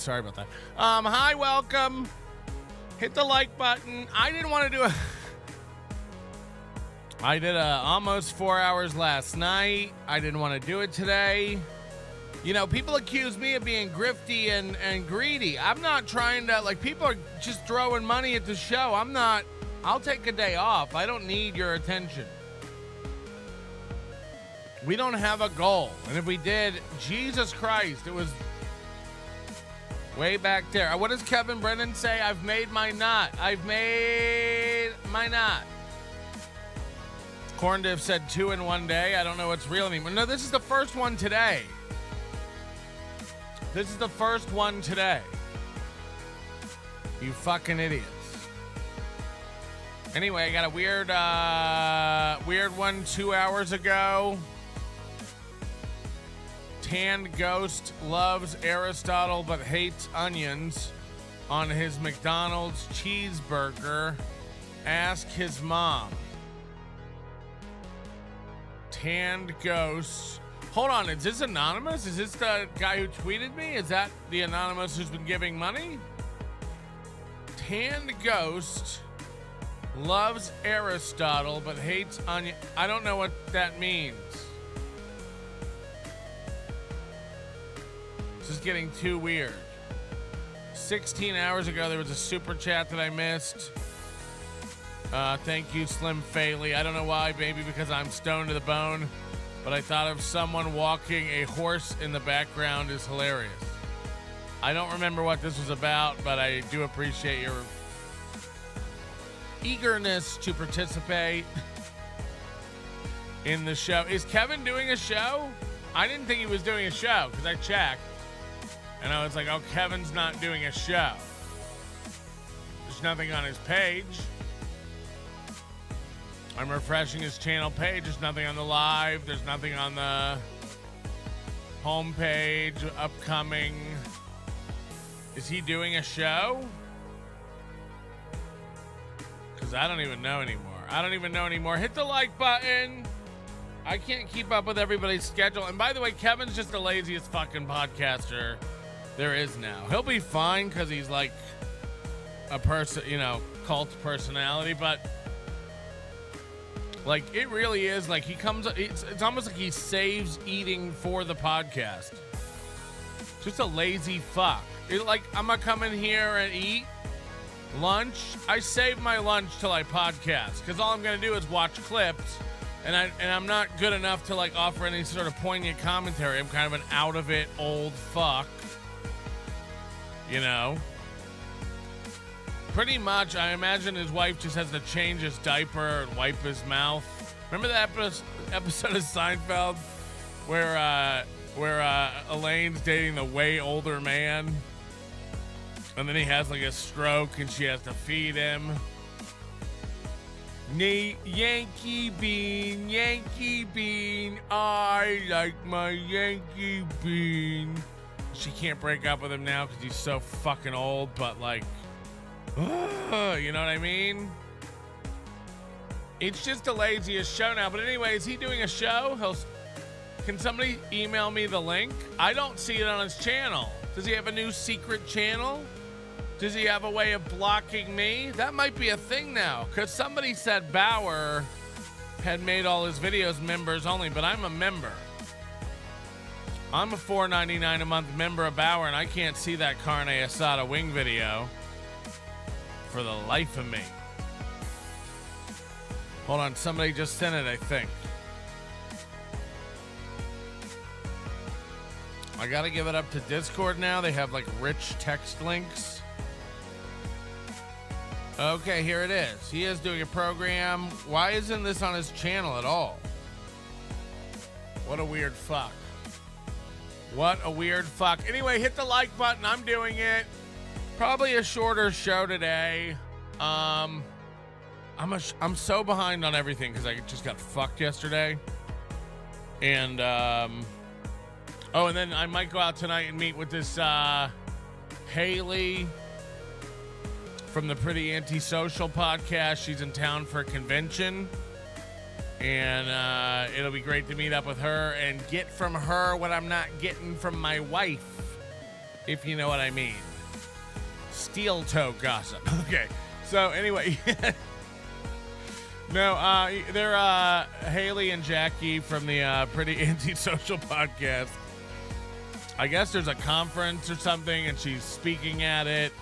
Sorry about that. Hi, welcome. Hit the like button. I didn't want to do I did almost 4 hours last night. I didn't want to do it today. You know, people accuse me of being grifty and greedy. I'm not trying to, like, people are just throwing money at the show. I'm not. I'll take a day off. I don't need your attention. We don't have a goal. And if we did, Jesus Christ, it was way back there. What does Kevin Brennan say? I've made my knot. I've made my knot. Corndiff said 2 in one day. I don't know what's real anymore. No, this is the first one today. This is the first one today. You fucking idiots. Anyway, I got a weird one 2 hours ago. Tanned Ghost loves Aristotle but hates onions on his McDonald's cheeseburger. Ask his mom. Tanned Ghost. Hold on, is this anonymous? Is this the guy who tweeted me? Is that the anonymous who's been giving money? Tanned Ghost loves Aristotle but hates onion. I don't know what that means. This is getting too weird. 16 hours ago, there was a super chat that I missed. Thank you, Slim Faley. I don't know why, maybe because I'm stoned to the bone, but I thought of someone walking a horse in the background is hilarious. I don't remember what this was about, but I do appreciate your eagerness to participate in the show. Is Kevin doing a show? I didn't think he was doing a show because I checked. And I was like, oh, Kevin's not doing a show. There's nothing on his page. I'm refreshing his channel page. There's nothing on the live. There's nothing on the homepage. Upcoming. Is he doing a show? Because I don't even know anymore. Hit the like button. I can't keep up with everybody's schedule. And by the way, Kevin's just the laziest fucking podcaster there is now. He'll be fine because he's like a person, cult personality, but like it really is like he comes, it's almost like he saves eating for the podcast. Just a lazy fuck. Like I'm gonna come in here and eat lunch. I save my lunch till I podcast because all I'm gonna do is watch clips, and I'm not good enough to like offer any sort of poignant commentary. I'm kind of an out of it old fuck. Pretty much, I imagine his wife just has to change his diaper and wipe his mouth. Remember that episode of Seinfeld where Elaine's dating the way older man, and then he has like a stroke and she has to feed him. Yankee Bean, I like my Yankee Bean. She can't break up with him now because he's so fucking old, but like, you know what I mean? It's just the laziest show now. But anyway, is he doing a show? Can somebody email me the link? I don't see it on his channel. Does he have a new secret channel? Does he have a way of blocking me? That might be a thing now, because somebody said Bauer had made all his videos members only, but I'm a member. I'm a $4.99 a month member of Bauer, and I can't see that carne asada wing video for the life of me. Hold on, somebody just sent it, I think. I gotta give it up to Discord now. They have like rich text links. Okay, here it is. He is doing a program. Why isn't this on his channel at all? What a weird fuck. What a weird fuck. Anyway, hit the like button. I'm doing it. Probably a shorter show today. I'm so behind on everything because I just got fucked yesterday. And and then I might go out tonight and meet with this Haley from the Pretty Antisocial podcast. She's in town for a convention. And it'll be great to meet up with her and get from her what I'm not getting from my wife. if you know what I mean. Steel toe gossip. Okay. So anyway, no, they're Haley and Jackie from the Pretty Antisocial podcast. I guess there's a conference or something, and she's speaking at it.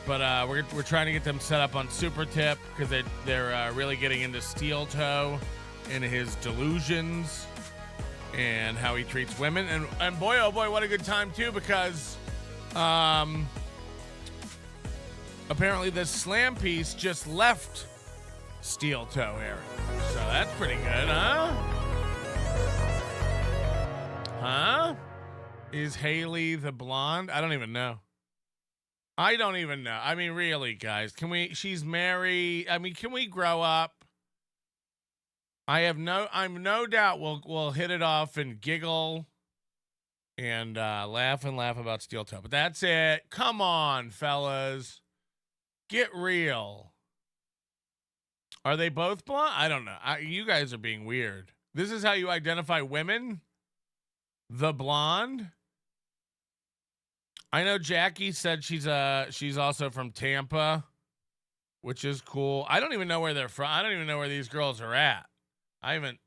But we're trying to get them set up on Super Tip because they're really getting into Steel Toe and his delusions and how he treats women. And boy, oh boy, what a good time too, because apparently this slam piece just left Steel Toe area. So that's pretty good, huh? Huh? Is Haley the blonde? I don't even know. I mean, really, guys, she's married. I mean, can we grow up? I'm no doubt we'll hit it off and giggle and laugh about Steel Toe. But that's it. Come on, fellas. Get real. Are they both blonde? I don't know. You guys are being weird. This is how you identify women? The blonde? I know Jackie said she's also from Tampa, which is cool. I don't even know where they're from. I don't even know where these girls are at. I haven't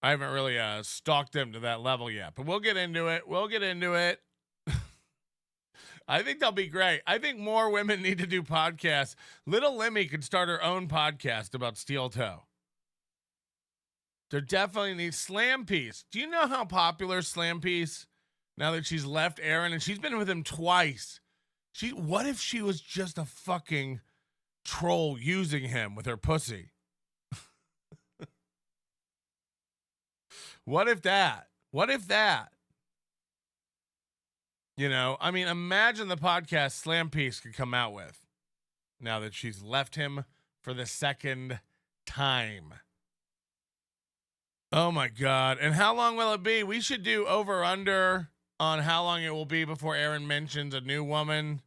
really stalked them to that level yet, but we'll get into it. I think they'll be great. I think more women need to do podcasts. Little Lemmy could start her own podcast about Steel Toe. There definitely needs Slam Piece. Do you know how popular Slam Piece, now that she's left Aaron, and she's been with him twice? What if she was just a fucking troll using him with her pussy? What if that? You know, I mean, imagine the podcast Slam Piece could come out with now that she's left him for the second time. Oh my God. And how long will it be? We should do over under on how long it will be before Aaron mentions a new woman,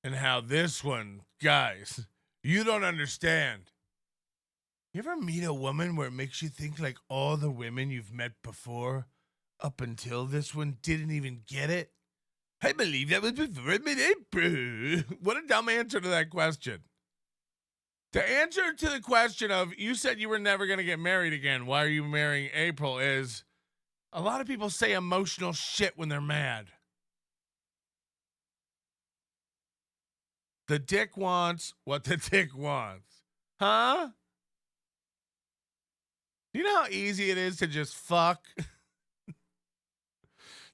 and how this one, guys, you don't understand. You ever meet a woman where it makes you think like all the women you've met before up until this one didn't even get it? I believe that was before I met April. What a dumb answer to that question. The answer to the question of, you said you were never going to get married again, why are you marrying April, is a lot of people say emotional shit when they're mad. The dick wants what the dick wants. Huh? Do you know how easy it is to just fuck?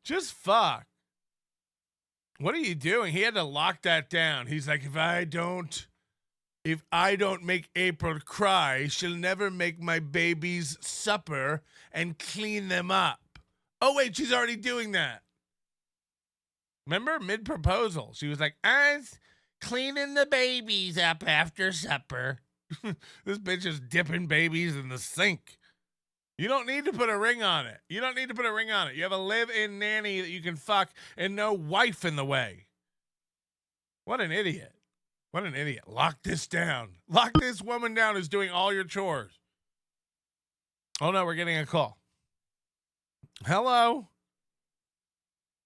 Just fuck. What are you doing? He had to lock that down. He's like, if I don't make April cry, she'll never make my baby's supper and clean them up. Oh, wait, she's already doing that. Remember, mid-proposal, she was like, I'm cleaning the babies up after supper. This bitch is dipping babies in the sink. You don't need to put a ring on it. You have a live-in nanny that you can fuck and no wife in the way. What an idiot. Lock this down. Lock this woman down who's doing all your chores. Oh, no, we're getting a call. Hello.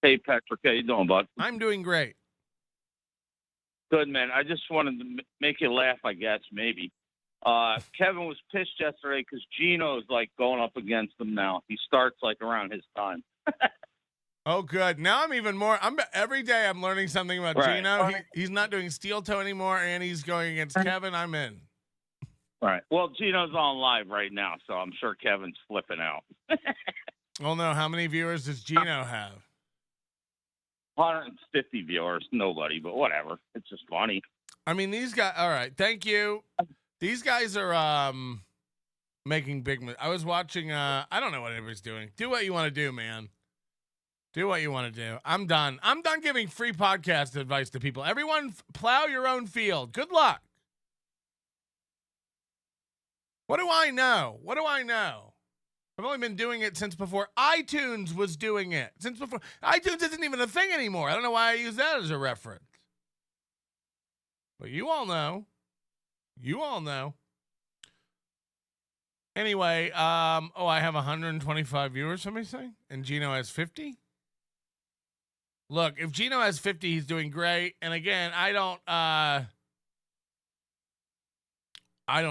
Hey, Patrick. How you doing, bud? I'm doing great. Good, man. I just wanted to make you laugh, I guess, maybe. Kevin was pissed yesterday because Gino's, like, going up against him now. He starts, like, around his time. Oh, good. Now I'm even more. Every day I'm learning something about Gino. He's not doing Steel Toe anymore, and he's going against Kevin. I'm in. Right. Well, Gino's on live right now, so I'm sure Kevin's flipping out. Oh, no. How many viewers does Gino have? 150 viewers. Nobody, but whatever. It's just funny. I mean, these guys. All right. Thank you. These guys are making big moves. I was watching. I don't know what anybody's doing. Do what you want to do, man. Do what you want to do. I'm done. I'm done giving free podcast advice to people. Everyone, plow your own field. Good luck. What do I know? I've only been doing it since before iTunes was doing it. Since before iTunes isn't even a thing anymore. I don't know why I use that as a reference. But you all know. Anyway, I have 125 viewers, somebody saying, and Gino has 50. Look, if Gino has 50, he's doing great. And again, I don't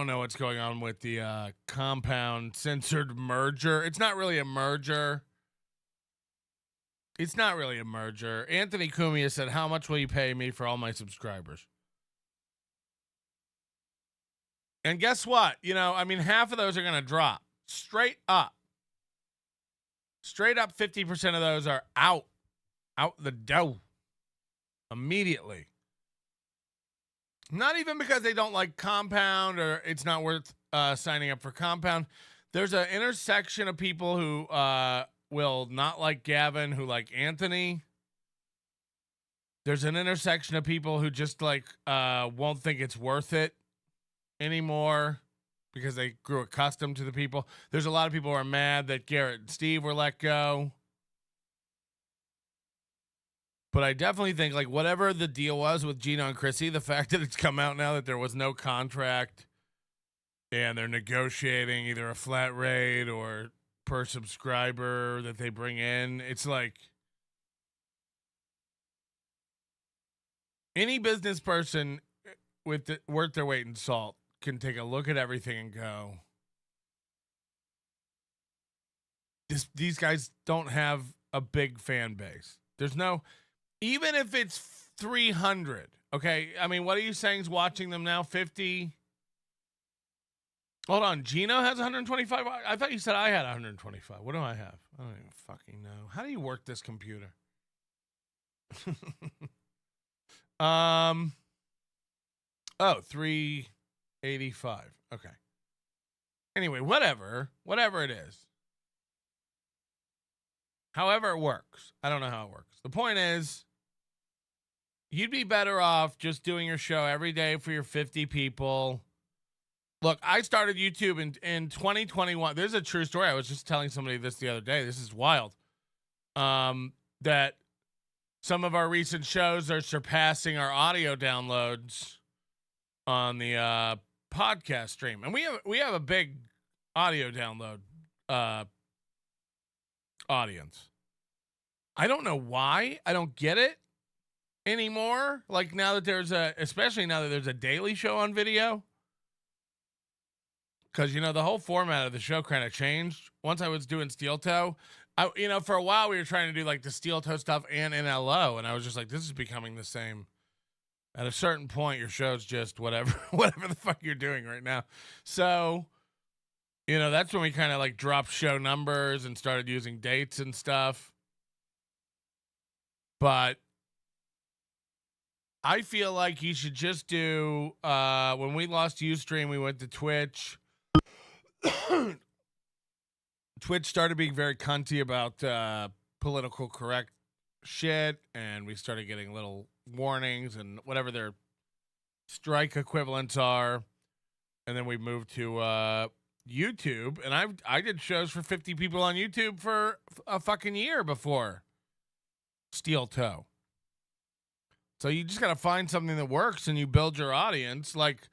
know what's going on with the compound censored merger. It's not really a merger. Anthony Cumia said, "How much will you pay me for all my subscribers?" And guess what? Half of those are going to drop. Straight up. 50% of those are out the door immediately. Not even because they don't like Compound or it's not worth signing up for Compound. There's an intersection of people who will not like Gavin, who like Anthony. There's an intersection of people who just won't think it's worth it anymore because they grew accustomed to the people. There's a lot of people who are mad that Garrett and Steve were let go. But I definitely think, whatever the deal was with Gino and Chrissy, the fact that it's come out now that there was no contract and they're negotiating either a flat rate or per subscriber that they bring in, it's like any business person worth their weight in salt can take a look at everything and go, these guys don't have a big fan base. There's no... Even if it's 300, okay? What are you saying is watching them now? 50? Hold on. Gino has 125? I thought you said I had 125. What do I have? I don't even fucking know. How do you work this computer? 385. Okay. Anyway, whatever it is. However it works. I don't know how it works. The point is, you'd be better off just doing your show every day for your 50 people. Look, I started YouTube in 2021. There's a true story. I was just telling somebody this the other day. This is wild. That some of our recent shows are surpassing our audio downloads on the podcast stream. And we have a big audio download audience. I don't know why. I don't get it anymore. Now that especially now that there's a daily show on video. Because, the whole format of the show kind of changed. Once I was doing Steel Toe, for a while we were trying to do the Steel Toe stuff and NLO. And I was just like, this is becoming the same. At a certain point, your show's just whatever the fuck you're doing right now. So, that's when we kind of dropped show numbers and started using dates and stuff. But I feel like you should just do, when we lost Ustream, we went to Twitch. Twitch started being very cunty about political correct shit, and we started getting little warnings and whatever their strike equivalents are. And then we moved to YouTube, and I did shows for 50 people on YouTube for a fucking year before Steel Toe. So you just got to find something that works and you build your audience. Look,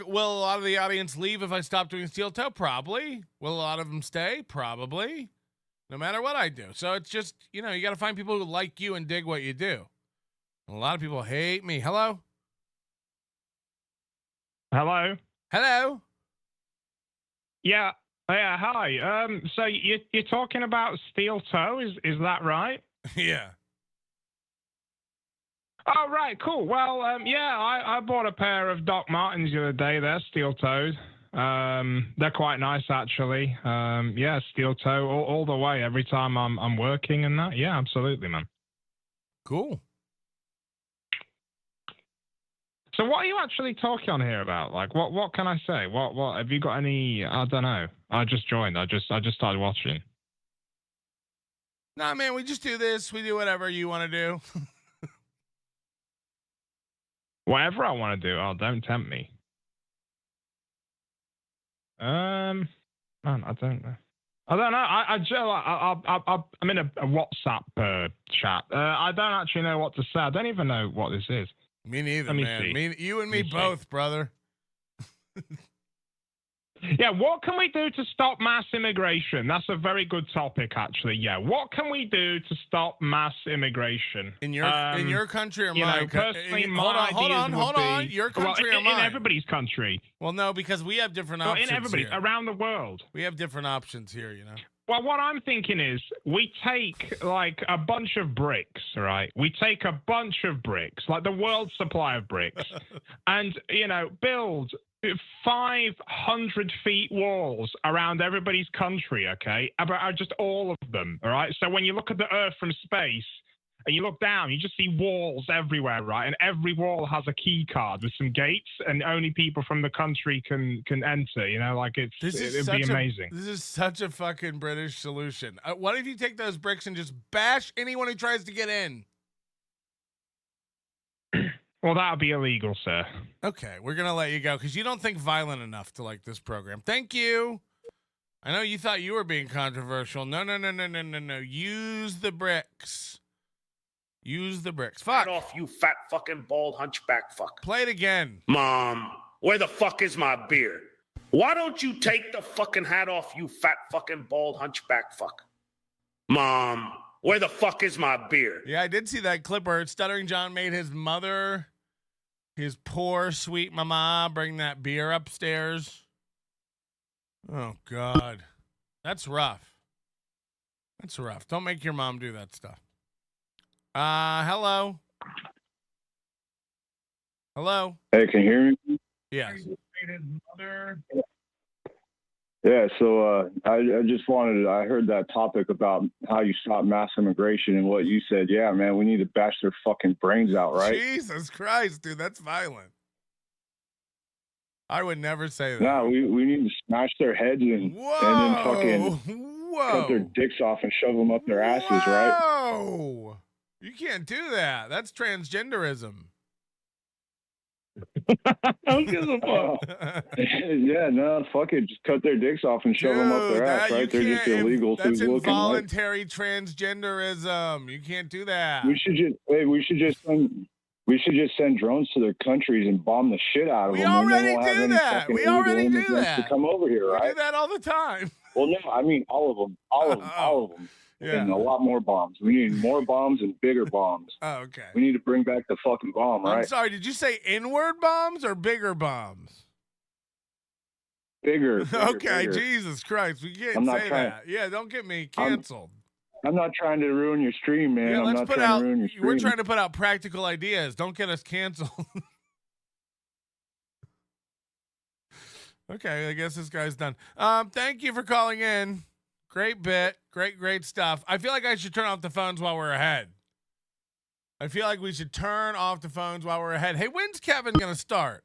will a lot of the audience leave if I stop doing Steel Toe? Probably. Will a lot of them stay? Probably. No matter what I do. So it's just, you got to find people who like you and dig what you do. And a lot of people hate me. Hello? Hello? Hello? Yeah. Yeah, hi. So you're talking about Steel Toe, is that right? Yeah. Oh, right, cool. Well, I bought a pair of Doc Martens the other day. They're Steel Toed. They're quite nice, actually. Steel Toe all the way every time I'm working and that. Yeah, absolutely, man. Cool. So what are you actually talking on here about? What can I say? What have you got any? I don't know. I just joined. I just started watching. Nah, man, we just do this. We do whatever you want to do. Whatever I want to do. Oh, don't tempt me. Man, I don't know. I'm in a WhatsApp chat. I don't actually know what to say. I don't even know what this is. Me neither, man. You and me both, brother. Yeah, what can we do to stop mass immigration? That's a very good topic, actually. Yeah, what can we do to stop mass immigration In your country or mine? Personally, hold on. Your country or mine? In everybody's country. Well, no, because we have different options. In everybody's here. around the world. We have different options here, you know. Well, what I'm thinking is we take like a bunch of bricks, right? We take a bunch of bricks, like the world's supply of bricks, and, build 500 feet walls around everybody's country, okay? About just all of them, all right? So when you look at the Earth from space and you look down, you just see walls everywhere, right? And every wall has a key card with some gates, and only people from the country can enter, it'd be amazing. This is such a fucking British solution. What if you take those bricks and just bash anyone who tries to get in? Well, that would be illegal, sir. Okay, we're going to let you go because you don't think violent enough to like this program. Thank you. I know you thought you were being controversial. No. Use the bricks. Use the bricks. Fuck. Get off, you fat fucking bald hunchback fuck. Play it again. Mom, where the fuck is my beer? Why don't you take the fucking hat off, you fat fucking bald hunchback fuck? Mom, where the fuck is my beer? Yeah, I did see that clip where Stuttering John made his mother, his poor sweet mama, bring that beer upstairs. Oh, God. That's rough. That's rough. Don't make your mom do that stuff. Hello. Hello. Hey, can you hear me? Yes. Yeah, so I heard that topic about how you stop mass immigration and what you said. Yeah, man, we need to bash their fucking brains out, right? Jesus Christ, dude, that's violent. I would never say that. No, we need to smash their heads and then fucking cut their dicks off and shove them up their asses, right? Whoa! You can't do that. That's transgenderism. Who gives a fuck? Yeah, no, fuck it. Just cut their dicks off and shove them up their ass, right? They're just illegal. That's involuntary transgenderism. You can't do that. We should just send drones to their countries and bomb the shit out of them. We already do that. We already do that. To come over here, right? We do that all the time. Well, no, I mean all of them. All of them. Yeah. And a lot more bombs. We need more bombs and bigger bombs. Oh, okay. We need to bring back the fucking bomb, right? I'm sorry, did you say inward bombs or bigger bombs? Bigger. Okay, bigger. Jesus Christ. We can't say that. Yeah, don't get me canceled. I'm not trying to ruin your stream, man. Yeah, I'm not trying to ruin your stream. We're trying to put out practical ideas. Don't get us canceled. Okay, I guess this guy's done. Thank you for calling in. Great bit. Great stuff. I feel like I should turn off the phones while we're ahead. I feel like we should turn off the phones while we're ahead. Hey, when's Kevin going to start?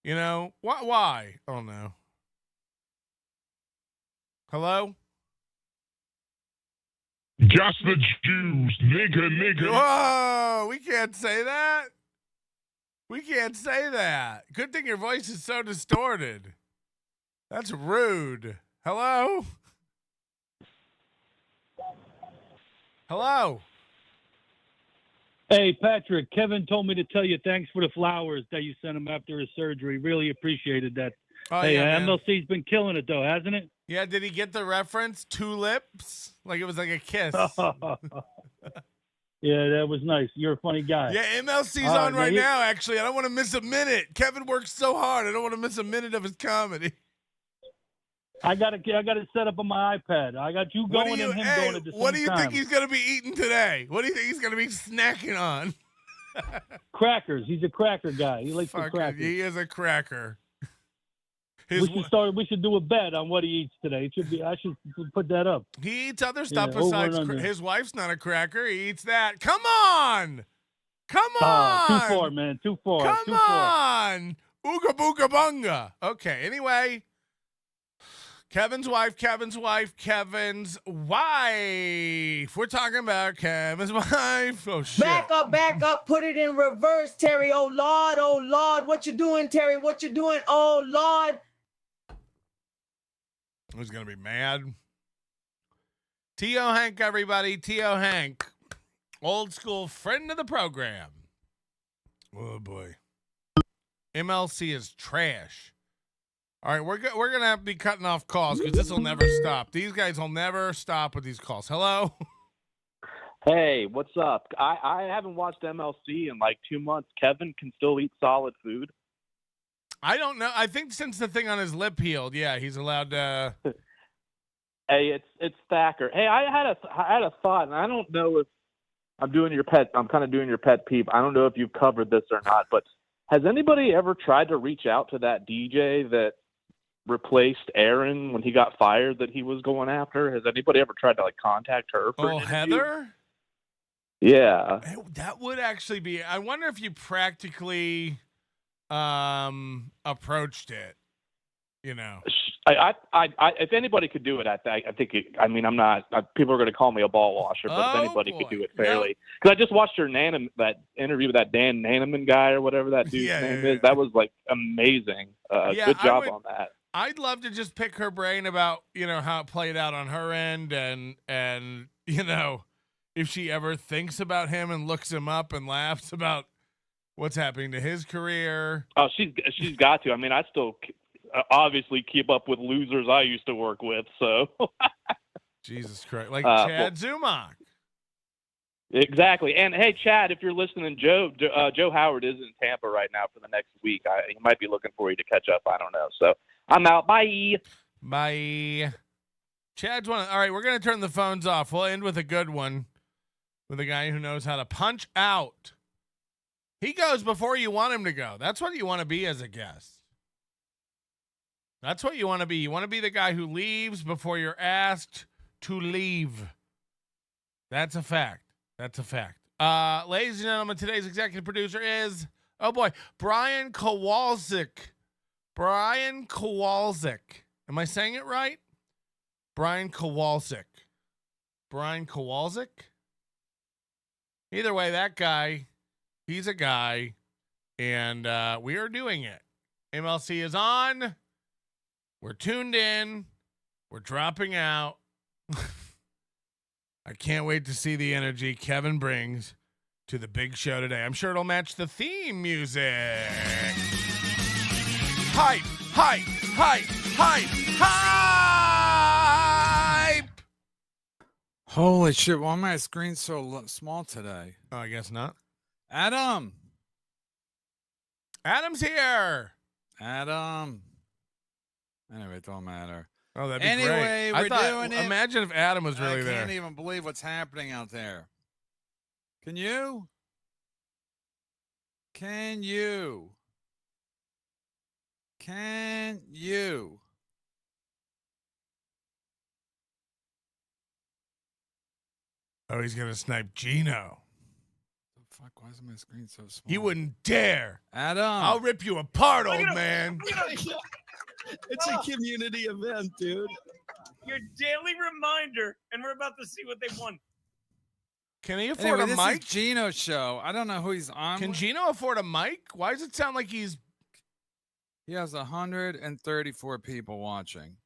You know, why? Oh, no. Hello? Just the Jews, nigga. Whoa, we can't say that. We can't say that. Good thing your voice is so distorted. That's rude. Hello? Hello? Hey, Patrick, Kevin told me to tell you thanks for the flowers that you sent him after his surgery. Really appreciated that. Oh, hey, yeah, MLC's been killing it, though, hasn't it? Yeah, did he get the reference? Tulips? Like it was like a kiss. Yeah, that was nice. You're a funny guy. Yeah, MLC's on right now, actually. I don't want to miss a minute. Kevin works so hard. I don't want to miss a minute of his comedy. I got it set up on my iPad. I got you going and him going at the same time. What do you think he's going to be eating today? What do you think he's going to be snacking on? Crackers. He's a cracker guy. He likes the crackers. He is a cracker. We should do a bet on what he eats today. I should put that up. He eats other stuff besides his wife's not a cracker. He eats that. Come on. 2-4, man. 2-4. Come on. Ooga booga bunga. Okay. Anyway. Kevin's wife. We're talking about Kevin's wife. Oh, shit. Back up. Put it in reverse, Terry. Oh, Lord. What you doing, Terry? What you doing? Oh, Lord. Who's going to be mad? T.O. Hank, everybody. T.O. Hank. Old school friend of the program. Oh, boy. MLC is trash. All right, we're gonna have to be cutting off calls because this will never stop. These guys will never stop with these calls. Hello. Hey, what's up? I haven't watched MLC in like 2 months. Kevin can still eat solid food. I don't know. I think since the thing on his lip healed, yeah, he's allowed to. Hey, it's Thacker. Hey, I had a thought, and I don't know if I'm kind of doing your pet peeve. I don't know if you've covered this or not, but has anybody ever tried to reach out to that DJ that replaced Aaron when he got fired that he was going after? Has anybody ever tried to like contact her for an interview? Heather? Yeah. That would actually be. I wonder if you practically approached it. You know, I if anybody could do it, I think. I'm not. People are going to call me a ball washer, but if anybody could do it fairly, because I just watched that interview with that Dan Naneman guy or whatever that dude's name is. That was like amazing. Good job on that. I'd love to just pick her brain about how it played out on her end, and if she ever thinks about him and looks him up and laughs about what's happening to his career. Oh, she's got to. I mean, I still obviously keep up with losers I used to work with, so. Jesus Christ. Like Chad Zumach. Exactly. And hey, Chad, if you're listening, Joe Howard is in Tampa right now for the next week. He might be looking for you to catch up. I don't know. So I'm out. Bye. Bye. Chad's one. All right, we're going to turn the phones off. We'll end with a good one with a guy who knows how to punch out. He goes before you want him to go. That's what you want to be as a guest. That's what you want to be. You want to be the guy who leaves before you're asked to leave. That's a fact. That's a fact. Ladies and gentlemen, today's executive producer is, Brian Kowalczyk. Brian Kowalczyk. Am I saying it right? Brian Kowalczyk. Brian Kowalczyk? Either way, that guy, he's a guy, and we are doing it. MLC is on. We're tuned in. We're dropping out. I can't wait to see the energy Kevin brings to the big show today. I'm sure it'll match the theme music. Hype, hype, hype, hype, hype! Holy shit, why my screen so small today? Oh, I guess not. Adam's here. Adam. Anyway, it don't matter. Oh, that'd be great. We're doing it. Imagine if Adam was really there. I can't even believe what's happening out there. Can you? Can you? Can you? Oh, he's going to snipe Gino. Fuck, why is my screen so small? You wouldn't dare. Adam. I'll rip you apart, old man. It's a community event, dude. Your daily reminder, and we're about to see what they won. Can he afford a this mic? Is Gino's show. I don't know who he's on. Can Gino afford a mic? Why does it sound like he's... He has 134 people watching.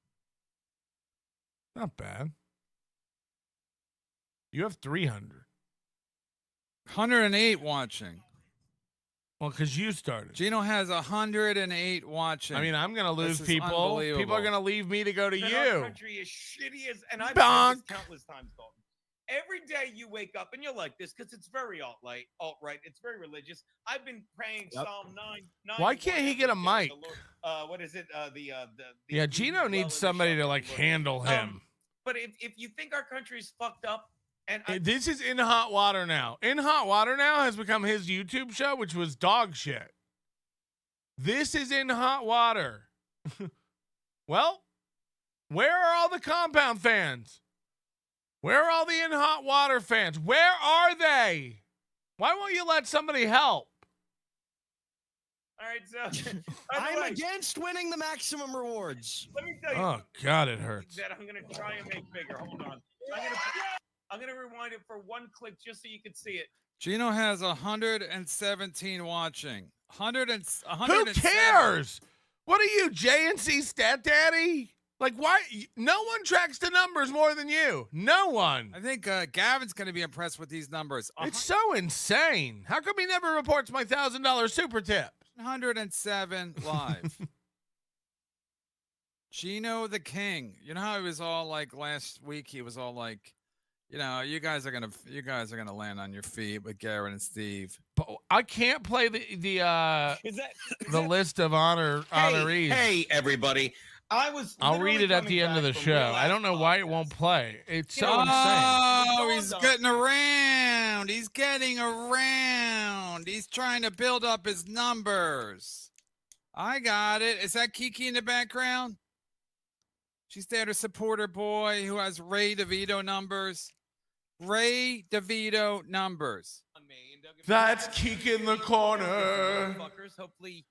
Not bad. You have 300. 108 watching. Well, because you started. Gino has 108 watching. I mean, I'm going to lose people. People are going to leave me to go to you. Our country is shitty as, and I've said this countless times, Dalton. Every day you wake up, and you're like this because it's very alt-right. It's very religious. I've been praying Psalm 9. Why can't he get a mic? What is it? Yeah, Gino needs somebody to like handle him. But if you think our country's fucked up, and this is In Hot Water Now. In Hot Water Now has become his YouTube show, which was dog shit. This is In Hot Water. Well, where are all the Compound fans? Where are all the In Hot Water fans? Where are they? Why won't you let somebody help? All right, so I'm against winning the maximum rewards. Let me tell you. Oh God, it hurts. That I'm gonna try and make bigger. Hold on. I'm gonna rewind it for one click just so you can see it. Gino has 117 watching. 100 Who cares? What are you, JNC Stat Daddy? Like, why? No one tracks the numbers more than you. No one. I think Gavin's going to be impressed with these numbers. It's so insane. How come he never reports my $1,000 super tip? 107 live. Gino the King. You know how he was all like last week? He was all like, you know, you guys are gonna land on your feet with Garrett and Steve. But I can't play the Is that list of honorees. Hey, everybody. I'll read it at the end of the show. I don't know why it won't play. It's so insane. Oh, he's getting around. He's getting around. He's trying to build up his numbers. I got it. Is that Kiki in the background? She's there to support her boy who has Ray DeVito numbers. Ray DeVito numbers. That's Kiki in the corner. Hopefully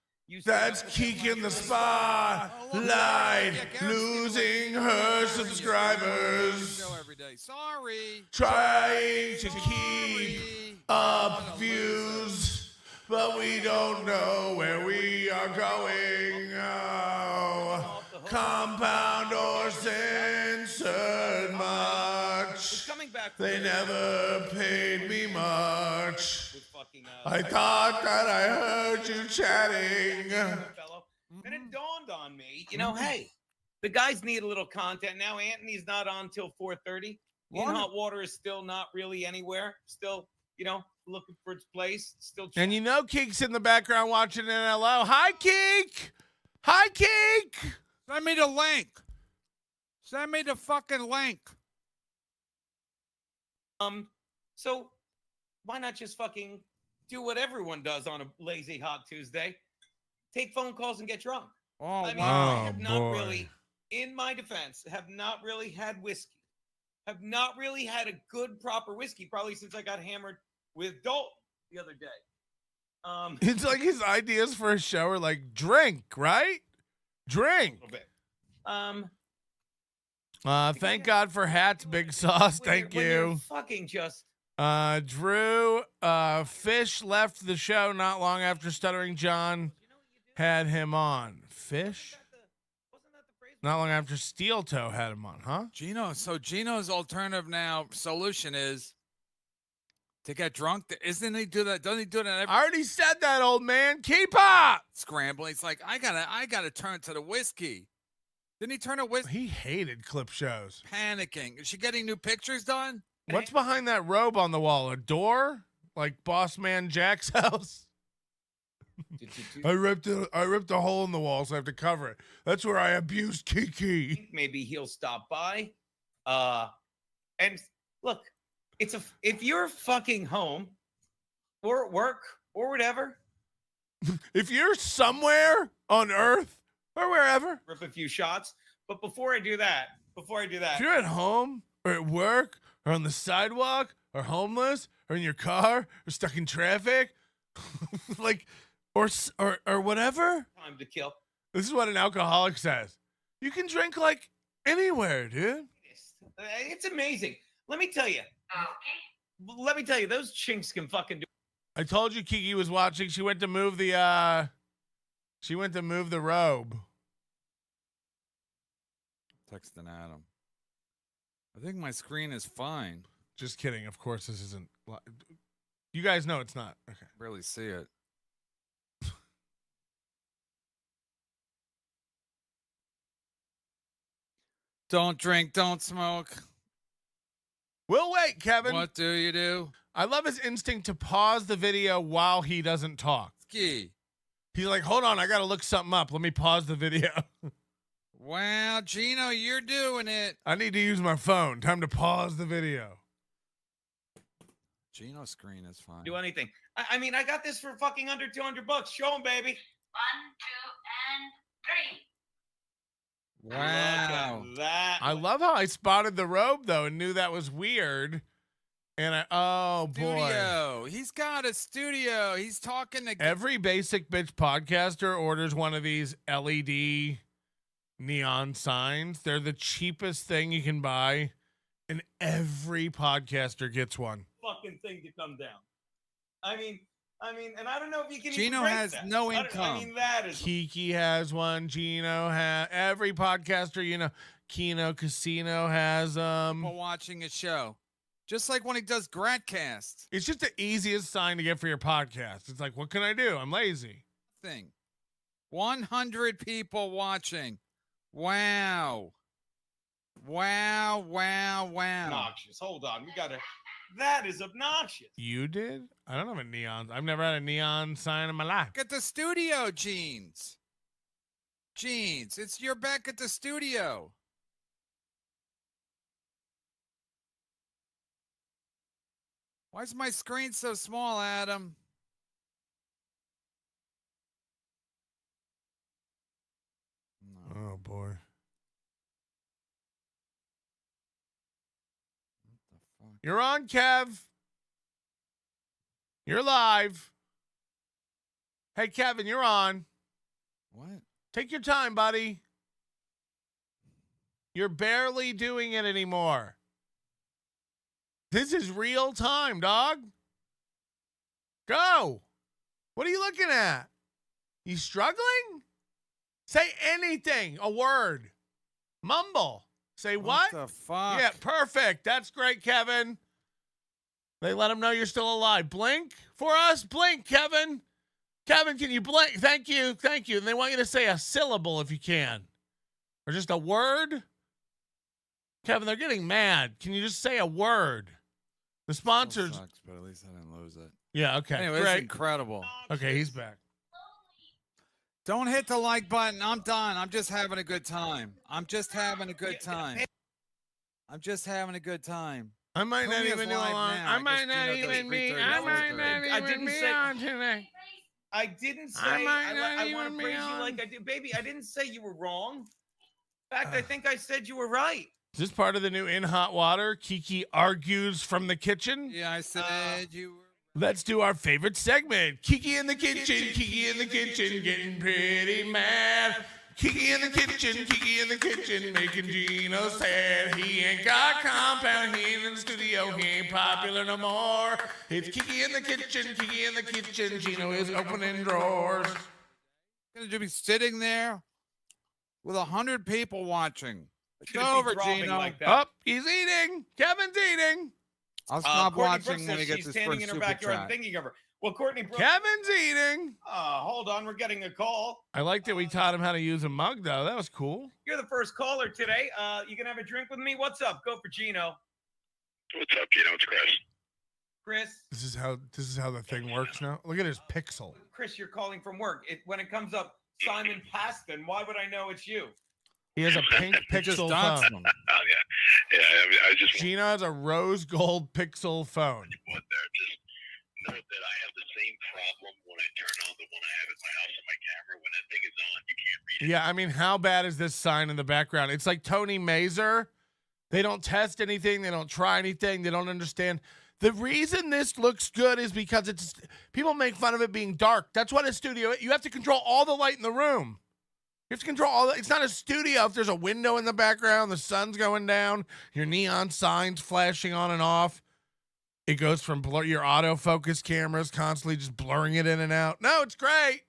That's Kiki in the spotlight, losing her subscribers. Sorry. Trying to keep up views, but we don't know where we are going. Oh, compound or censored much. They never paid me much. I thought that I heard you chatting. Then it dawned on me, hey, the guys need a little content now. Anthony's not on till 4:30. Hot Water is still not really anywhere. Still, looking for its place. Still. And Keek's in the background watching NLO. Hi, Keek. Hi, Keek. Send me the link. Send me the fucking link. So why not just fucking do what everyone does on a lazy hot Tuesday? Take phone calls and get drunk. Oh, I have not really, in my defense, have not really had whiskey. Have not really had a good proper whiskey probably since I got hammered with Dalton the other day. It's like his ideas for a show are like drink, right? Drink. A little bit. Thank God for hats, Big Sauce. Thank you. Fucking just. Drew, Fish left the show not long after Stuttering John had him on. Fish? Not long after Steel Toe had him on, huh? So Gino's alternative solution is to get drunk. Isn't he do that? Doesn't he do that? I already said that, old man. Keep up. Scrambling. It's like, I gotta turn to the whiskey. Didn't he turn to whiskey? He hated clip shows. Panicking. Is she getting new pictures done? What's behind that robe on the wall? A door? Like Boss Man Jack's house? I ripped a hole in the wall, so I have to cover it. That's where I abused Kiki. Maybe he'll stop by. And look, if you're fucking home or at work or whatever. If you're somewhere on Earth or wherever. Rip a few shots. But before I do that. If you're at home or at work or on the sidewalk or homeless or in your car or stuck in traffic, like, or whatever. Time to kill. This is what an alcoholic says. You can drink like anywhere, dude. It's amazing. Let me tell you, those chinks can fucking do. I told you Kiki was watching. She went to move the robe. Texting Adam. I think my screen is fine. Just kidding. Of course, this isn't. You guys know it's not. Okay. Really see it. Don't drink, don't smoke. We'll wait, Kevin. What do you do? I love his instinct to pause the video while he doesn't talk. Ski. He's like, hold on, I got to look something up. Let me pause the video. Wow, Gino, you're doing it. I need to use my phone. Time to pause the video. Gino's screen is fine. Do anything. I mean, I got this for fucking under $200. Show him, baby. 1, 2, and 3. Wow. Look at that. I love how I spotted the robe, though, and knew that was weird. And boy. Studio. He's got a studio. He's talking to every basic bitch podcaster orders one of these LED neon signs. They're the cheapest thing you can buy, and every podcaster gets one. Fucking thing to come down. I mean, and I don't know if you can. Gino even has that. no income. That is. Kiki has one. Gino has. Every podcaster, Kino Casino has people watching a show, just like when he does Gratcast. It's just the easiest sign to get for your podcast. It's like, what can I do? I'm lazy. 100 people watching. Wow. Wow. Obnoxious. Hold on. We got to. That is obnoxious. You did? I don't have a neon. I've never had a neon sign in my life. At the studio, Jeans. You're back at the studio. Why is my screen so small, Adam? No. Oh, boy. What the fuck? You're on, Kev. You're live. Hey, Kevin, you're on. What? Take your time, buddy. You're barely doing it anymore. This is real time, dog. Go. What are you looking at? You struggling? Say anything. A word. Mumble. Say what? What the fuck? Yeah, perfect. That's great, Kevin. They let him know you're still alive. Blink for us. Blink, Kevin. Kevin, can you blink? Thank you. Thank you. And they want you to say a syllable if you can. Or just a word. Kevin, they're getting mad. Can you just say a word? The sponsors. Still sucks, but at least I didn't lose it. Yeah, okay. Anyway, great. it's incredible. Okay, he's back. Don't hit the like button. I'm done. I'm just having a good time. I'm just having a good time. I might not Who is even do live along. now? I I might guess not Gino does even be. 3:30, I might 4:30. not I even didn't be say- on today. I didn't say. I might not I want even to be praise you on. like I did, baby. I didn't say you were wrong. In fact, I think I said you were right. Is this part of the new In Hot Water? Kiki argues from the kitchen. Yeah, I said you were. Let's do our favorite segment. Kiki in the kitchen, Kiki in the kitchen, getting pretty mad. Kiki in the kitchen, making Gino sad. He ain't got compound, he ain't in the studio, he ain't popular no more. It's Kiki in the kitchen, Gino is opening drawers. Gonna be sitting there with 100 people watching. It's Shouldn't be over, dropping Gino. like that. Up, he's eating. Kevin's eating. I'll stop Courtney watching Brooks when says he gets she's his standing first in her super backyard chat. thinking of her. Well, Courtney Brooks. Kevin's eating. Hold on, we're getting a call. I like that we taught him how to use a mug, though. That was cool. You're the first caller today. You gonna have a drink with me? What's up? Go for Gino. What's up, Gino? It's Chris. Chris. This is how the thing works now. Look at his pixel. Chris, you're calling from work. When it comes up Simon Paston, why would I know it's you? He has a pink pixel phone. Oh yeah. I just Gino has a rose gold pixel phone. want there. Just know that I have the same problem when I turn on the one I have at my house on my camera. When that thing is on, you can't read it. Yeah, I mean, how bad is this sign in the background? It's like Tony Mazer. They don't test anything. They don't try anything. They don't understand. The reason this looks good is because it's people make fun of it being dark. That's what a studio. You have to control all the light in the room. You have to control all that. It's not a studio if there's a window in the background, the sun's going down, your neon signs flashing on and off. It goes from your autofocus cameras constantly just blurring it in and out. No, it's great.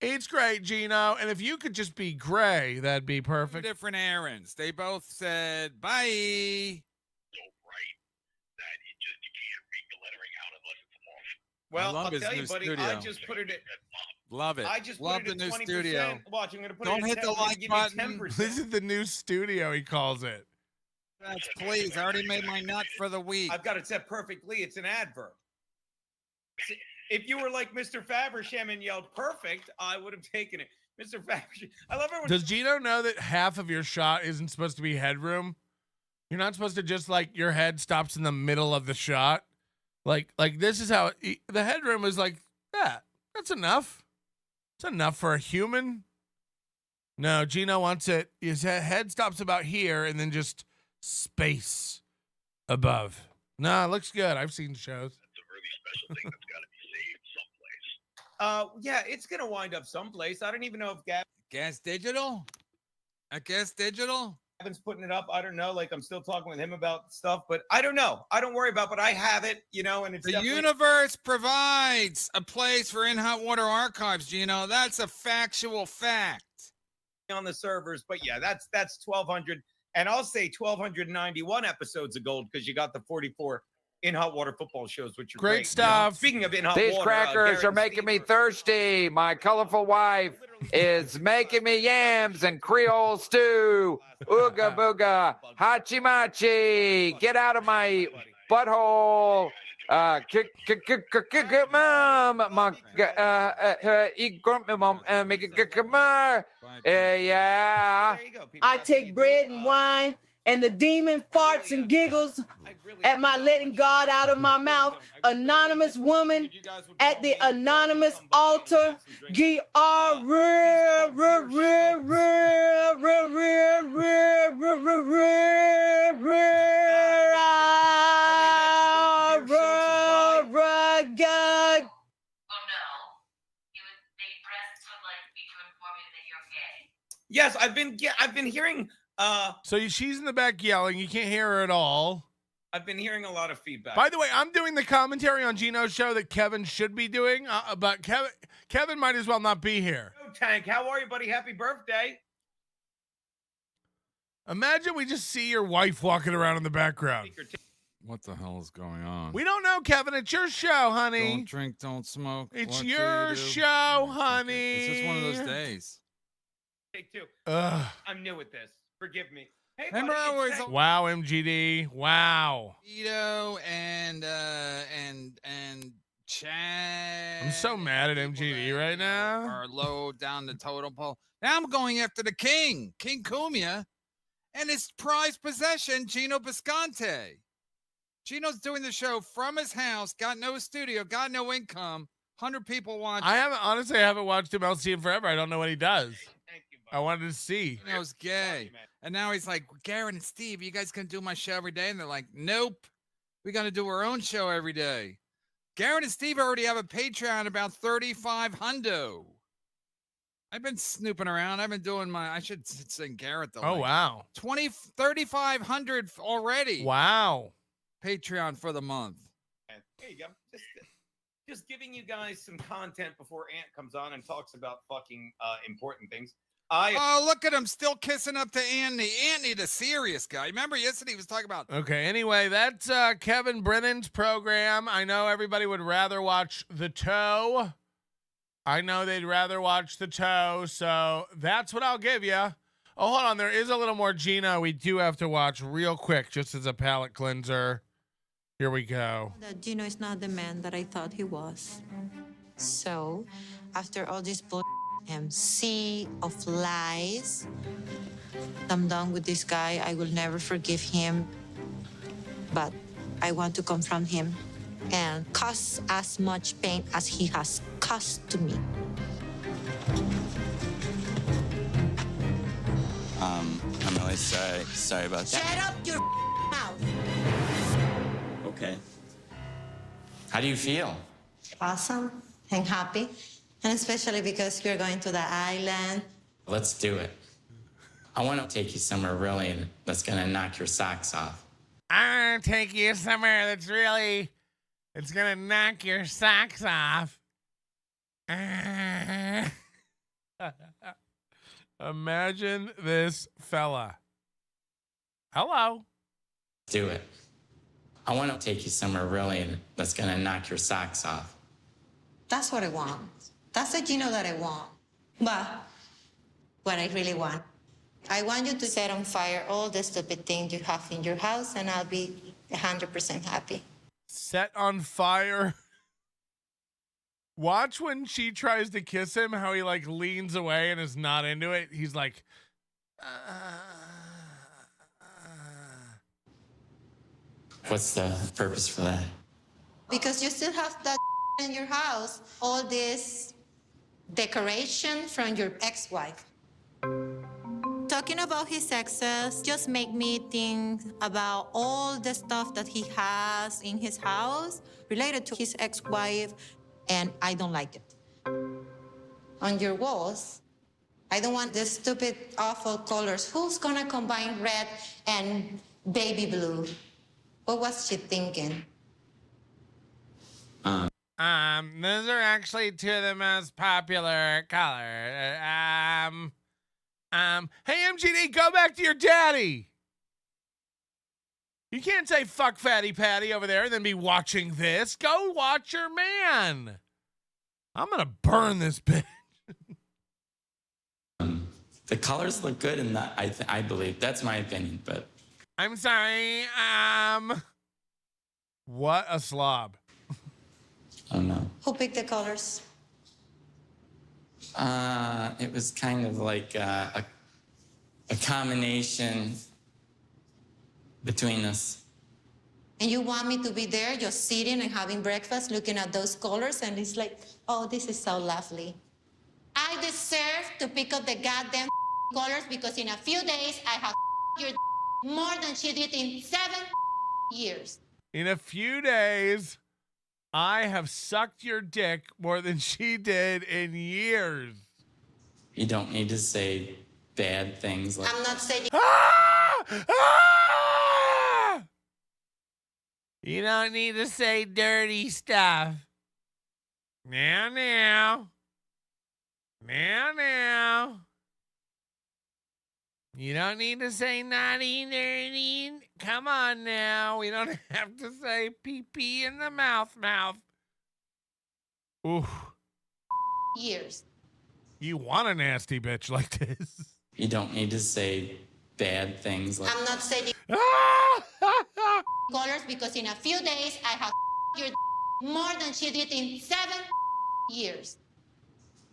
It's great, Gino. And if you could just be gray, that'd be perfect. Different errands. They both said bye. So bright that you can't read the lettering out unless it's off. Well, love I'll his tell you, new buddy. studio. I just put it at. Love it. I just love put it the at new 20%. studio. Watch, I'm gonna put Don't it. hit at the 10, I'm like gonna button. give you 10%. This is the new studio, he calls it. That's please. I already made my nut for the week. I've got it set perfectly. It's an adverb. If you were like Mr. Faversham and yelled perfect, I would have taken it. Mr. Faversham. I love everyone. Does Gino know that half of your shot isn't supposed to be headroom? You're not supposed to just like your head stops in the middle of the shot. Like this is how the headroom is like that. That's enough. It's enough for a human. No, Gino wants it. His head stops about here and then just space above. No, it looks good. I've seen shows. That's a really special thing that's got to be saved someplace. Yeah, it's gonna wind up someplace. I don't even know if Gas Digital? I guess Digital? Gavin's putting it up. I don't know. Like I'm still talking with him about stuff, but I don't know. I don't worry about. But I have it, and it's The definitely- universe provides a place for In Hot Water Archives, Gino. That's a factual fact. on the servers. But yeah, that's 1,200, and I'll say 1,291 episodes of gold because you got the 44 in hot water football shows, which are Great great. stuff. Speaking of in hot These water, crackers Garrett are and making Steve me thirsty. My colorful wife is making me yams and Creole stew. Ooga booga, hachi machi. Get out of my butthole. Yeah. I take bread and wine, and the demon farts and giggles at my letting God out of my mouth. Anonymous woman at the anonymous altar. Yes, I've been hearing. So she's in the back yelling. You can't hear her at all. I've been hearing a lot of feedback. By the way, I'm doing the commentary on Gino's show that Kevin should be doing, but Kevin might as well not be here. Yo, Tank, how are you, buddy? Happy birthday. Imagine we just see your wife walking around in the background. What the hell is going on? We don't know, Kevin. It's your show, honey. Don't drink, don't smoke. It's What your do you do? show, honey. It's just one of those days. Take two. Ugh. I'm new at this. Forgive me. Hey, Remember buddy, how it's it was Tank. Wow, MGD. Wow. Vito and Chad. I'm so mad at MGD right now. Are low down the totem pole. Now I'm going after the king, King Cumia, and his prized possession, Gino Bisconte. Gino's doing the show from his house, got no studio, got no income, 100 people watching. I haven't watched MLC in forever. I don't know what he does. Thank you, I wanted to see. Gino's gay. And now he's like, Garrett and Steve, you guys can do my show every day? And they're like, nope. We got to do our own show every day. Garrett and Steve already have a Patreon about 35 hundo. I've been snooping around. I've been doing I should sing Garrett though. Oh, wow. 3,500 already. Wow. Patreon for the month. There you go. Just giving you guys some content before Ant comes on and talks about fucking important things. Oh, look at him still kissing up to Anthony. Anthony, the serious guy. Remember yesterday he was talking about. Okay, anyway, that's Kevin Brennan's program. I know everybody would rather watch The Toe. I know they'd rather watch The Toe, so that's what I'll give you. Oh, hold on. There is a little more Gino we do have to watch real quick, just as a palate cleanser. Here we go. That Gino is not the man that I thought he was. So, after all this sea of lies, I'm done with this guy. I will never forgive him. But I want to confront him and cause as much pain as he has caused to me. I'm really sorry about that. Shut up your mouth. Okay. How do you feel? Awesome and happy. And especially because we're going to the island. Let's do it. I want to take you somewhere really that's going to knock your socks off. I'm going to take you somewhere it's going to knock your socks off. Imagine this fella. Hello. Do it. I want to take you somewhere really that's going to knock your socks off. That's what I want. That's the Gino that I want. But what I really want, I want you to set on fire all the stupid things you have in your house, and I'll be 100% happy. Set on fire. Watch when she tries to kiss him, how he like leans away and is not into it. He's like, What's the purpose for that? Because you still have that in your house, all this decoration from your ex-wife. Talking about his exes just make me think about all the stuff that he has in his house related to his ex-wife, and I don't like it. On your walls, I don't want the stupid, awful colors. Who's gonna combine red and baby blue? What was she thinking? Those are actually two of the most popular colors. Hey MGD, go back to your daddy. You can't say fuck Fatty Patty over there and then be watching this. Go watch your man. I'm going to burn this bitch. The colors look good, and I believe that's my opinion. But I'm sorry. What a slob. I don't know. Who picked the colors? It was kind of like a combination between us. And you want me to be there just sitting and having breakfast, looking at those colors, and it's like, oh, this is so lovely. I deserve to pick up the goddamn colors because in a few days I have your more than she did in 7 years. In a few days, I have sucked your dick more than she did in years. You don't need to say bad things like I'm not saying. You don't need to say dirty stuff. Now. You don't need to say naughty, dirty. Come on now. We don't have to say pee-pee in the mouth. Ooh. Years. You want a nasty bitch like this. You don't need to say bad things like I'm not saying colors because in a few days I have your more than she did in 7 years.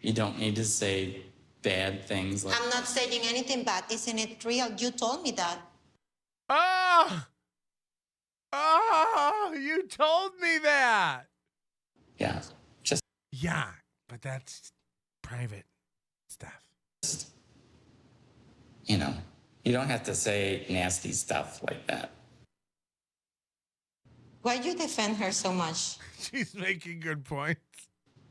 You don't need to say bad things like I'm not saying anything bad. Isn't it real? You told me that. Oh, you told me that. Yeah, just. Yeah, but that's private stuff. You know, you don't have to say nasty stuff like that. Why do you defend her so much? She's making good points.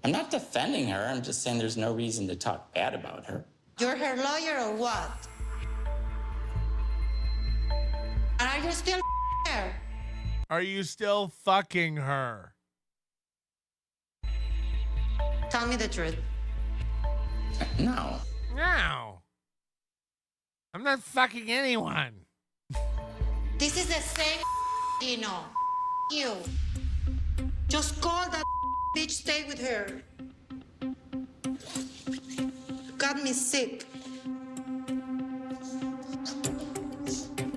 I'm not defending her. I'm just saying there's no reason to talk bad about her. You're her lawyer or what? And are you still there? Are you still fucking her? Tell me the truth. No. No. I'm not fucking anyone. This is the same, you know. You. Just call that bitch, stay with her. Got me sick.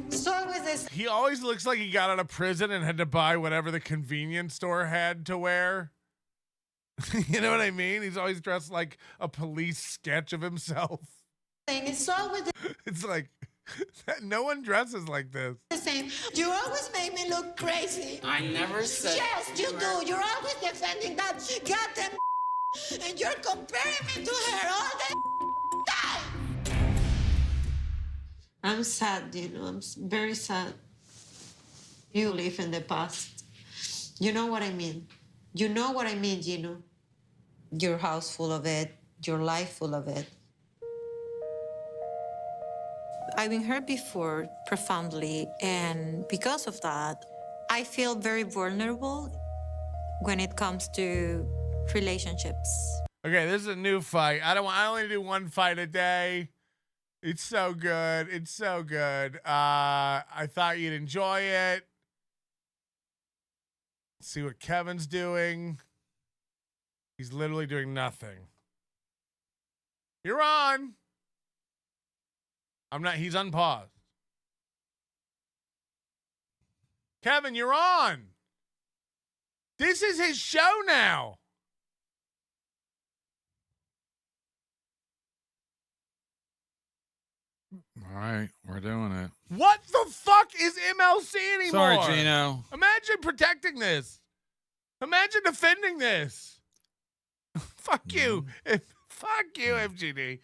It's always this. He always looks like he got out of prison and had to buy whatever the convenience store had to wear. You know what I mean? He's always dressed like a police sketch of himself. It's always It's like, no one dresses like this. the same. You always make me look crazy. I never said. Yes, you do. You're always defending that goddamn and you're comparing me to her all the time. I'm sad, you know. I'm very sad. You live in the past. You know what I mean. You know what I mean, Gino. Your house full of it. Your life full of it. I've been hurt before profoundly, and because of that, I feel very vulnerable when it comes to relationships. Okay, this is a new fight. I only do one fight a day. It's so good. It's so good. I thought you'd enjoy it. Let's see what Kevin's doing. He's literally doing nothing. You're on. He's unpaused. Kevin, you're on. This is his show now. All right, we're doing it. What the fuck is MLC anymore? Sorry, Gino. Imagine protecting this. Imagine defending this. Fuck you. Fuck you, MGD.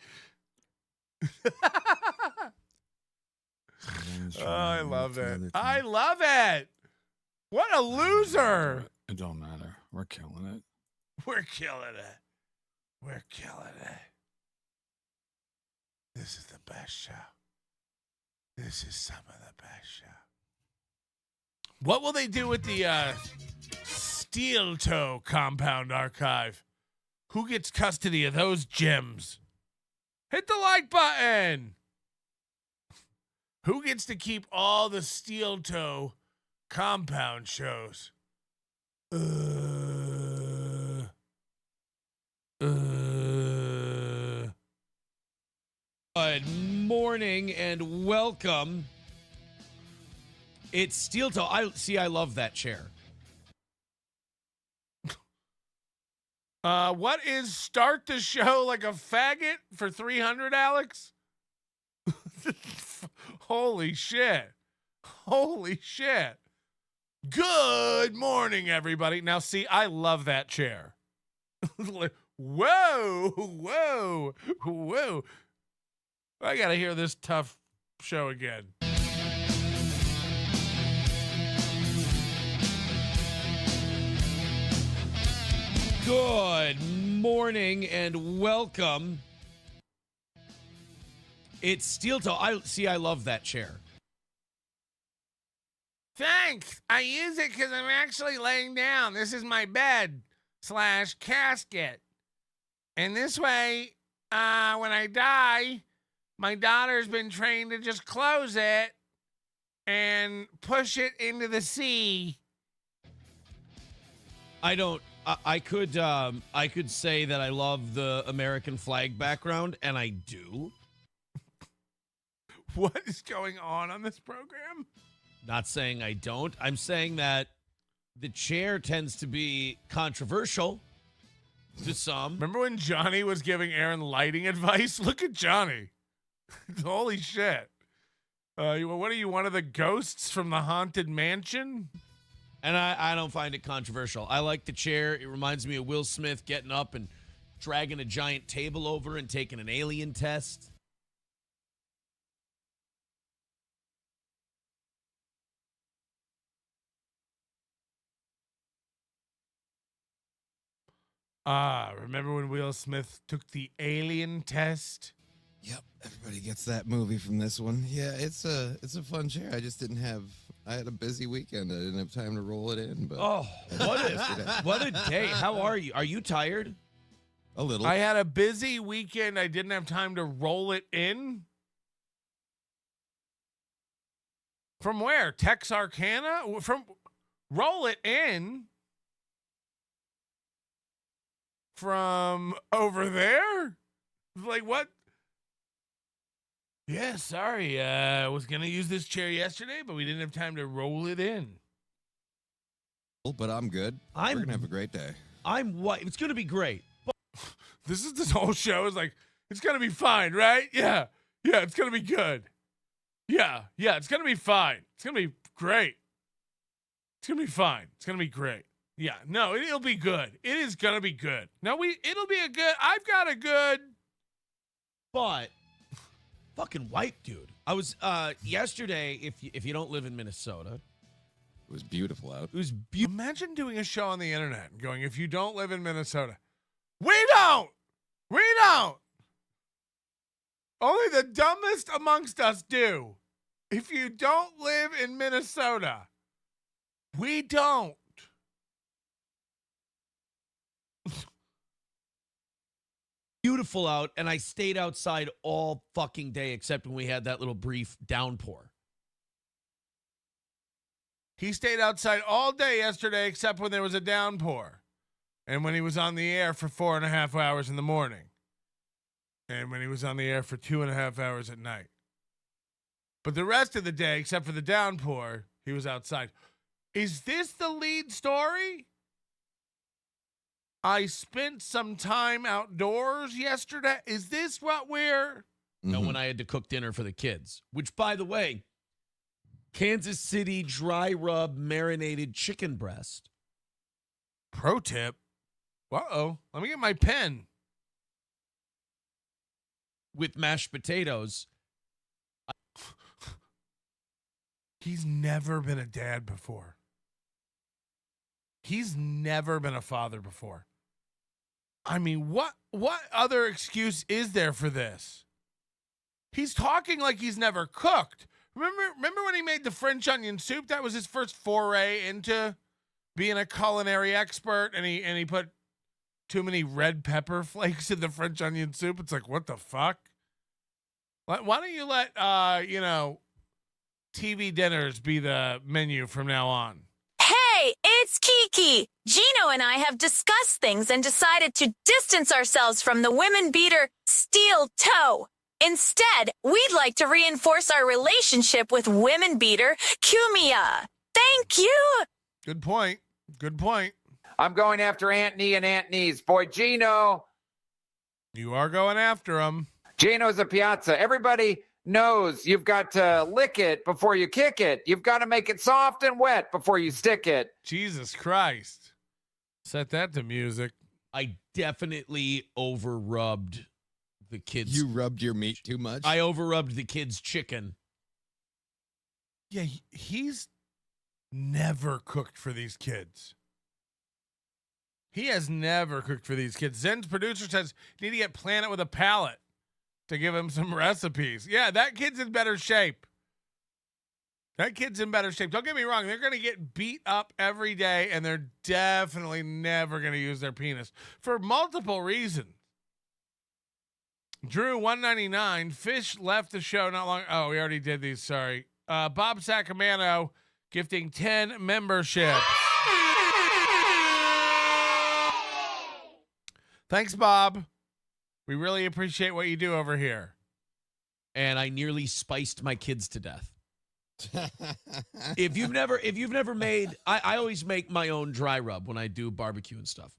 Oh, I love it. I love it. What a loser. It don't matter. We're killing it. We're killing it. We're killing it. This is the best show. This is some of the best show. What will they do with the Steel Toe Compound Archive? Who gets custody of those gems? Hit the like button. Who gets to keep all the Steel Toe compound shows. Good morning and welcome. It's Steel Toe. I love that chair. What is start the show like a faggot for 300, Alex? Holy shit. Holy shit. Good morning, everybody. Now, see, I love that chair. Whoa, whoa, whoa. I got to hear this tough show again. Good morning and welcome. It's Steel Toe. I love that chair. Thanks. I use it because I'm actually laying down. This is my bed / casket. And this way, when I die, my daughter's been trained to just close it and push it into the sea. I could say that I love the American flag background, and I do. What is going on this program? Not saying I don't. I'm saying that the chair tends to be controversial to some. Remember when Johnny was giving Aaron lighting advice? Look at Johnny. Holy shit. What are you, one of the ghosts from the Haunted Mansion? And I don't find it controversial. I like the chair. It reminds me of Will Smith getting up and dragging a giant table over and taking an alien test. Remember when Will Smith took the alien test? Yep, everybody gets that movie from this one. Yeah, it's a fun chair. I had a busy weekend. I didn't have time to roll it in. But what a day. How are you? Are you tired? A little. I had a busy weekend. I didn't have time to roll it in. From where? Texarkana? From roll it in? From over there? Like what? Yeah, sorry. I was going to use this chair yesterday, but we didn't have time to roll it in. But I'm good. We're going to have a great day. It's going to be great. This whole show is like, it's going to be fine, right? Yeah. Yeah, it's going to be good. Yeah, it's going to be fine. It's going to be great. It's going to be fine. It's going to be great. Yeah, no, it'll be good. It is going to be good. It'll be a good, I've got a good. But fucking white, dude. I was yesterday, if you don't live in Minnesota. It was beautiful out. It was Imagine doing a show on the internet and going, if you don't live in Minnesota. We don't. Only the dumbest amongst us do. If you don't live in Minnesota, we don't. Beautiful out, and I stayed outside all fucking day except when we had that little brief downpour. He stayed outside all day yesterday except when there was a downpour. And when he was on the air for 4.5 hours in the morning. And when he was on the air for 2.5 hours at night. But the rest of the day, except for the downpour, he was outside. Is this the lead story? I spent some time outdoors yesterday. Is this what we're... No, when I had to cook dinner for the kids. Which, by the way, Kansas City dry rub marinated chicken breast. Pro tip. Uh-oh. Let me get my pen. With mashed potatoes. He's never been a dad before. He's never been a father before. I mean, what other excuse is there for this? He's talking like he's never cooked. Remember when he made the French onion soup? That was his first foray into being a culinary expert, and he put too many red pepper flakes in the French onion soup. It's like, what the fuck? Why don't you let TV dinners be the menu from now on. Hey, it's Kiki. Gino and I have discussed things and decided to distance ourselves from the women beater steel toe. Instead, we'd like to reinforce our relationship with women beater Kumia. Thank you. Good point. Good point. I'm going after Aunt Nee and Aunt Nee's boy Gino. You are going after him. Gino's a piazza. Everybody knows you've got to lick it before you kick it. You've got to make it soft and wet before you stick it. Jesus Christ. Set that to music. I definitely over-rubbed the kids. You rubbed your meat too much? I over-rubbed the kids' chicken. Yeah, he's never cooked for these kids. He has never cooked for these kids. Zen's producer says you need to get Planet with a palate to give him some recipes. Yeah, that kid's in better shape. That kid's in better shape. Don't get me wrong. They're going to get beat up every day, and they're definitely never going to use their penis for multiple reasons. Drew, 199. Fish left the show not long. Oh, we already did these. Sorry. Bob Sacramento gifting 10 memberships. Thanks, Bob. We really appreciate what you do over here. And I nearly spiced my kids to death. If you've never made, I always make my own dry rub when I do barbecue and stuff.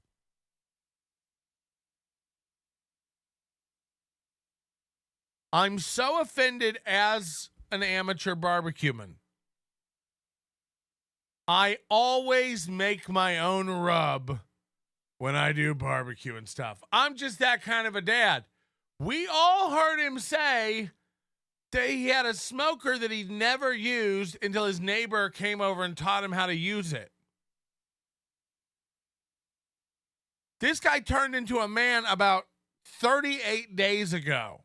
I'm so offended as an amateur barbecueman. I always make my own rub when I do barbecue and stuff. I'm just that kind of a dad. We all heard him say that he had a smoker that he'd never used until his neighbor came over and taught him how to use it. This guy turned into a man about 38 days ago.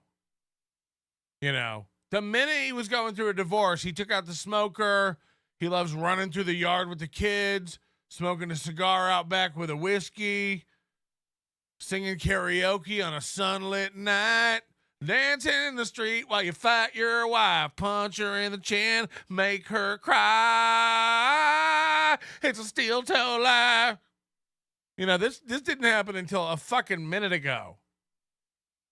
You know, the minute he was going through a divorce, he took out the smoker. He loves running through the yard with the kids, smoking a cigar out back with a whiskey, singing karaoke on a sunlit night, dancing in the street while you fight your wife, punch her in the chin, make her cry. It's a steel toe life. You know, this didn't happen until a fucking minute ago.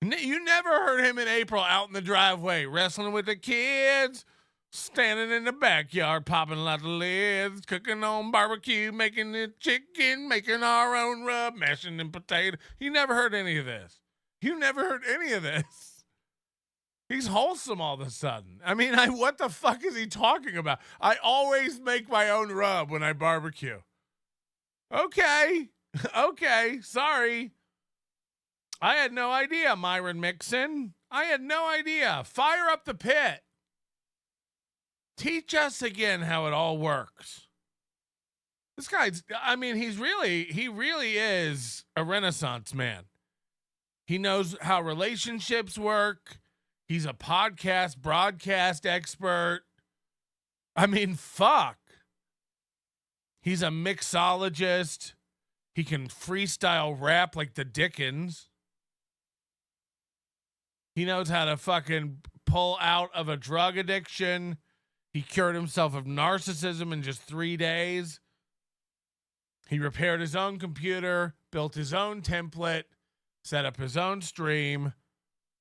You never heard him in April out in the driveway, wrestling with the kids, standing in the backyard, popping lots of lids, cooking on barbecue, making the chicken, making our own rub, mashing in potato. You never heard any of this. You never heard any of this. He's wholesome all of a sudden. I mean, what the fuck is he talking about? I always make my own rub when I barbecue. Okay. Okay. Sorry. I had no idea, Myron Mixon. I had no idea. Fire up the pit. Teach us again how it all works. This guy's, I mean, he really is a Renaissance man. He knows how relationships work. He's a podcast, broadcast expert. I mean, fuck. He's a mixologist. He can freestyle rap like the Dickens. He knows how to fucking pull out of a drug addiction. He cured himself of narcissism in just 3 days. He repaired his own computer, built his own template, set up his own stream,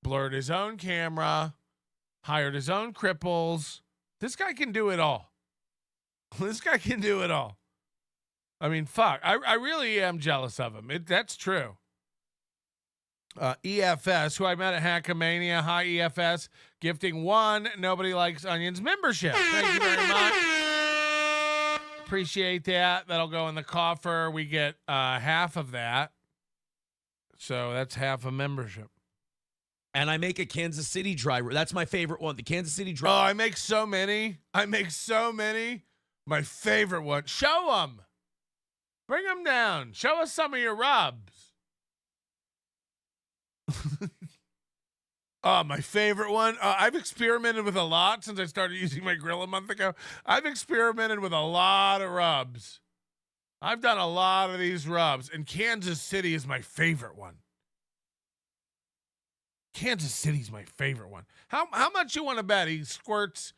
blurred his own camera, hired his own cripples. This guy can do it all. This guy can do it all. I mean, fuck. I really am jealous of him. That's true. EFS, who I met at Hackamania. Hi, EFS. Gifting 1 Nobody Likes Onions membership. Thank you very much. Appreciate that. That'll go in the coffer. We get half of that. So that's half a membership. And I make a Kansas City dry rub. That's my favorite one. The Kansas City dry. Oh, I make so many. My favorite one. Show them. Bring them down. Show us some of your rubs. Oh, my favorite one. I've experimented with a lot since I started using my grill a month ago. I've experimented with a lot of rubs. I've done a lot of these rubs, and Kansas City is my favorite one. Kansas City's my favorite one. How much you want to bet he squirts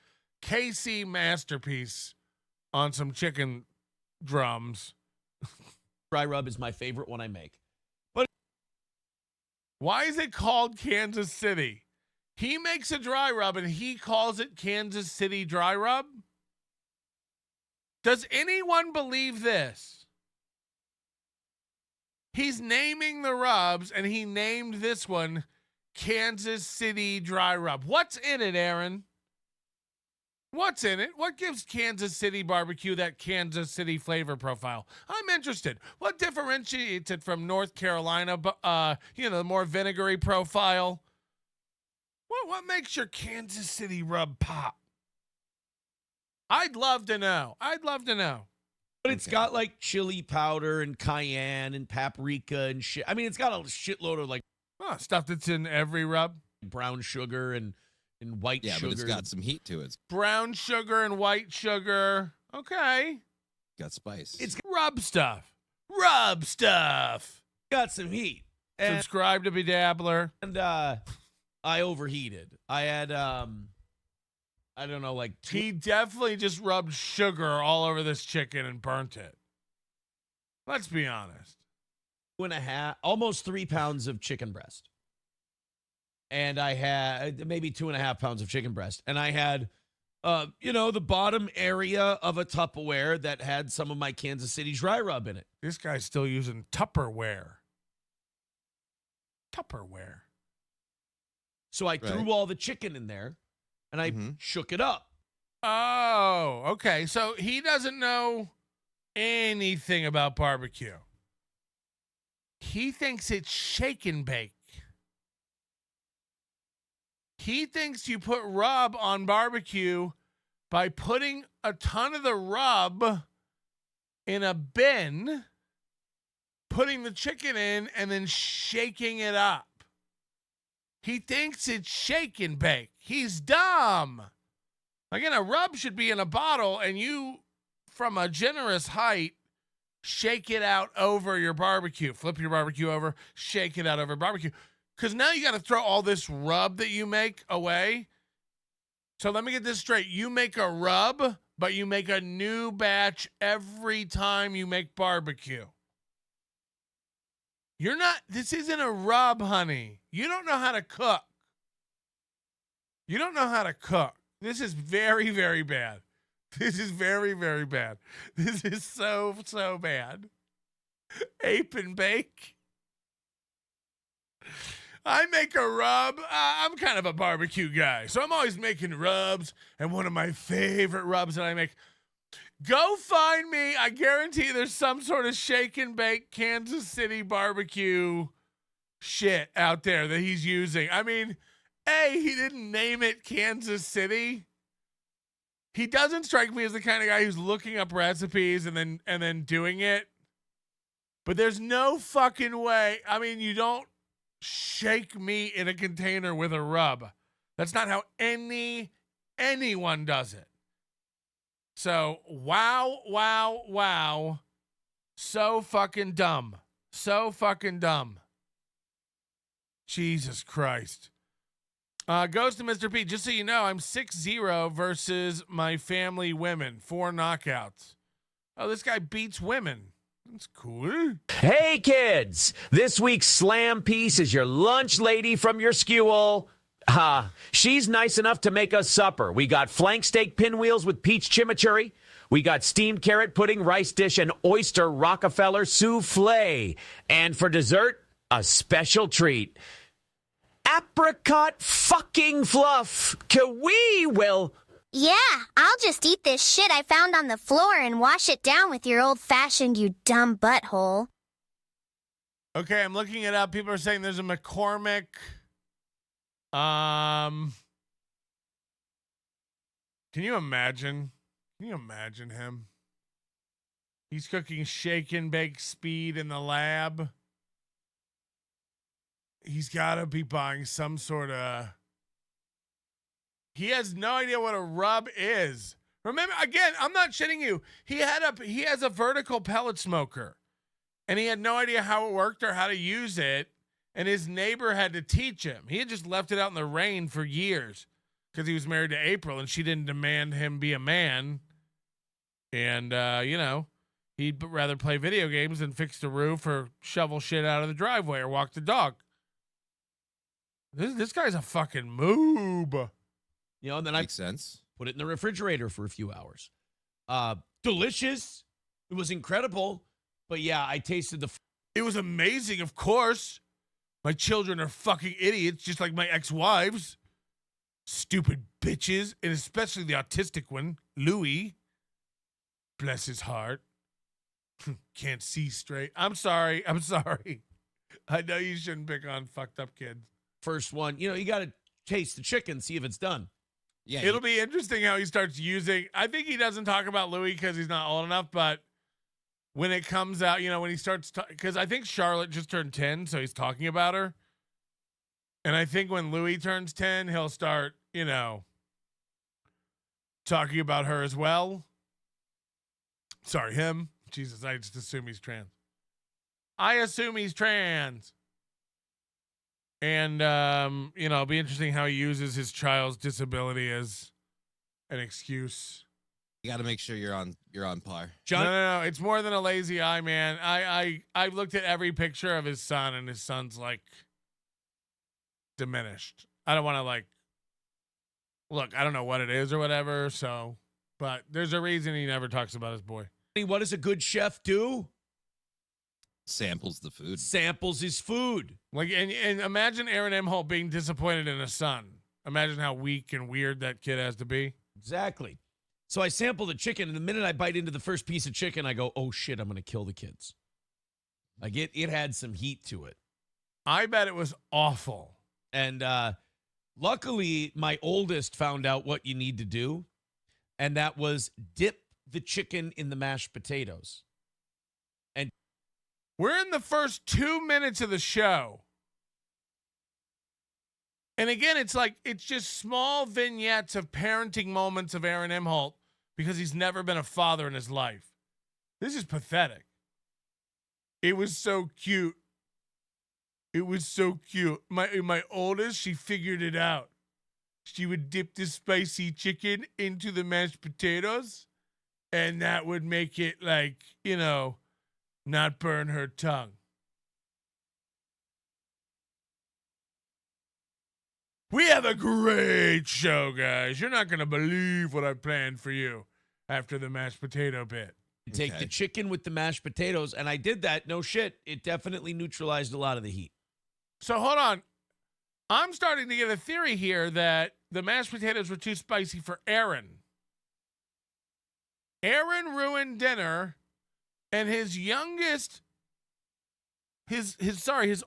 KC masterpiece on some chicken drums. Dry rub is my favorite one I make. But why is it called Kansas City? He makes a dry rub and he calls it Kansas City dry rub? Does anyone believe this? He's naming the rubs and he named this one Kansas City dry rub. What's in it, Aaron? What's in it? What gives Kansas City barbecue that Kansas City flavor profile? I'm interested. What differentiates it from North Carolina, the more vinegary profile? What makes your Kansas City rub pop? I'd love to know. But it's got like chili powder and cayenne and paprika and shit. I mean, it's got a shitload of like stuff that's in every rub. Brown sugar and white sugar. Yeah, but it's got some heat to it. Brown sugar and white sugar. Okay. Got spice. It's rub stuff. Rub stuff. Got some heat. And subscribe to Bedabbler. And I overheated. I had I don't know, like he definitely just rubbed sugar all over this chicken and burnt it. Let's be honest. 2.5, almost 3 pounds of chicken breast. And I had maybe 2.5 pounds of chicken breast. And I had, the bottom area of a Tupperware that had some of my Kansas City dry rub in it. This guy's still using Tupperware. So I threw all the chicken in there and I shook it up. Oh, okay. So he doesn't know anything about barbecue. He thinks it's shake and bake. He thinks you put rub on barbecue by putting a ton of the rub in a bin, putting the chicken in, and then shaking it up. He thinks it's shake and bake. He's dumb. Again, a rub should be in a bottle, and you, from a generous height, shake it out over your barbecue. Flip your barbecue over, shake it out over barbecue. Because now you got to throw all this rub that you make away. So let me get this straight. You make a rub, but you make a new batch every time you make barbecue. This isn't a rub, honey. You don't know how to cook. This is very, very bad. This is very, very bad. This is so, so bad. Ape and bake. I make a rub. I'm kind of a barbecue guy, so I'm always making rubs. And one of my favorite rubs that I make, go find me. I guarantee there's some sort of shake and bake Kansas City barbecue shit out there that he's using. I mean, he didn't name it Kansas City. He doesn't strike me as the kind of guy who's looking up recipes and then doing it. But there's no fucking way. I mean, you don't shake meat in a container with a rub. That's not how anyone does it. So, wow. So fucking dumb. Jesus Christ. Goes to Mr. P. Just so you know, I'm 6-0 versus my family women. 4 knockouts. Oh, this guy beats women. That's cool. Hey, kids. This week's slam piece is your lunch lady from your school. She's nice enough to make us supper. We got flank steak pinwheels with peach chimichurri. We got steamed carrot pudding, rice dish, and oyster Rockefeller souffle. And for dessert, a special treat. Apricot fucking fluff. Kiwi will... Yeah, I'll just eat this shit I found on the floor and wash it down with your old-fashioned, you dumb butthole. Okay, I'm looking it up. People are saying there's a McCormick. Can you imagine? Can you imagine him? He's cooking shake and bake speed in the lab. He's got to be buying some sort of... He has no idea what a rub is. Remember, again, I'm not shitting you. He has a vertical pellet smoker, and he had no idea how it worked or how to use it, and his neighbor had to teach him. He had just left it out in the rain for years. because he was married to April and she didn't demand him be a man. And, he'd rather play video games than fix the roof or shovel shit out of the driveway or walk the dog. This guy's a fucking moob. And then Makes sense. Put it in the refrigerator for a few hours. Delicious. It was incredible. But yeah, I tasted It was amazing, of course. My children are fucking idiots, just like my ex-wives. Stupid bitches, and especially the autistic one, Louis. Bless his heart. Can't see straight. I'm sorry. I know you shouldn't pick on fucked up kids. First one, you got to taste the chicken, see if it's done. Yeah, It'll be interesting how he starts using. I think he doesn't talk about Louis because he's not old enough, but when it comes out, when he starts, because I think Charlotte just turned 10, so he's talking about her. And I think when Louis turns 10, he'll start, talking about her as well. Sorry, him. Jesus, I just assume he's trans. And, it'll be interesting how he uses his child's disability as an excuse. You got to make sure you're on par. John? No. It's more than a lazy eye, man. I looked at every picture of his son, and his son's, diminished. I don't want to, look, I don't know what it is or whatever, but there's a reason he never talks about his boy. What does a good chef do? Samples the food. Samples his food. And imagine Aaron Imholte being disappointed in a son. Imagine how weak and weird that kid has to be. Exactly. So I sample the chicken, and the minute I bite into the first piece of chicken, I go, oh, shit, I'm going to kill the kids. It had some heat to it. I bet it was awful. And luckily, my oldest found out what you need to do, and that was dip the chicken in the mashed potatoes. And we're in the first 2 minutes of the show. And again, it's just small vignettes of parenting moments of Aaron Imholte because he's never been a father in his life. This is pathetic. It was so cute. My oldest, she figured it out. She would dip the spicy chicken into the mashed potatoes, and that would make it not burn her tongue. We have a great show, guys. You're not going to believe what I planned for you after the mashed potato bit. Take the chicken with the mashed potatoes, and I did that. No shit. It definitely neutralized a lot of the heat. So hold on. I'm starting to get a theory here that the mashed potatoes were too spicy for Aaron. Aaron ruined dinner, and his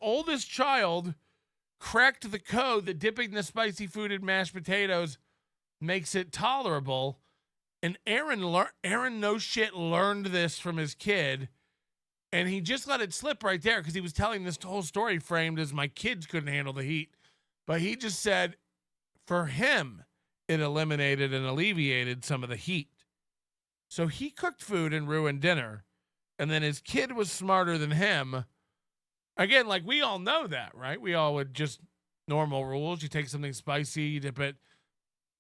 oldest child cracked the code that dipping the spicy food in mashed potatoes makes it tolerable. And Aaron no shit learned this from his kid, and he just let it slip right there because he was telling this whole story framed as my kids couldn't handle the heat. But he just said for him, it eliminated and alleviated some of the heat. So he cooked food and ruined dinner, and then his kid was smarter than him. Again, we all know that, right? We all would just normal rules. You take something spicy, you dip it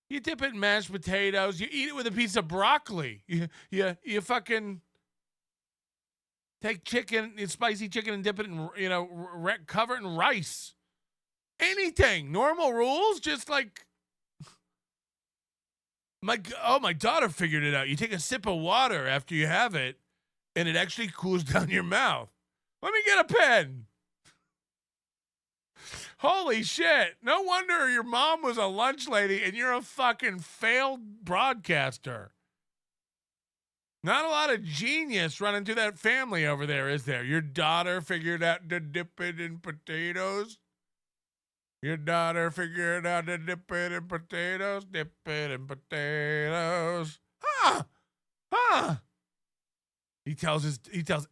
in mashed potatoes, you eat it with a piece of broccoli. You fucking take spicy chicken and dip it in, cover it in rice. Anything. Normal rules, just my daughter figured it out. You take a sip of water after you have it, and it actually cools down your mouth. Let me get a pen. Holy shit. No wonder your mom was a lunch lady and you're a fucking failed broadcaster. Not a lot of genius running through that family over there, is there? Your daughter figured out to dip it in potatoes? Your daughter figured out to dip it in potatoes? Dip it in potatoes. He tells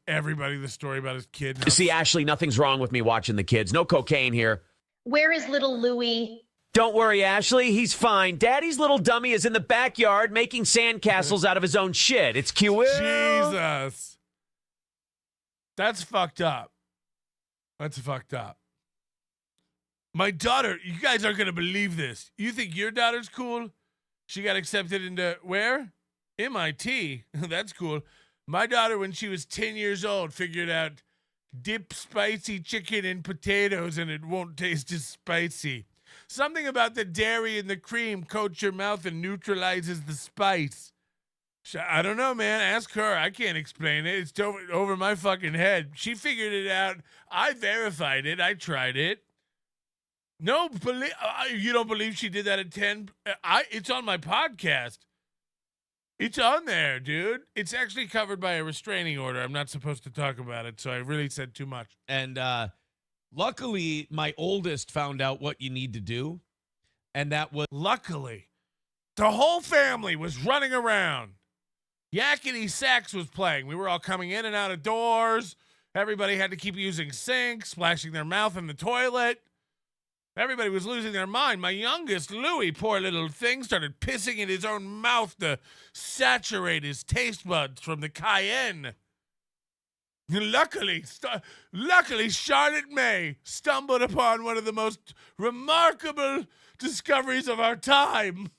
everybody the story about his kid. See, Ashley, nothing's wrong with me watching the kids. No cocaine here. Where is little Louie? Don't worry, Ashley. He's fine. Daddy's little dummy is in the backyard making sandcastles out of his own shit. It's cute. Jesus. That's fucked up. My daughter, you guys aren't going to believe this. You think your daughter's cool? She got accepted into where? MIT. That's cool. My daughter, when she was 10 years old, figured out dip spicy chicken in potatoes and it won't taste as spicy. Something about the dairy and the cream coats your mouth and neutralizes the spice. I don't know, man. Ask her. I can't explain it. It's over my fucking head. She figured it out. I verified it. I tried it. No, you don't believe she did that at 10? It's on my podcast. It's on there, dude. It's actually covered by a restraining order. I'm not supposed to talk about it, so I really said too much. And luckily, my oldest found out what you need to do, and that was... Luckily. The whole family was running around. Yakety Sax was playing. We were all coming in and out of doors. Everybody had to keep using sinks, splashing their mouth in the toilet. Everybody was losing their mind. My youngest, Louis, poor little thing, started pissing in his own mouth to saturate his taste buds from the cayenne. Luckily, Charlotte May stumbled upon one of the most remarkable discoveries of our time.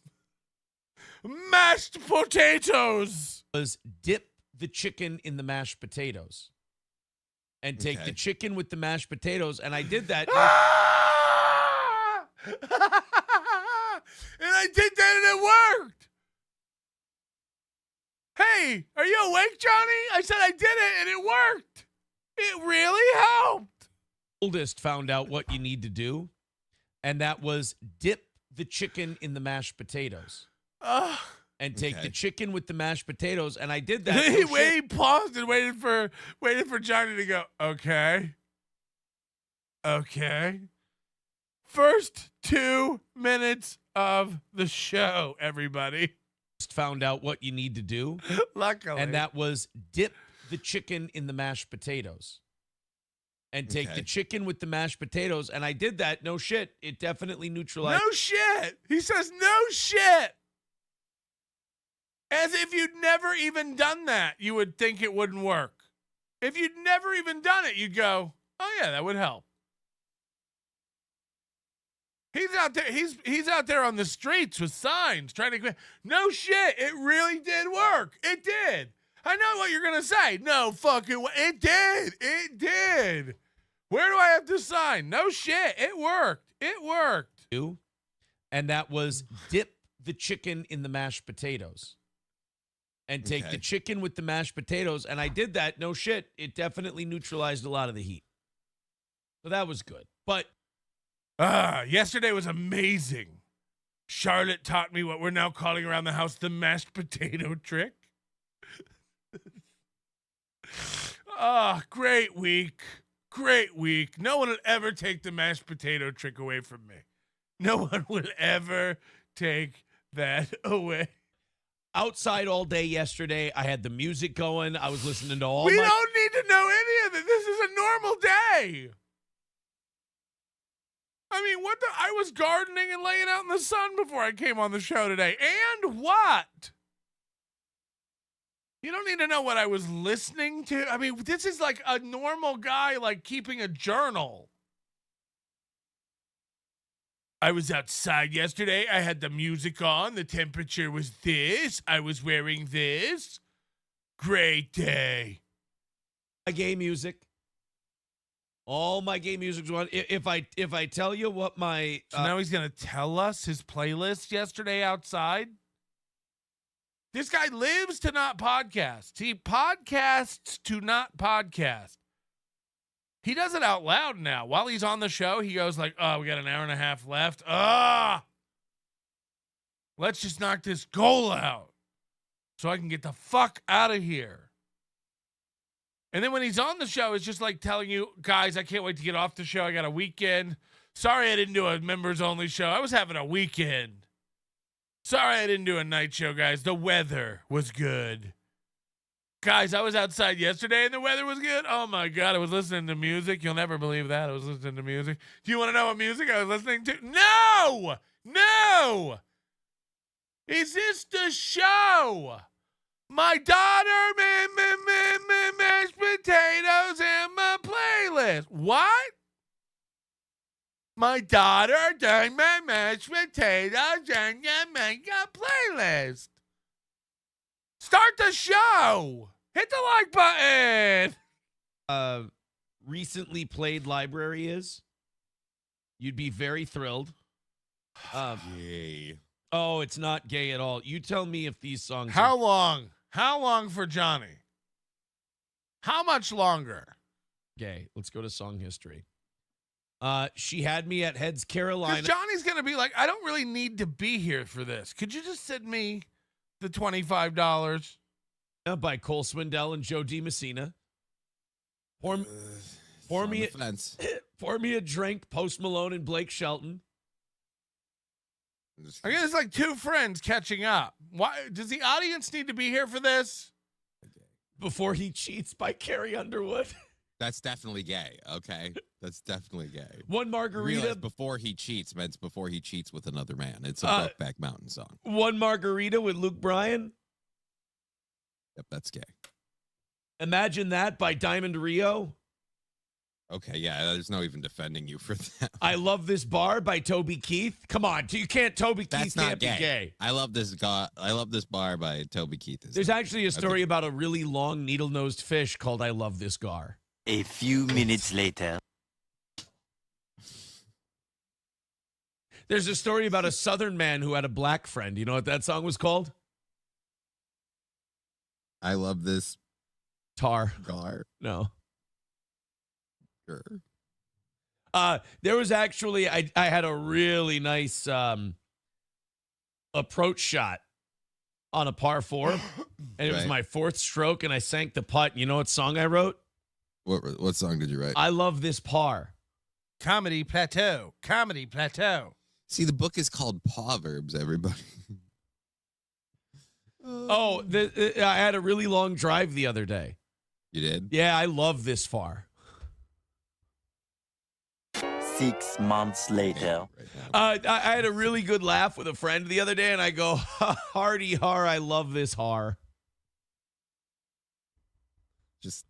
Mashed potatoes. Was dip the chicken in the mashed potatoes and take the chicken with the mashed potatoes. And I did that. And I did that and it worked. Hey, are you awake, Johnny? I said I did it and it worked. It really helped. Oldest found out what you need to do, and that was dip the chicken in the mashed potatoes. And take the chicken with the mashed potatoes, and I did that. He paused and waited for Johnny to go, okay. First 2 minutes of the show, everybody. Found out what you need to do. Luckily. And that was dip the chicken in the mashed potatoes. And take the chicken with the mashed potatoes, and I did that. No shit. It definitely neutralized. No shit. He says no shit. As if you'd never even done that, you would think it wouldn't work. If you'd never even done it, you'd go, oh yeah, that would help. He's out there. He's out there on the streets with signs trying to. No shit. It really did work. It did. I know what you're gonna say. No fucking way. It did. It did. Where do I have to sign? No shit. It worked. It worked. And that was dip the chicken in the mashed potatoes. And take the chicken with the mashed potatoes. And I did that. No shit. It definitely neutralized a lot of the heat. So that was good. But yesterday was amazing. Charlotte taught me what we're now calling around the house the mashed potato trick. Great week. Great week. No one will ever take the mashed potato trick away from me. No one will ever take that away. Outside all day yesterday. I had the music going. I was listening to all We don't need to know any of it. This is a normal day. I mean, I was gardening and laying out in the sun before I came on the show today. And what? You don't need to know what I was listening to. I mean, this is like a normal guy, like keeping a journal. I was outside yesterday. I had the music on. The temperature was this. I was wearing this. Great day. My gay music. All my gay music's on. If I tell you what my so now he's gonna tell us his playlist yesterday outside. This guy lives to not podcast. He podcasts to not podcast. He does it out loud now. While he's on the show, he goes like, "Oh, we got an hour and a half left. Let's just knock this goal out so I can get the fuck out of here." And then when he's on the show, it's just like telling you, guys, I can't wait to get off the show. I got a weekend. Sorry I didn't do a members-only show. I was having a weekend. Sorry I didn't do a night show, guys. The weather was good. Guys, I was outside yesterday and the weather was good. Oh, my God. I was listening to music. You'll never believe that. I was listening to music. Do you want to know what music I was listening to? No! No! Is this the show? My daughter, mashed potatoes, and my playlist. What? My daughter doing my mashed potatoes and your makeup playlist. Start the show. Hit the like button. Recently played library is. You'd be very thrilled. Gay. Oh, it's not gay at all. You tell me if these songs. How long? How long for Johnny? How much longer? Gay. Let's go to song history. She had me at Heads Carolina. Because Johnny's gonna be like, I don't really need to be here for this. Could you just send me the $25? By Cole Swindell and Joe D. Messina. Pour me a drink, Post Malone and Blake Shelton. I guess it's like two friends catching up. Why does the audience need to be here for this? Before He Cheats by Carrie Underwood. That's definitely gay. Okay, that's definitely gay. One margarita. Realize before he cheats meant before he cheats with another man. It's a Brokeback Mountain song. One margarita with Luke Bryan. Yep, that's gay. Imagine That by Diamond Rio. Okay, yeah, there's no even defending you for that. I Love This Bar by Toby Keith. Come on, you can't. Toby Keith can't be gay. I love this bar by Toby Keith. There's actually a story about a really long needle-nosed fish called I Love This Gar. A few minutes later. There's a story about a Southern man who had a black friend. You know what that song was called? I Love This Tar. Gar. No. Sure. There was actually, I had a really nice approach shot on a par 4, and it was my 4th stroke, and I sank the putt. You know what song I wrote? What song did you write? I Love This Par. Comedy Plateau. Comedy Plateau. See, the book is called Proverbs, everybody. Oh, I had a really long drive the other day. You did? Yeah, I love this far. 6 months later. I had a really good laugh with a friend the other day, and I go, hardy har, I love this har. Just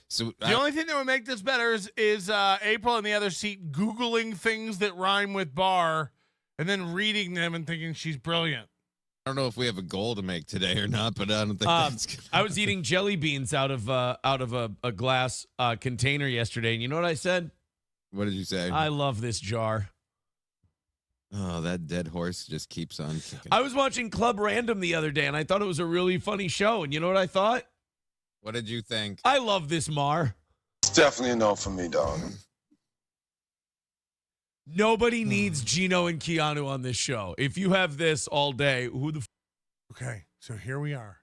so the only thing that would make this better is April in the other seat Googling things that rhyme with bar and then reading them and thinking she's brilliant. I don't know if we have a goal to make today or not, but I don't think that's good. I was eating jelly beans out of a glass container yesterday, and you know what I said? What did you say? I love this jar. Oh, that dead horse just keeps on kicking. I was watching Club Random the other day, and I thought it was a really funny show. And you know what I thought? What did you think? I love this Mar. It's definitely a no for me, dog. Nobody needs Gino and Keanu on this show. If you have this all day, who the Okay, so here we are.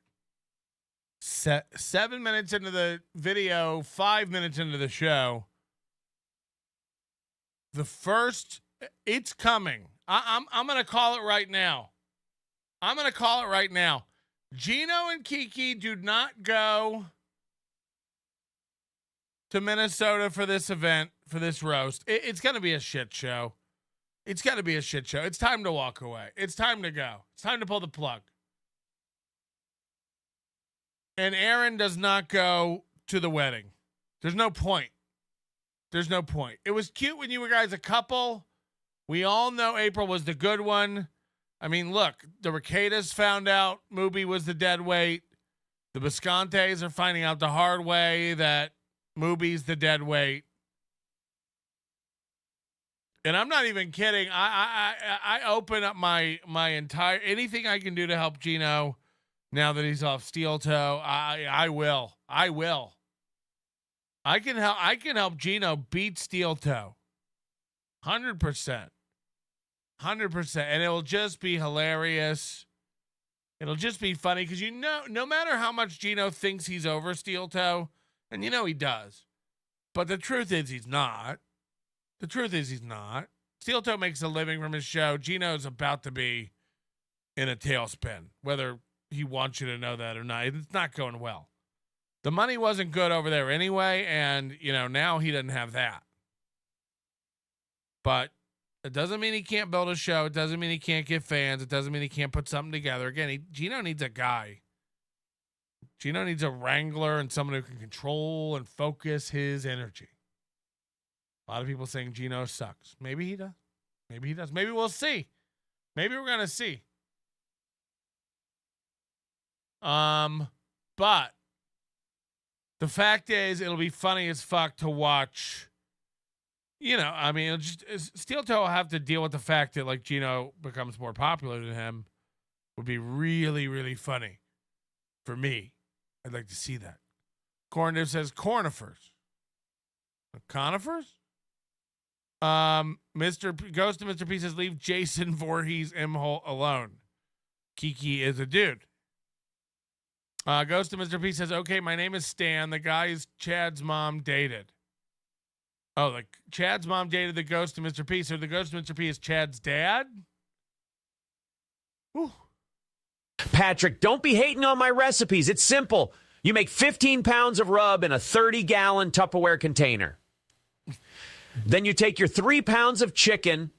7 minutes into the video, 5 minutes into the show. The first, it's coming. I'm going to call it right now. I'm going to call it right now. Gino and Kiki do not go to Minnesota for this event, for this roast. It's going to be a shit show. It's got to be a shit show. It's time to walk away. It's time to go. It's time to pull the plug. And Aaron does not go to the wedding. There's no point. There's no point. It was cute when you were guys a couple. We all know April was the good one. I mean, look, the Ricadas found out Mubi was the dead weight. The Biscontes are finding out the hard way that Mubi's the dead weight. And I'm not even kidding. I open up my entire anything I can do to help Gino now that he's off steel toe. I will. I can help Gino beat steel toe. 100%. 100%. And it'll just be hilarious. It'll just be funny because no matter how much Gino thinks he's over steel toe, and you know he does, but the truth is he's not. The truth is he's not. Steel toe makes a living from his show. Gino's about to be in a tailspin, whether he wants you to know that or not. It's not going well. The money wasn't good over there anyway, and, now he doesn't have that. But it doesn't mean he can't build a show. It doesn't mean he can't get fans. It doesn't mean he can't put something together. Again, Gino needs a guy. Gino needs a wrangler and someone who can control and focus his energy. A lot of people saying Gino sucks. Maybe he does. Maybe he does. Maybe we'll see. Maybe we're gonna see. But the fact is, it'll be funny as fuck to watch. You know, I mean, Steel Toe will have to deal with the fact that like Gino becomes more popular than him. Would be really, really funny for me. I'd like to see that. Corniv says cornifers. Conifers? Ghost of Mr. P says leave Jason Voorhees Imholte alone. Kiki is a dude. Ghost of Mr. P says, okay, my name is Stan. The guy is Chad's mom dated. Oh, like Chad's mom dated the Ghost of Mr. P. So the Ghost of Mr. P is Chad's dad? Whew. Patrick, don't be hating on my recipes. It's simple. You make 15 pounds of rub in a 30-gallon Tupperware container. Then you take your 3 pounds of chicken,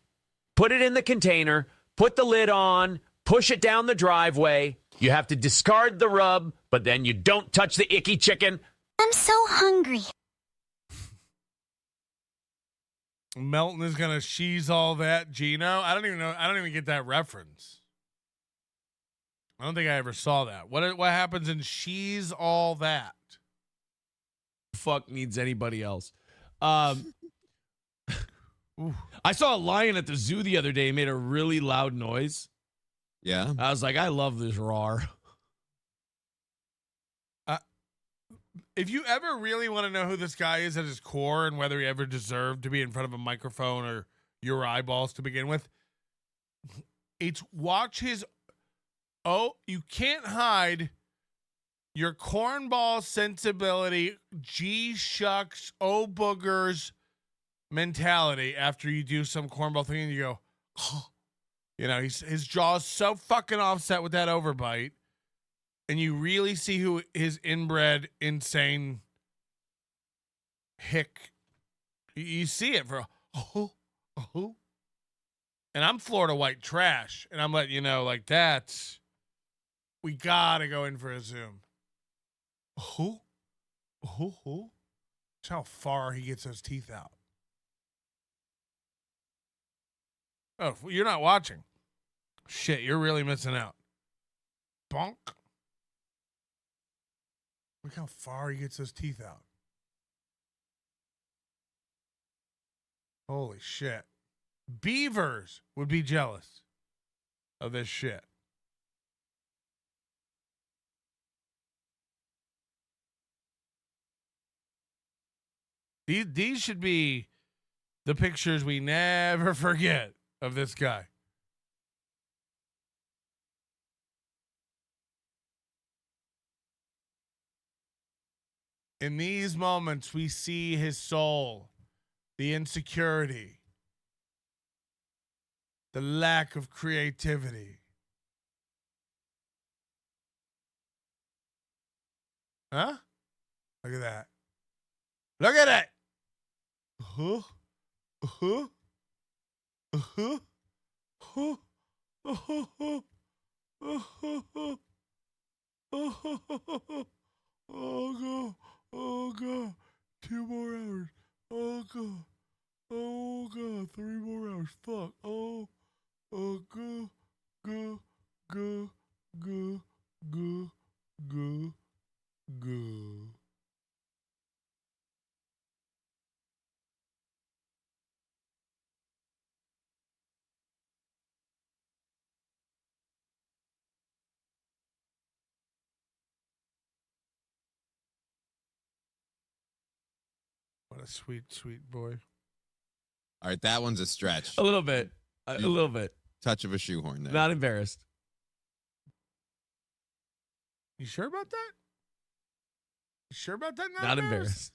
put it in the container, put the lid on, push it down the driveway. You have to discard the rub, but then you don't touch the icky chicken. I'm so hungry. Melton is going to she's all that, Gino. I don't even know. I don't even get that reference. I don't think I ever saw that. What happens in she's all that? Fuck needs anybody else. I saw a lion at the zoo the other day. He made a really loud noise. Yeah. I was like, I love this roar. If you ever really want to know who this guy is at his core and whether he ever deserved to be in front of a microphone or your eyeballs to begin with, it's watch his. Oh, you can't hide your cornball sensibility, G-shucks, oh boogers mentality after you do some cornball thing and you go, oh. You know, his jaw's so fucking offset with that overbite. And you really see who his inbred, insane hick. You see it for, oh. And I'm Florida white trash. And I'm letting you know, like, that's, we gotta go in for a Zoom. Oh. That's how far he gets those teeth out. Oh, you're not watching. Shit, you're really missing out. Bonk. Look how far he gets those teeth out. Holy shit. Beavers would be jealous of this shit. These should be the pictures we never forget of this guy. In these moments, we see his soul, the insecurity, the lack of creativity. Huh? Look at that. Look at it. Uh-huh. Uh-huh. Uh-huh. Uh-huh. Uh-huh. Uh-huh. Uh-huh. Oh god. Oh god. 2 more hours. Oh god. Oh god. 3 more hours. Fuck. Oh. Oh go. Go. Go. Go. Go. Go. Go. What a sweet, sweet boy. All right, that one's a stretch. A little bit. A little bit. Touch of a shoehorn there. Not embarrassed. You sure about that? You sure about that? Not embarrassed.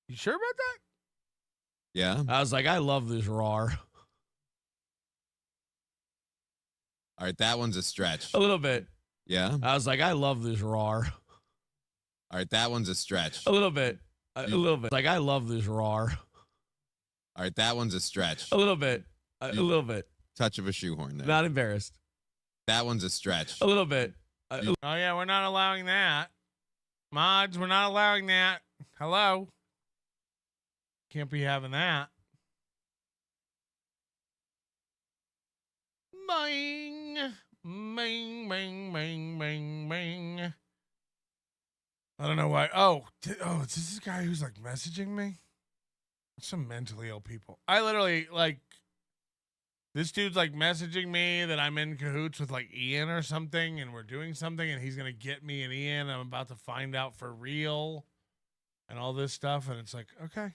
You sure about that? Yeah. I was like, I love this roar. All right, that one's a stretch. A little bit. Yeah. I was like, I love this roar. All right, that one's a stretch. A little bit. A little bit. Like, I love this roar. All right, that one's a stretch. A little bit. A little bit. Touch of a shoehorn there. Not embarrassed. That one's a stretch. A little bit. Oh, yeah, we're not allowing that. Mods, we're not allowing that. Hello? Can't be having that. Bing, bing, bing, bing, bing, bing. I don't know why. Oh, is this guy who's like messaging me? Some mentally ill people. I literally like this dude's like messaging me that I'm in cahoots with like Ian or something, and we're doing something, and he's gonna get me and Ian. I'm about to find out for real, and all this stuff, and it's like, okay,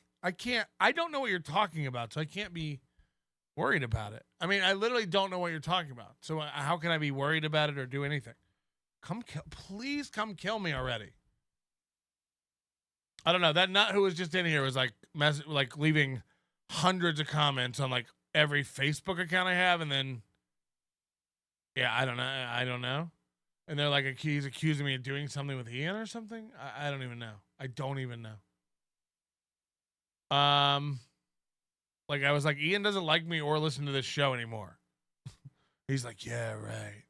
I don't know what you're talking about, so I can't be worried about it. I mean, I literally don't know what you're talking about, so how can I be worried about it or do anything? Please come kill me already. I don't know. That nut who was just in here was like leaving hundreds of comments on like every Facebook account I have, and then I don't know. And they're like, he's accusing me of doing something with Ian or something. I don't even know. I don't even know. Like I was like, Ian doesn't like me or listen to this show anymore. He's like, yeah, right.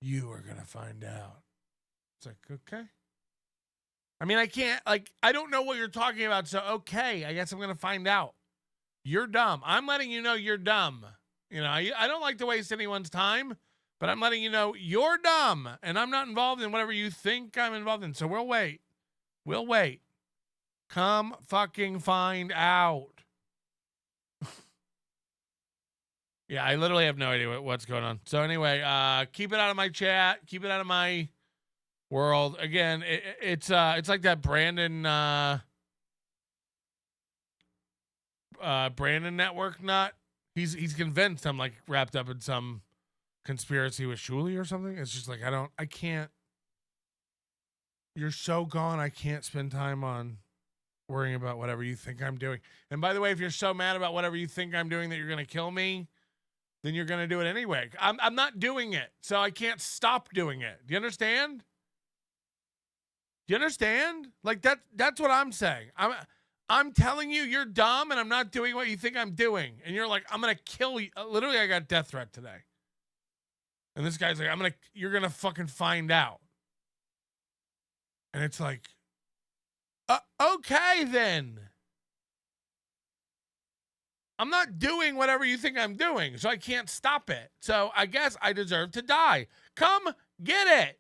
You are gonna find out. It's like, okay. I mean, I can't, like, I don't know what you're talking about, so okay, I guess I'm going to find out. You're dumb. I'm letting you know you're dumb. You know, I don't like to waste anyone's time, but I'm letting you know you're dumb, and I'm not involved in whatever you think I'm involved in, so we'll wait. We'll wait. Come fucking find out. Yeah, I literally have no idea what's going on. So anyway, keep it out of my chat. Keep it out of my world. Again, it's like that Brandon Network nut. He's convinced I'm like wrapped up in some conspiracy with Shuli or something. It's just like I can't. You're so gone. I can't spend time on worrying about whatever you think I'm doing. And by the way, if you're so mad about whatever you think I'm doing that you're gonna kill me, then you're gonna do it anyway. I'm not doing it, so I can't stop doing it. Do you understand? Do you understand? Like that's what I'm saying. I'm telling you you're dumb and I'm not doing what you think I'm doing. And you're like, I'm going to kill you. Literally, I got a death threat today. And this guy's like, you're going to fucking find out. And it's like, okay then. I'm not doing whatever you think I'm doing, so I can't stop it. So I guess I deserve to die. Come get it.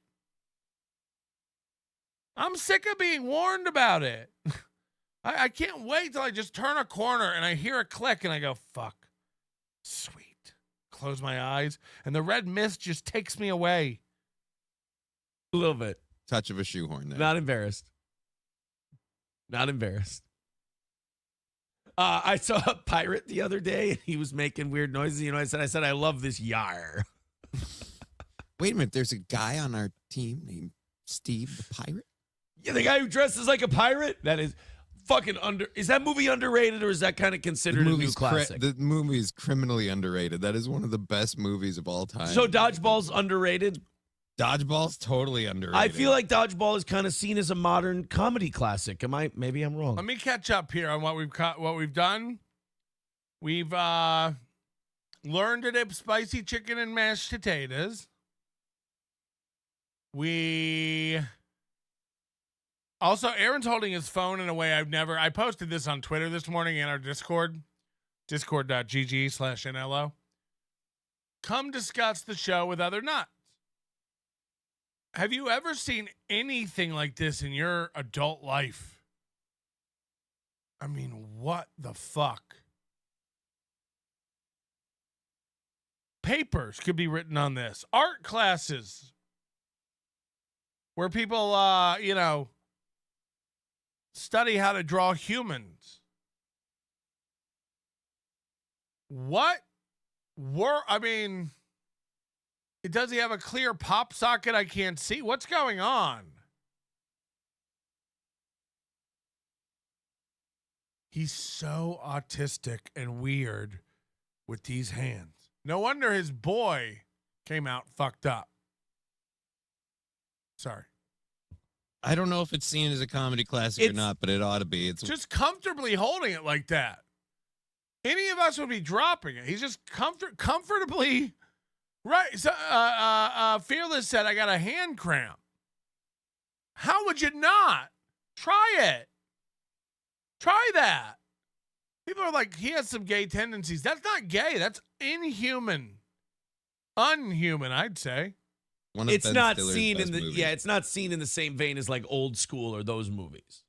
I'm sick of being warned about it. I can't wait till I just turn a corner and I hear a click and I go, fuck. Sweet. Close my eyes and the red mist just takes me away. A little bit. Touch of a shoehorn there. Not embarrassed. Not embarrassed. I saw a pirate the other day and he was making weird noises. You know, I said, I love this yar. Wait a minute. There's a guy on our team named Steve the Pirate? Yeah, the guy who dresses like a pirate? That is fucking is that movie underrated or is that kind of considered a new classic? The movie is criminally underrated. That is one of the best movies of all time. So Dodgeball's underrated? Dodgeball's totally underrated. I feel like Dodgeball is kind of seen as a modern comedy classic. Maybe I'm wrong. Let me catch up here on what we've done. We've learned to dip spicy chicken and mashed potatoes. Also, Aaron's holding his phone in a way I posted this on Twitter this morning in our Discord, discord.gg/NLO. Come discuss the show with other nuts. Have you ever seen anything like this in your adult life? I mean, what the fuck? Papers could be written on this. Art classes where people, study how to draw humans. Does he have a clear pop socket I can't see? What's going on? He's so autistic and weird with these hands. No wonder his boy came out fucked up. Sorry. I don't know if it's seen as a comedy classic or not, but it ought to be. It's just comfortably holding it like that. Any of us would be dropping it. He's just comfortably right. So, Fearless said, I got a hand cramp. How would you not? Try it. Try that. People are like, he has some gay tendencies. That's not gay. That's inhuman. Unhuman, I'd say. It's not seen in it's not seen in the same vein as like Old School or those movies.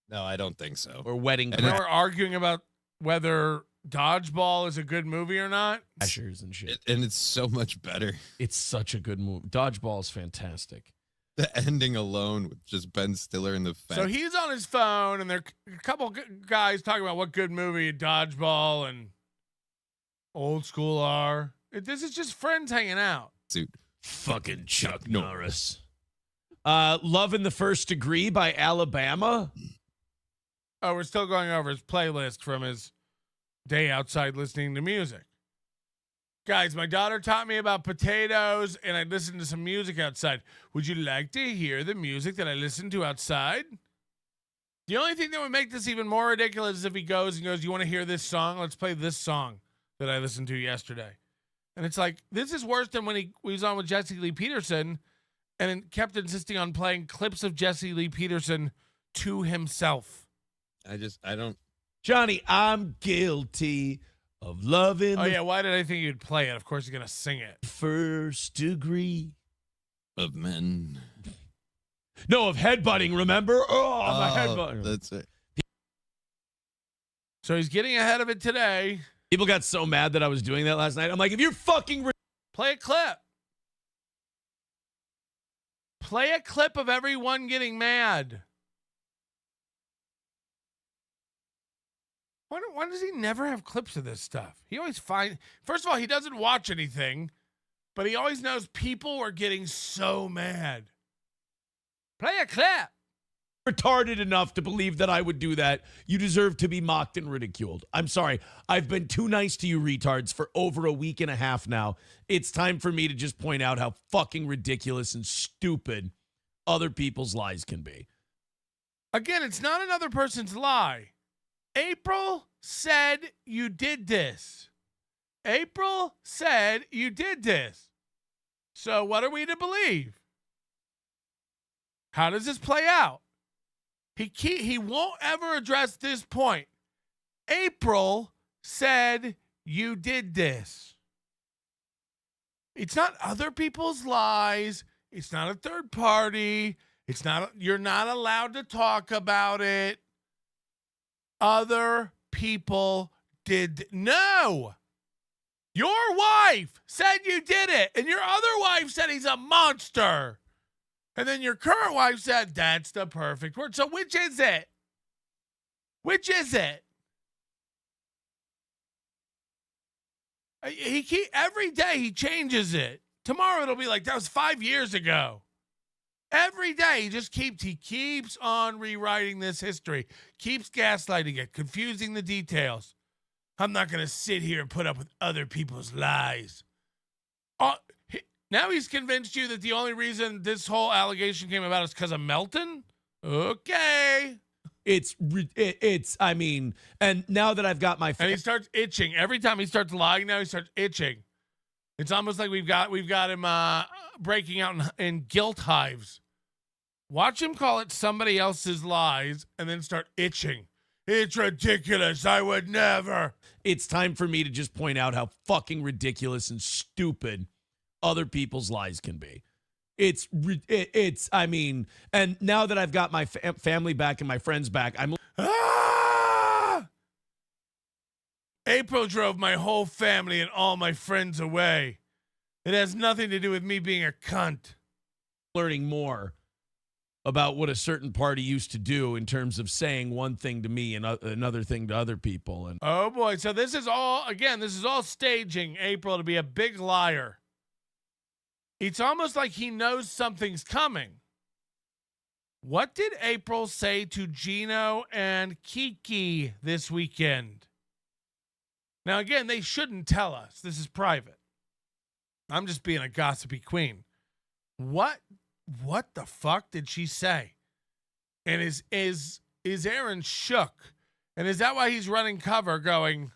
No, I don't think so. Or Wedding And we're arguing about whether Dodgeball is a good movie or not. Ashers and shit. And it's so much better. It's such a good movie. Dodgeball is fantastic. The ending alone with just Ben Stiller in the fence. So he's on his phone, and there are a couple guys talking about what good movie Dodgeball and Old School are. This is just friends hanging out. Suit. Fucking Chuck Norris. Love in the First Degree by Alabama. Oh, we're still going over his playlist from his day outside listening to music. Guys, my daughter taught me about potatoes, and I listened to some music outside. Would you like to hear the music that I listened to outside? The only thing that would make this even more ridiculous is if he goes and goes, you want to hear this song? Let's play this song that I listened to yesterday. And it's like, this is worse than when he was on with Jesse Lee Peterson and then kept insisting on playing clips of Jesse Lee Peterson to himself. I don't. Johnny, I'm guilty of loving. Oh, yeah. Why did I think you'd play it? Of course, you're going to sing it. First degree of men. No, of headbutting, remember? Oh, my headbutting. That's it. So he's getting ahead of it today. People got so mad that I was doing that last night. I'm like, if you're fucking... Play a clip. Play a clip of everyone getting mad. Why does he never have clips of this stuff? He always first of all, he doesn't watch anything, but he always knows people are getting so mad. Play a clip. Retarded enough to believe that I would do that. You deserve to be mocked and ridiculed. I'm sorry. I've been too nice to you retards for over a week and a half now. It's time for me to just point out how fucking ridiculous and stupid other people's lies can be. Again, it's not another person's lie. April said you did this. April said you did this. So what are we to believe? How does this play out? He won't ever address this point. April said you did this. It's not other people's lies. It's not a third party. It's not. You're not allowed to talk about it. Other people did. No. Your wife said you did it, and your other wife said he's a monster. And then your current wife said, that's the perfect word. So which is it? Which is it? Every day he changes it. Tomorrow it'll be like, that was 5 years ago. Every day he keeps on rewriting this history, keeps gaslighting it, confusing the details. I'm not going to sit here and put up with other people's lies. Now he's convinced you that the only reason this whole allegation came about is because of Melton? Okay. I mean, and now that I've got my... And he starts itching. Every time he starts lying now, he starts itching. It's almost like we've got him breaking out in guilt hives. Watch him call it somebody else's lies and then start itching. It's ridiculous. I would never. It's time for me to just point out how fucking ridiculous and stupid other people's lies can be. I mean, and now that I've got my family back and my friends back, I'm... April drove my whole family and all my friends away. It has nothing to do with me being a cunt. Learning more about what a certain party used to do in terms of saying one thing to me and another thing to other people. And oh boy, so this is all staging April to be a big liar. It's almost like he knows something's coming. What did April say to Gino and Kiki this weekend? Now, again, they shouldn't tell us. This is private. I'm just being a gossipy queen. What the fuck did she say? And is Aaron shook? And is that why he's running cover going,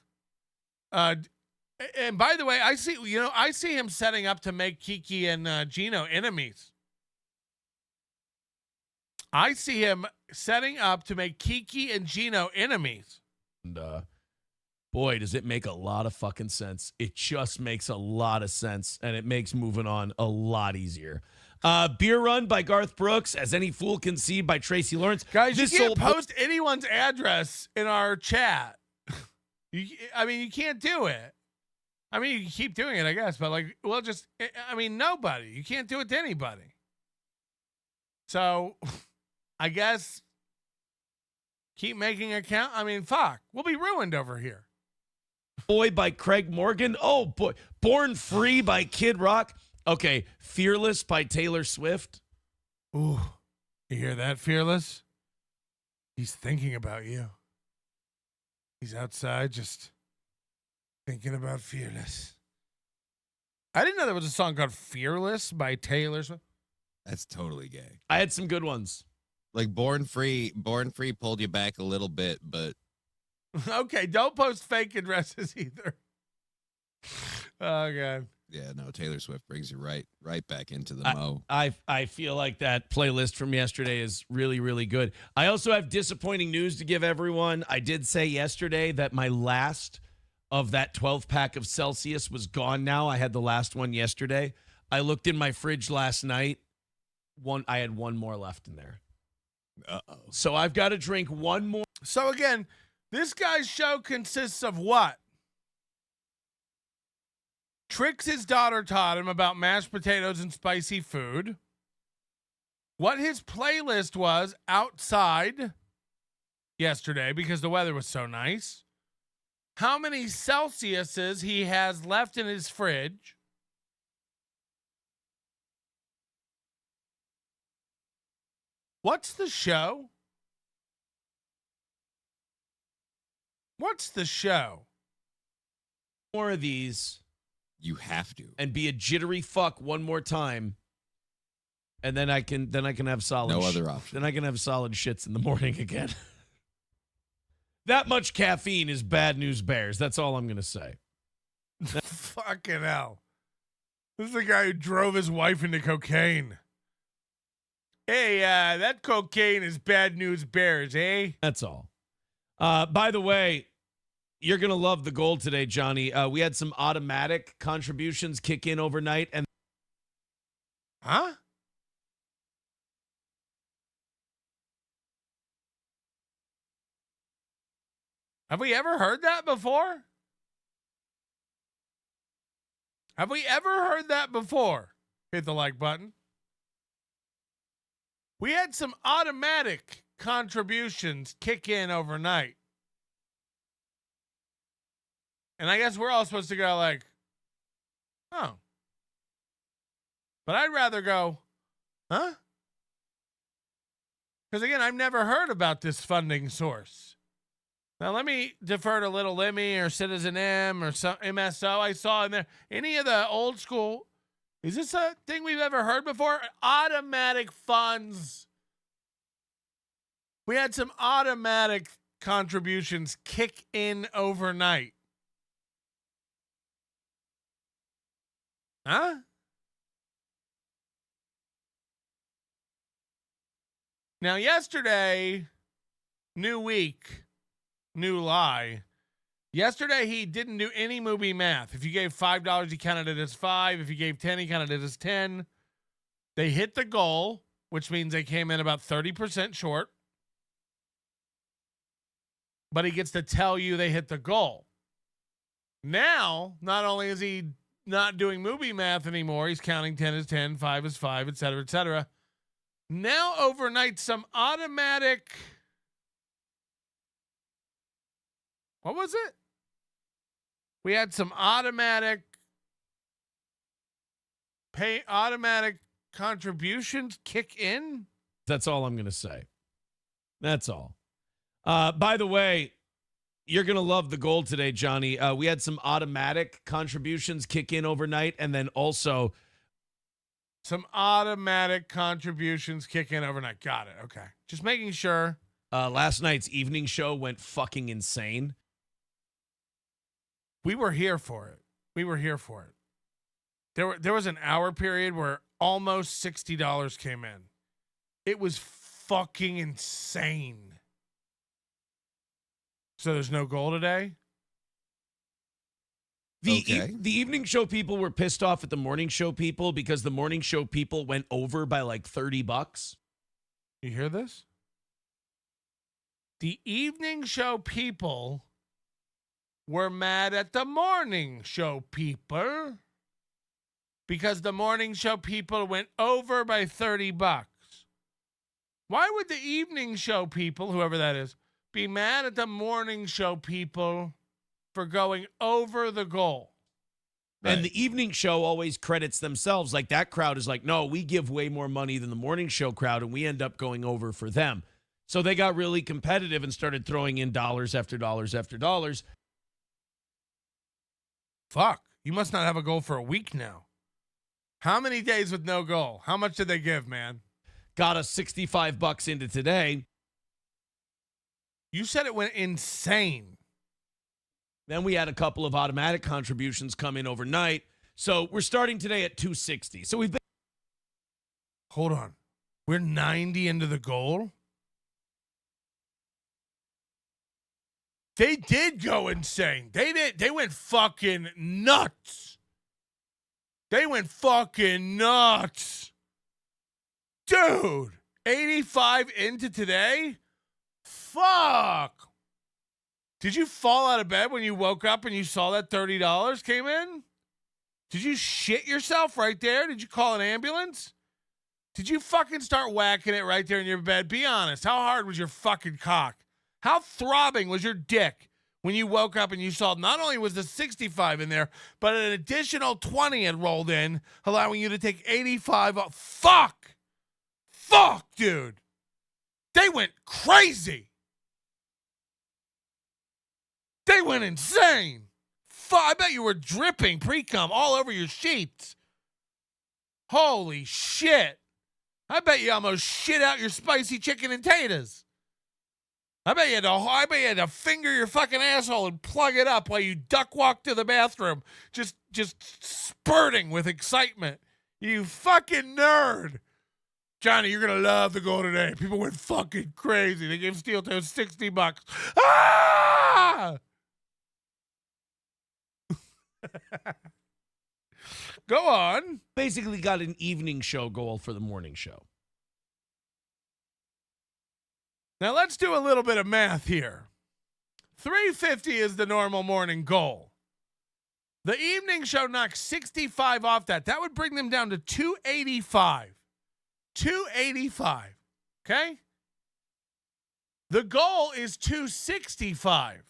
and by the way, I see him setting up to make Kiki and Gino enemies. I see him setting up to make Kiki and Gino enemies. And Boy, does it make a lot of fucking sense. It just makes a lot of sense, and it makes moving on a lot easier. Beer Run by Garth Brooks, As Any Fool Can See by Tracy Lawrence. Guys, you can't post anyone's address in our chat. You can't do it. I mean, you can keep doing it, I guess, but nobody. You can't do it to anybody. So, I guess keep making account. I mean, fuck. We'll be ruined over here. Boy by Craig Morgan. Oh, boy. Born Free by Kid Rock. Okay. Fearless by Taylor Swift. Ooh. You hear that, Fearless? He's thinking about you. He's outside just thinking about Fearless. I didn't know there was a song called Fearless by Taylor Swift. That's totally gay. I had some good ones. Like Born Free pulled you back a little bit, but okay, don't post fake addresses either. Oh god. Yeah, no, Taylor Swift brings you right back into the mo. I feel like that playlist from yesterday is really, really good. I also have disappointing news to give everyone. I did say yesterday that my last of that 12-pack of Celsius was gone now. I had the last one yesterday. I looked in my fridge last night. I had one more left in there. Uh-oh. So I've got to drink one more. So again, this guy's show consists of what? Tricks his daughter taught him about mashed potatoes and spicy food. What his playlist was outside yesterday because the weather was so nice. How many Celsiuses he has left in his fridge. What's the show? What's the show? More of these. You have to. And be a jittery fuck one more time. And then I can have solid no other option. Then I can have solid shits in the morning again. That much caffeine is bad news bears. That's all I'm gonna say. Fucking hell. This is the guy who drove his wife into cocaine. Hey, that cocaine is bad news bears, eh? That's all. By the way, you're going to love the gold today, Johnny. We had some automatic contributions kick in overnight. And huh? Have we ever heard that before? Have we ever heard that before? Hit the like button. We had some automatic contributions kick in overnight. And I guess we're all supposed to go like, oh. But I'd rather go, huh? Because again, I've never heard about this funding source. Now let me defer to Little Lemmy or Citizen M or some MSO I saw in there. Any of the old school. Is this a thing we've ever heard before? Automatic funds. We had some automatic contributions kick in overnight. Huh? Now, yesterday, new week, new lie. Yesterday, he didn't do any movie math. If you gave $5, he counted it as 5. If you gave 10, he counted it as 10. They hit the goal, which means they came in about 30% short. But he gets to tell you they hit the goal. Now, not only is he not doing movie math anymore, he's counting 10 as 10, 5 as 5, et cetera, et cetera. Now, overnight, some automatic... What was it? We had some automatic contributions kick in. That's all I'm going to say. That's all. By the way, you're going to love the gold today, Johnny. We had some automatic contributions kick in overnight, and then also some automatic contributions kick in overnight. Got it. Okay. Just making sure. Last night's evening show went fucking insane. We were here for it. We were here for it. There was an hour period where almost $60 came in. It was fucking insane. So there's no goal today? The evening show people were pissed off at the morning show people because the morning show people went over by like $30. You hear this? The evening show people were mad at the morning show people because the morning show people went over by $30. Why would the evening show people, whoever that is, be mad at the morning show people for going over the goal? And the evening show always credits themselves. Like that crowd is like, no, we give way more money than the morning show crowd, and we end up going over for them. So they got really competitive and started throwing in dollars after dollars after dollars. Fuck, you must not have a goal for a week now. How many days with no goal? How much did they give, man? Got us $65 into today. You said it went insane. Then we had a couple of automatic contributions come in overnight. So we're starting today at 260. So we've been. Hold on. We're 90 into the goal? They did go insane. They did. They went fucking nuts. They went fucking nuts. Dude, 85 into today? Fuck. Did you fall out of bed when you woke up and you saw that $30 came in? Did you shit yourself right there? Did you call an ambulance? Did you fucking start whacking it right there in your bed? Be honest. How hard was your fucking cock? How throbbing was your dick when you woke up and you saw not only was the 65 in there, but an additional 20 had rolled in, allowing you to take 85 off? Fuck, dude. They went crazy. They went insane. I bet you were dripping pre-cum all over your sheets. Holy shit. I bet you almost shit out your spicy chicken and taters. I bet you had to finger your fucking asshole and plug it up while you duck walk to the bathroom, just spurting with excitement. You fucking nerd. Johnny, you're going to love the goal today. People went fucking crazy. They gave Steel Toe $60. Ah! Go on. Basically got an evening show goal for the morning show. Now let's do a little bit of math here. 350 is the normal morning goal. The evening show knocks 65 off that. That would bring them down to 285. 285. Okay? The goal is 265.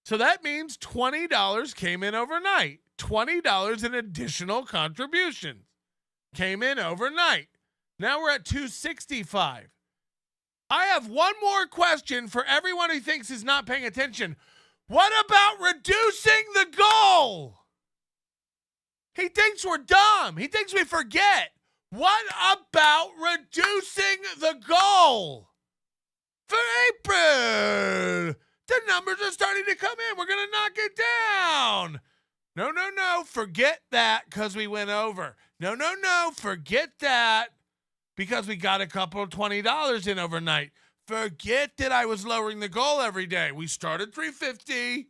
So that means $20 came in overnight. $20 in additional contributions came in overnight. Now we're at 265. I have one more question for everyone who thinks is not paying attention. What about reducing the goal? He thinks we're dumb. He thinks we forget. What about reducing the goal? For April, the numbers are starting to come in. We're going to knock it down. No. Forget that because we went over. No. Forget that because we got a couple of $20 in overnight. Forget that I was lowering the goal every day. We started 350.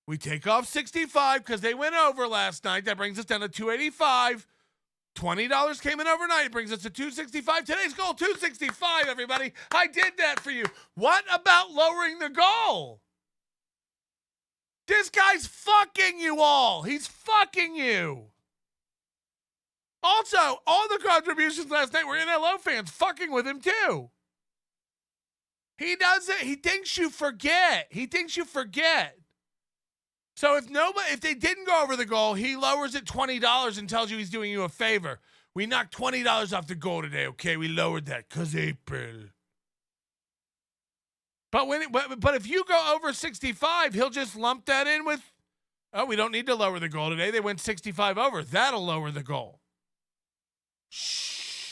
We take off 65 because they went over last night. That brings us down to 285. $20 came in overnight. It brings us to 265. Today's goal, 265, everybody. I did that for you. What about lowering the goal? This guy's fucking you all. He's fucking you. Also, all the contributions last night were NLO fans fucking with him too. He does it. He thinks you forget. So if they didn't go over the goal, he lowers it $20 and tells you he's doing you a favor. We knocked $20 off the goal today, okay? We lowered that because April. But if you go over 65, he'll just lump that in with, oh, we don't need to lower the goal today. They went 65 over. That'll lower the goal. Shh.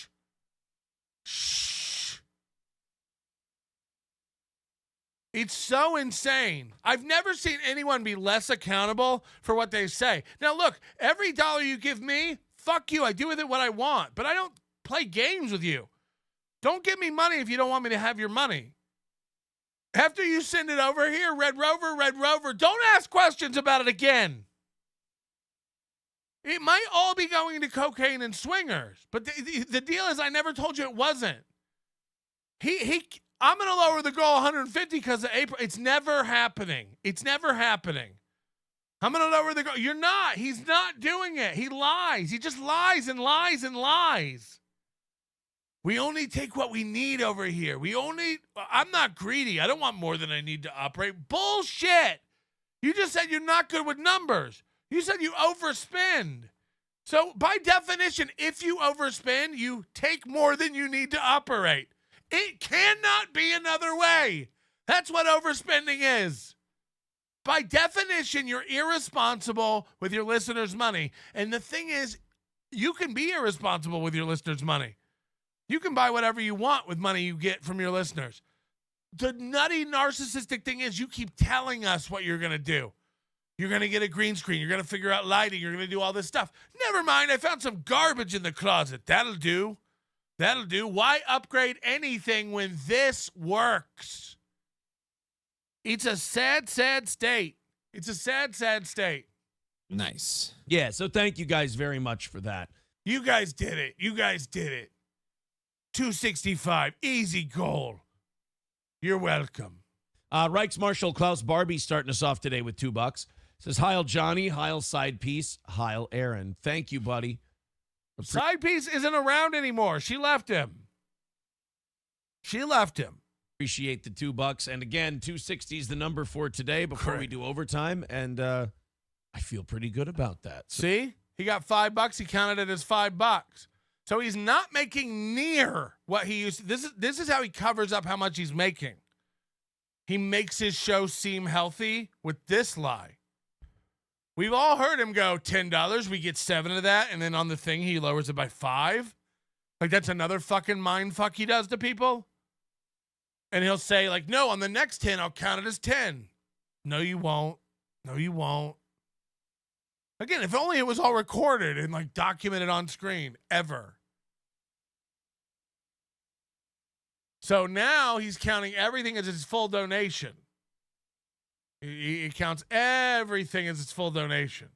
It's so insane. I've never seen anyone be less accountable for what they say. Now, look, every dollar you give me, fuck you. I do with it what I want, but I don't play games with you. Don't give me money if you don't want me to have your money. After you send it over here, Red Rover, don't ask questions about it again. It might all be going to cocaine and swingers, but the deal is I never told you it wasn't. I'm going to lower the goal 150 because of April. It's never happening. It's never happening. I'm going to lower the goal. You're not. He's not doing it. He lies. He just lies and lies and lies. We only take what we need over here. I'm not greedy. I don't want more than I need to operate. Bullshit. You just said you're not good with numbers. You said you overspend. So by definition, if you overspend, you take more than you need to operate. It cannot be another way. That's what overspending is. By definition, you're irresponsible with your listeners' money. And the thing is, you can be irresponsible with your listeners' money. You can buy whatever you want with money you get from your listeners. The nutty narcissistic thing is you keep telling us what you're going to do. You're going to get a green screen. You're going to figure out lighting. You're going to do all this stuff. Never mind. I found some garbage in the closet. That'll do. That'll do. Why upgrade anything when this works? It's a sad, sad state. It's a sad, sad state. Nice. Yeah, so thank you guys very much for that. You guys did it. You guys did it. 265. Easy goal. You're welcome. Reichsmarshal Klaus Barbie starting us off today with $2. Says, Heil Johnny, Heil Side Piece, Heil Aaron. Thank you, buddy. Side Piece isn't around anymore. She left him. Appreciate the $2. And again, 260 is the number for today before we do overtime. And I feel pretty good about that. So, see? He got $5. He counted it as $5. So he's not making near what he used to. This is how he covers up how much he's making. He makes his show seem healthy with this lie. We've all heard him go $10. We get 7 of that. And then on the thing, he lowers it by 5. Like that's another fucking mind fuck he does to people. And he'll say like, no, on the next 10, I'll count it as 10. No, you won't. No, you won't. Again, if only it was all recorded and like documented on screen ever. So now he's counting everything as his full donation. He counts everything as its full donation.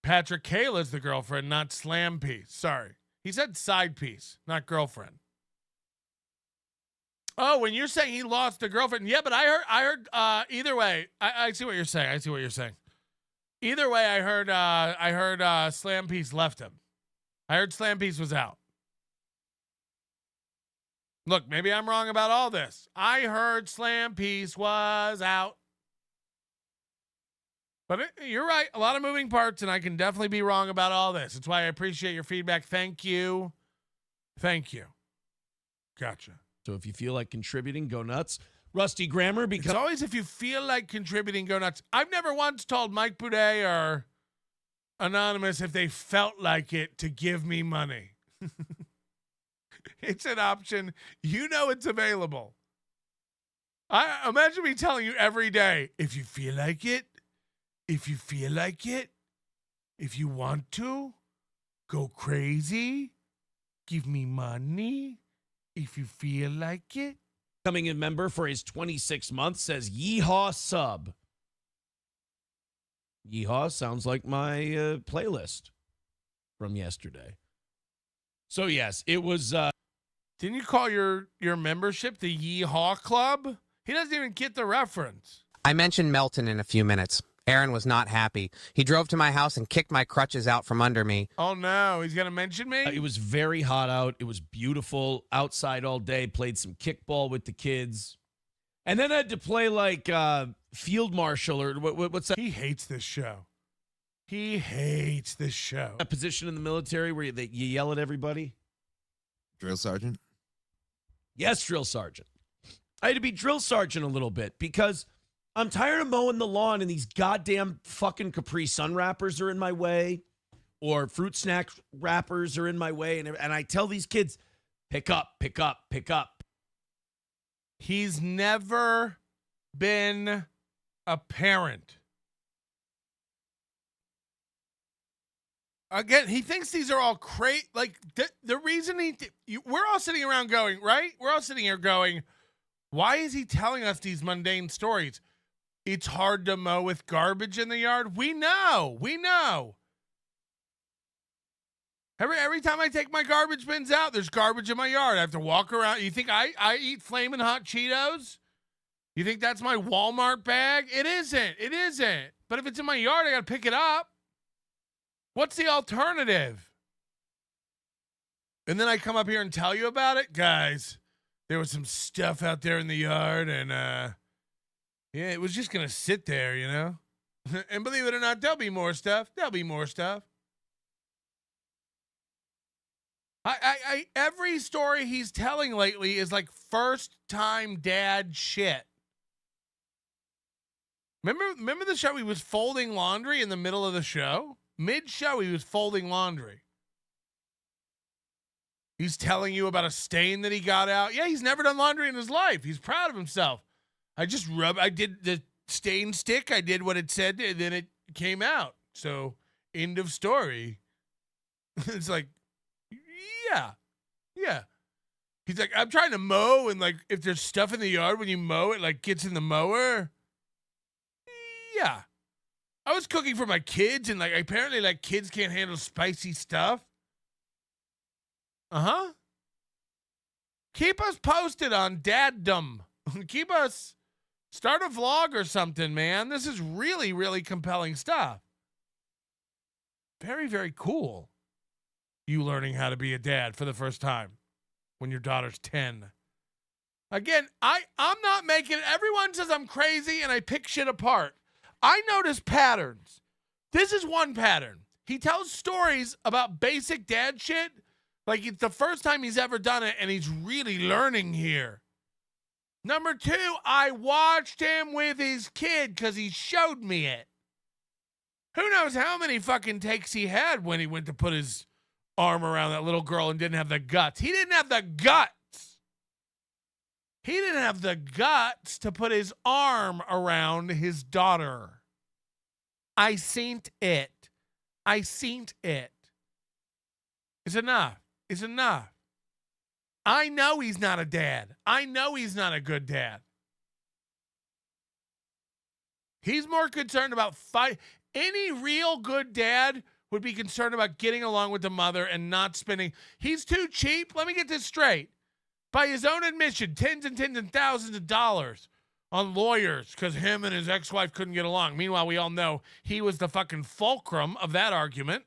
Patrick Kayla's the girlfriend, not Slam Piece. Sorry. He said side piece, not girlfriend. Oh, when you're saying he lost a girlfriend. Yeah, but I heard either way. I see what you're saying. Either way, I heard Slam Piece left him. I heard Slam Piece was out. Look, maybe I'm wrong about all this. I heard Slam Piece was out. But you're right. A lot of moving parts, and I can definitely be wrong about all this. That's why I appreciate your feedback. Thank you. Gotcha. So if you feel like contributing, go nuts. Rusty Grammar, because it's always if you feel like contributing, go nuts. I've never once told Mike Boudet or Anonymous if they felt like it to give me money. It's an option. You know it's available. I imagine me telling you every day, if you feel like it, if you want to, go crazy, give me money, if you feel like it. Coming in member for his 26 months says, Yeehaw sub. Yeehaw sounds like my playlist from yesterday. So yes, it was. Didn't you call your membership the Yeehaw Club? He doesn't even get the reference. I mentioned Melton in a few minutes. Aaron was not happy. He drove to my house and kicked my crutches out from under me. Oh, no. He's going to mention me? It was very hot out. It was beautiful. Outside all day. Played some kickball with the kids. And then I had to play like field marshal or what's that? He hates this show. A position in the military where you yell at everybody? Drill sergeant? Yes, drill sergeant. I had to be drill sergeant a little bit because I'm tired of mowing the lawn and these goddamn fucking Capri Sun wrappers are in my way or fruit snack wrappers are in my way. And I tell these kids, pick up. He's never been a parent. Again, he thinks these are all crazy. Like the reason we're all sitting around going, right? We're all sitting here going, Why is he telling us these mundane stories? It's hard to mow with garbage in the yard. We know. Every time I take my garbage bins out, there's garbage in my yard. I have to walk around. You think I eat Flamin' Hot Cheetos? You think that's my Walmart bag? It isn't. But if it's in my yard, I got to pick it up. What's the alternative? And then I come up here and tell you about it? Guys, there was some stuff out there in the yard, and yeah, it was just going to sit there, you know? And believe it or not, there'll be more stuff. Every story he's telling lately is like first-time dad shit. Remember the show he was folding laundry in the middle of the show? Mid-show, he was folding laundry. He's telling you about a stain that he got out. Yeah, he's never done laundry in his life. He's proud of himself. I did the stain stick. I did what it said, and then it came out. So, end of story. It's like, yeah. He's like, I'm trying to mow, and like, if there's stuff in the yard when you mow, it like gets in the mower. Yeah. I was cooking for my kids, and like, apparently like kids can't handle spicy stuff. Uh-huh. Keep us posted on daddom. Start a vlog or something, man. This is really, really compelling stuff. Very, very cool. You learning how to be a dad for the first time when your daughter's 10. Again, I'm not making it. Everyone says I'm crazy and I pick shit apart. I notice patterns. This is one pattern. He tells stories about basic dad shit like it's the first time he's ever done it, and he's really learning here. Number 2, I watched him with his kid because he showed me it. Who knows how many fucking takes he had when he went to put his arm around that little girl and didn't have the guts. He didn't have the guts. He didn't have the guts to put his arm around his daughter. I seen it. It's enough. It's enough. I know he's not a dad. I know he's not a good dad. He's more concerned about fight. Any real good dad would be concerned about getting along with the mother and not spending. He's too cheap. Let me get this straight. By his own admission, tens and thousands of dollars on lawyers because him and his ex-wife couldn't get along. Meanwhile, we all know he was the fucking fulcrum of that argument.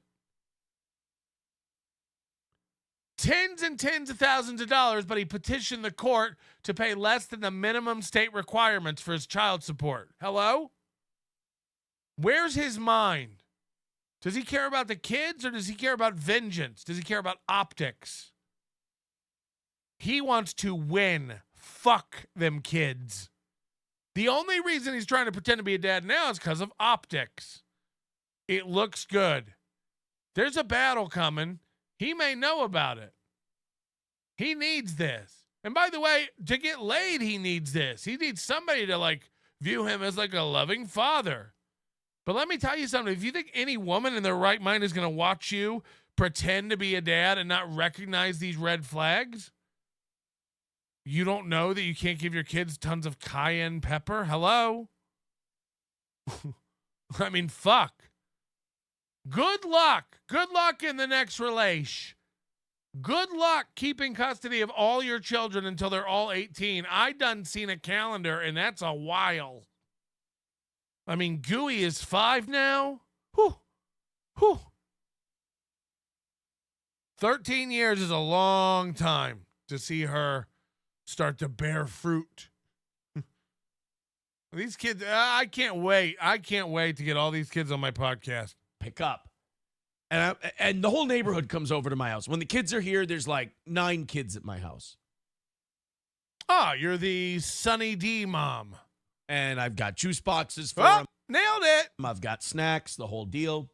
Tens of thousands of dollars, but he petitioned the court to pay less than the minimum state requirements for his child support. Hello? Where's his mind? Does he care about the kids or does he care about vengeance? Does he care about optics? He wants to win. Fuck them kids. The only reason he's trying to pretend to be a dad now is because of optics. It looks good. There's a battle coming. He may know about it. He needs this. And by the way, to get laid, he needs this. He needs somebody to like view him as like a loving father. But let me tell you something. If you think any woman in their right mind is going to watch you pretend to be a dad and not recognize these red flags, you don't know that you can't give your kids tons of cayenne pepper? Hello? I mean, fuck. Good luck. Good luck in the next relation. Good luck keeping custody of all your children until they're all 18. I done seen a calendar, and that's a while. I mean, Gooey is 5 now. Whew. 13 years is a long time to see her start to bear fruit. These kids, I can't wait. I can't wait to get all these kids on my podcast. Pick up. And the whole neighborhood comes over to my house. When the kids are here, there's like 9 kids at my house. Ah, you're the Sunny D mom. And I've got juice boxes for them. Nailed it. I've got snacks, the whole deal.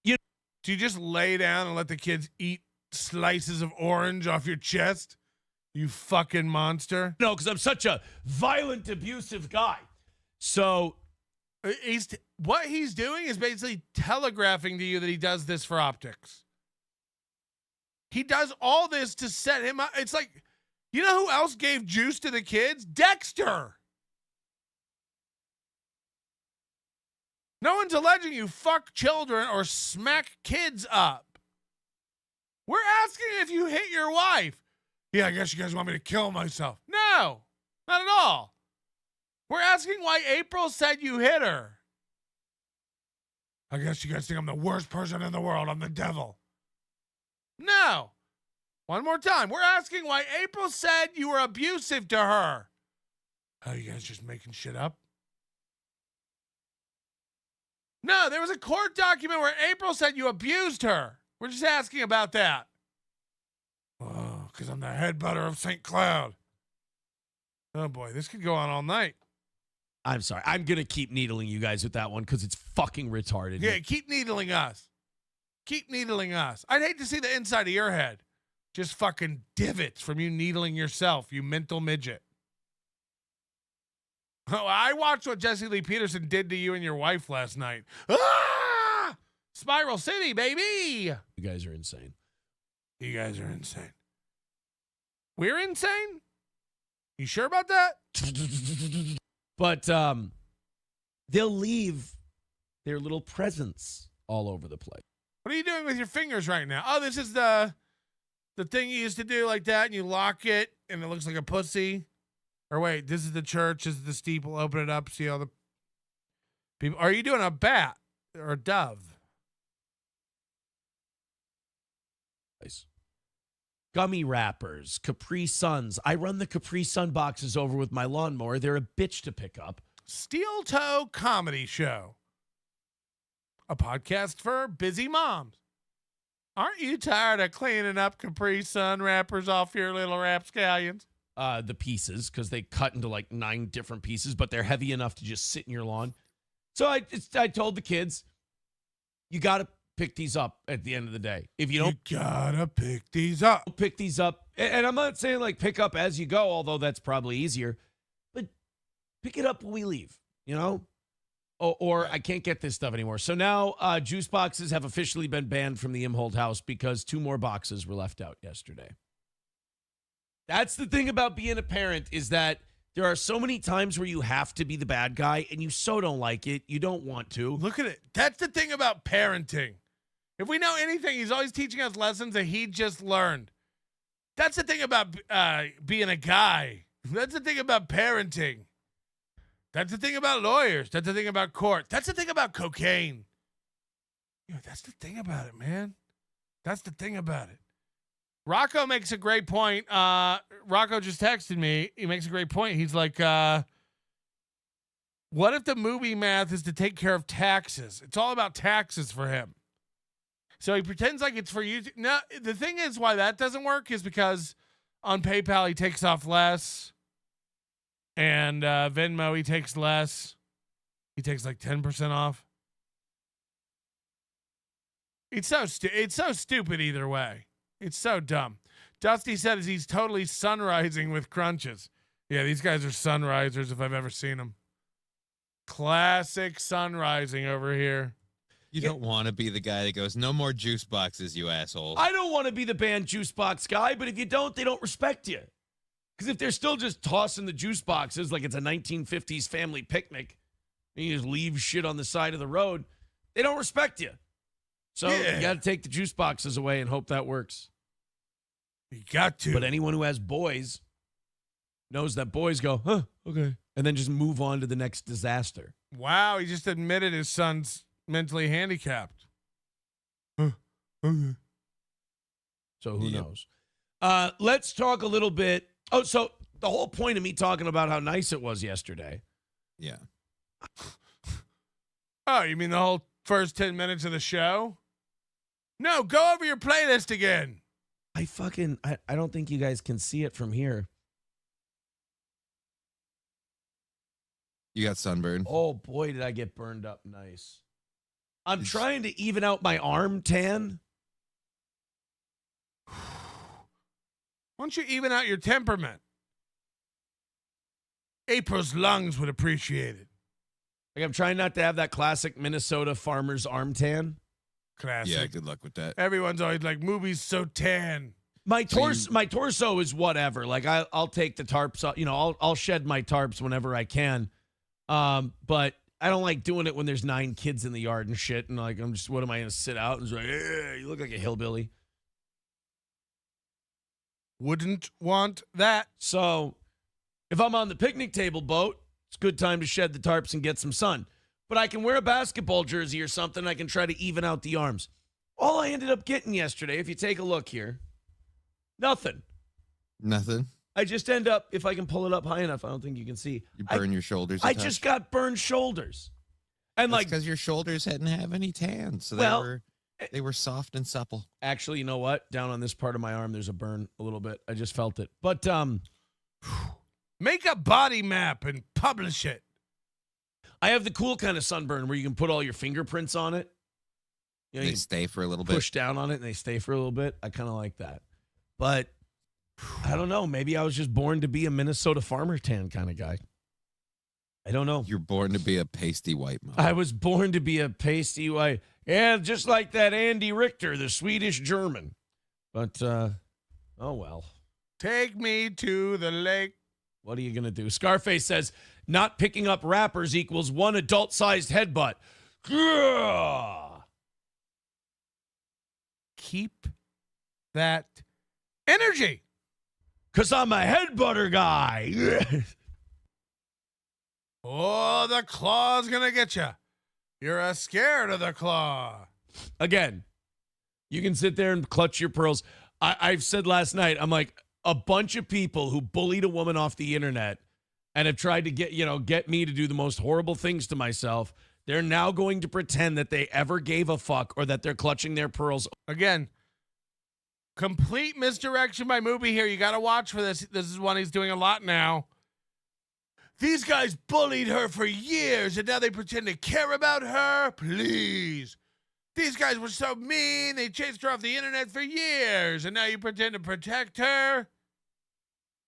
Do you just lay down and let the kids eat slices of orange off your chest? You fucking monster. No, because I'm such a violent, abusive guy. So what he's doing is basically telegraphing to you that he does this for optics. He does all this to set him up. It's like You know who else gave juice to the kids? Dexter. No one's alleging you fuck children or smack kids up. We're asking if you hit your wife. Yeah, I guess you guys want me to kill myself. No, not at all. We're asking why April said you hit her. I guess you guys think I'm the worst person in the world. I'm the devil. No. One more time. We're asking why April said you were abusive to her. Oh, you guys just making shit up? No, there was a court document where April said you abused her. We're just asking about that. Oh, because I'm the head butter of St. Cloud. Oh, boy, this could go on all night. I'm sorry. I'm going to keep needling you guys with that one because it's fucking retarded. Yeah, keep needling us. Keep needling us. I'd hate to see the inside of your head. Just fucking divots from you needling yourself, you mental midget. Oh, I watched what Jesse Lee Peterson did to you and your wife last night. Ah! Spiral City, baby. You guys are insane. You guys are insane. We're insane? You sure about that? But they'll leave their little presents all over the place. What are you doing with your fingers right now? Oh, this is the thing you used to do like that, and you lock it, and it looks like a pussy. Or wait, this is the church. This is the steeple. Open it up. See all the people. Are you doing a bat or a dove? Nice. Gummy wrappers, Capri Suns. I run the Capri Sun boxes over with my lawnmower. They're a bitch to pick up. Steel Toe Comedy Show. A podcast for busy moms. Aren't you tired of cleaning up Capri Sun wrappers off your little rapscallions? The pieces, because they cut into like 9 different pieces, but they're heavy enough to just sit in your lawn. So I told the kids, you got to pick these up at the end of the day. If you don't, you gotta pick these up. Pick these up. And I'm not saying like pick up as you go, although that's probably easier, but pick it up when we leave, you know? Or I can't get this stuff anymore. So now juice boxes have officially been banned from the Imholte house because 2 more boxes were left out yesterday. That's the thing about being a parent, is that there are so many times where you have to be the bad guy and you so don't like it. You don't want to. Look at it. That's the thing about parenting. If we know anything, he's always teaching us lessons that he just learned. That's the thing about being a guy. That's the thing about parenting. That's the thing about lawyers. That's the thing about court. That's the thing about cocaine. You know, that's the thing about it, man. That's the thing about it. Rocco makes a great point. Rocco just texted me. He makes a great point. He's like, what if the movie math is to take care of taxes? It's all about taxes for him. So he pretends like it's for you. No, the thing is why that doesn't work is because on PayPal he takes off less. And Venmo, he takes less. He takes like 10% off. It's so stupid either way. It's so dumb. Dusty said he's totally sunrising with crunches. Yeah, these guys are sunrisers if I've ever seen them. Classic sunrising over here. You don't want to be the guy that goes, no more juice boxes, you asshole. I don't want to be the banned juice box guy, but if you don't, they don't respect you. Because if they're still just tossing the juice boxes like it's a 1950s family picnic, and you just leave shit on the side of the road, they don't respect you. So you got to take the juice boxes away and hope that works. You got to. But anyone who has boys knows that boys go, huh, okay, and then just move on to the next disaster. Wow, he just admitted his son's mentally handicapped. Okay. So who knows? Let's talk a little bit. Oh, so the whole point of me talking about how nice it was yesterday. Yeah. Oh, you mean the whole first 10 minutes of the show? No, go over your playlist again. I don't think you guys can see it from here. You got sunburned. Oh, boy, did I get burned up nice. I'm trying to even out my arm tan. Why don't you even out your temperament? April's lungs would appreciate it. Like, I'm trying not to have that classic Minnesota farmer's arm tan. Classic. Yeah, good luck with that. Everyone's always like, movie's so tan. My torso is whatever. Like I'll take the tarps off. I'll shed my tarps whenever I can. But I don't like doing it when there's 9 kids in the yard and shit. And like, what am I going to sit out and just like, you look like a hillbilly. Wouldn't want that. So if I'm on the picnic table boat, it's a good time to shed the tarps and get some sun. But I can wear a basketball jersey or something. I can try to even out the arms. All I ended up getting yesterday, if you take a look here, nothing. I just end up, if I can pull it up high enough, I don't think you can see. You burn your shoulders. I just got burned shoulders. And that's because your shoulders hadn't have any tan. So they were soft and supple. Actually, you know what? Down on this part of my arm, there's a burn a little bit. I just felt it. But make a body map and publish it. I have the cool kind of sunburn where you can put all your fingerprints on it. They stay for a little bit. Push down on it and they stay for a little bit. I kind of like that. But I don't know. Maybe I was just born to be a Minnesota farmer tan kind of guy. I don't know. You're born to be a pasty white mom. I was born to be a pasty white. Yeah, just like that Andy Richter, the Swedish German. But, oh well. Take me to the lake. What are you going to do? Scarface says, not picking up rappers equals 1 adult-sized headbutt. Keep that energy. Because I'm a headbutter guy. Oh, the claw's going to get you. You're scared of the claw. Again, you can sit there and clutch your pearls. I've said last night, I'm like, a bunch of people who bullied a woman off the internet and have tried to get me to do the most horrible things to myself. They're now going to pretend that they ever gave a fuck or that they're clutching their pearls. Again, complete misdirection by movie here. You got to watch for this. This is one he's doing a lot now. These guys bullied her for years, and now they pretend to care about her? Please. These guys were so mean, they chased her off the internet for years, and now you pretend to protect her?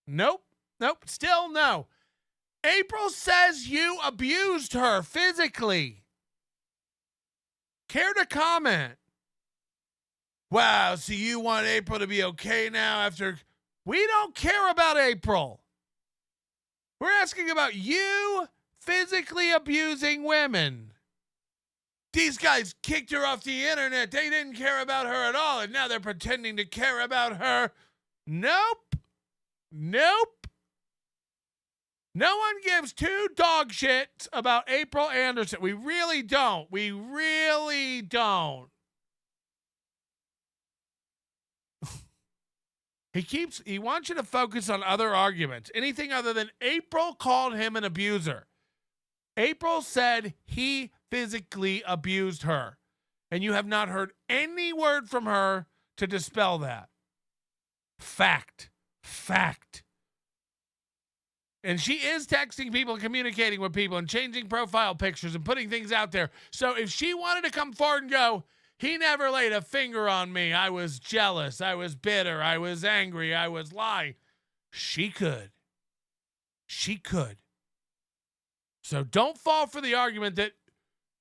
Nope. Still no. April says you abused her physically. Care to comment? Wow, so you want April to be okay now after... We don't care about April. We're asking about you physically abusing women. These guys kicked her off the internet. They didn't care about her at all, and now they're pretending to care about her. Nope. No one gives 2 dog shits about April Anderson. We really don't. He wants you to focus on other arguments. Anything other than April called him an abuser. April said he physically abused her. And you have not heard any word from her to dispel that. Fact. And she is texting people, communicating with people, and changing profile pictures and putting things out there. So if she wanted to come forward and go, he never laid a finger on me, I was jealous, I was bitter, I was angry, I was lying, she could. So don't fall for the argument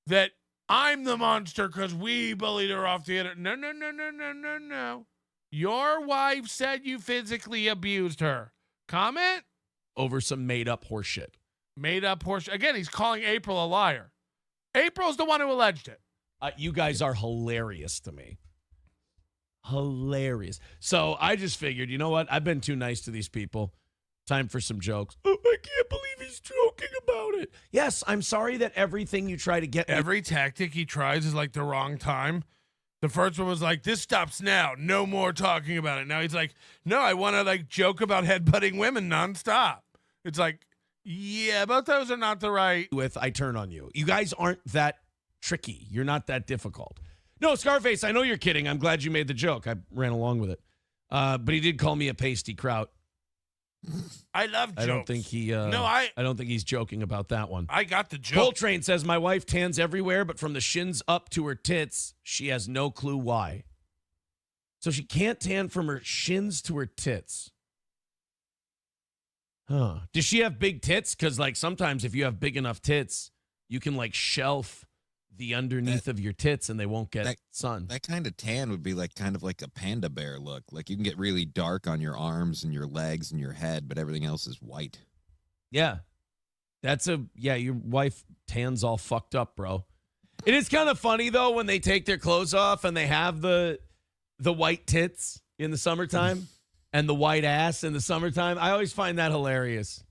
that I'm the monster because we bullied her off the internet. No. Your wife said you physically abused her. Comment? Over some made-up horseshit. Again, he's calling April a liar. April's the one who alleged it. You guys are hilarious to me. Hilarious. So I just figured, you know what? I've been too nice to these people. Time for some jokes. Oh, I can't believe he's joking about it. Yes, I'm sorry that everything you try to get... Every tactic he tries is like the wrong time. The first one was like, this stops now. No more talking about it. Now he's like, no, I want to like joke about headbutting women nonstop. It's like, yeah, both those are not the right... I turn on you. You guys aren't that tricky. You're not that difficult. No, Scarface, I know you're kidding. I'm glad you made the joke. I ran along with it. But he did call me a pasty kraut. I love jokes. I don't think he... I don't think he's joking about that one. I got the joke. Coltrane says, my wife tans everywhere, but from the shins up to her tits, she has no clue why. So she can't tan from her shins to her tits. Huh. Does she have big tits? Because, like, sometimes if you have big enough tits, you can, like, shelf the underneath of your tits and they won't get sun. That kind of tan would be kind of like a panda bear look. Like you can get really dark on your arms and your legs and your head, but everything else is white. Yeah. Your wife tans all fucked up, bro. It is kind of funny though when they take their clothes off and they have the white tits in the summertime and the white ass in the summertime. I always find that hilarious.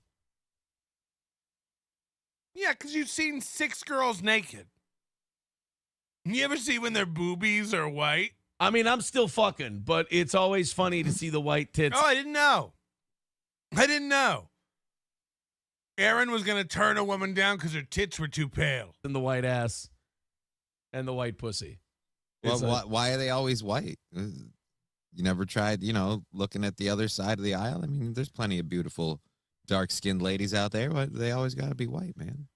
Yeah, because you've seen 6 girls naked. You ever see when their boobies are white? I mean, I'm still fucking, but it's always funny to see the white tits. Oh, I didn't know. Aaron was going to turn a woman down because her tits were too pale. And the white ass and the white pussy. Well, why are they always white? You never tried, looking at the other side of the aisle? I mean, there's plenty of beautiful dark-skinned ladies out there, but they always got to be white, man.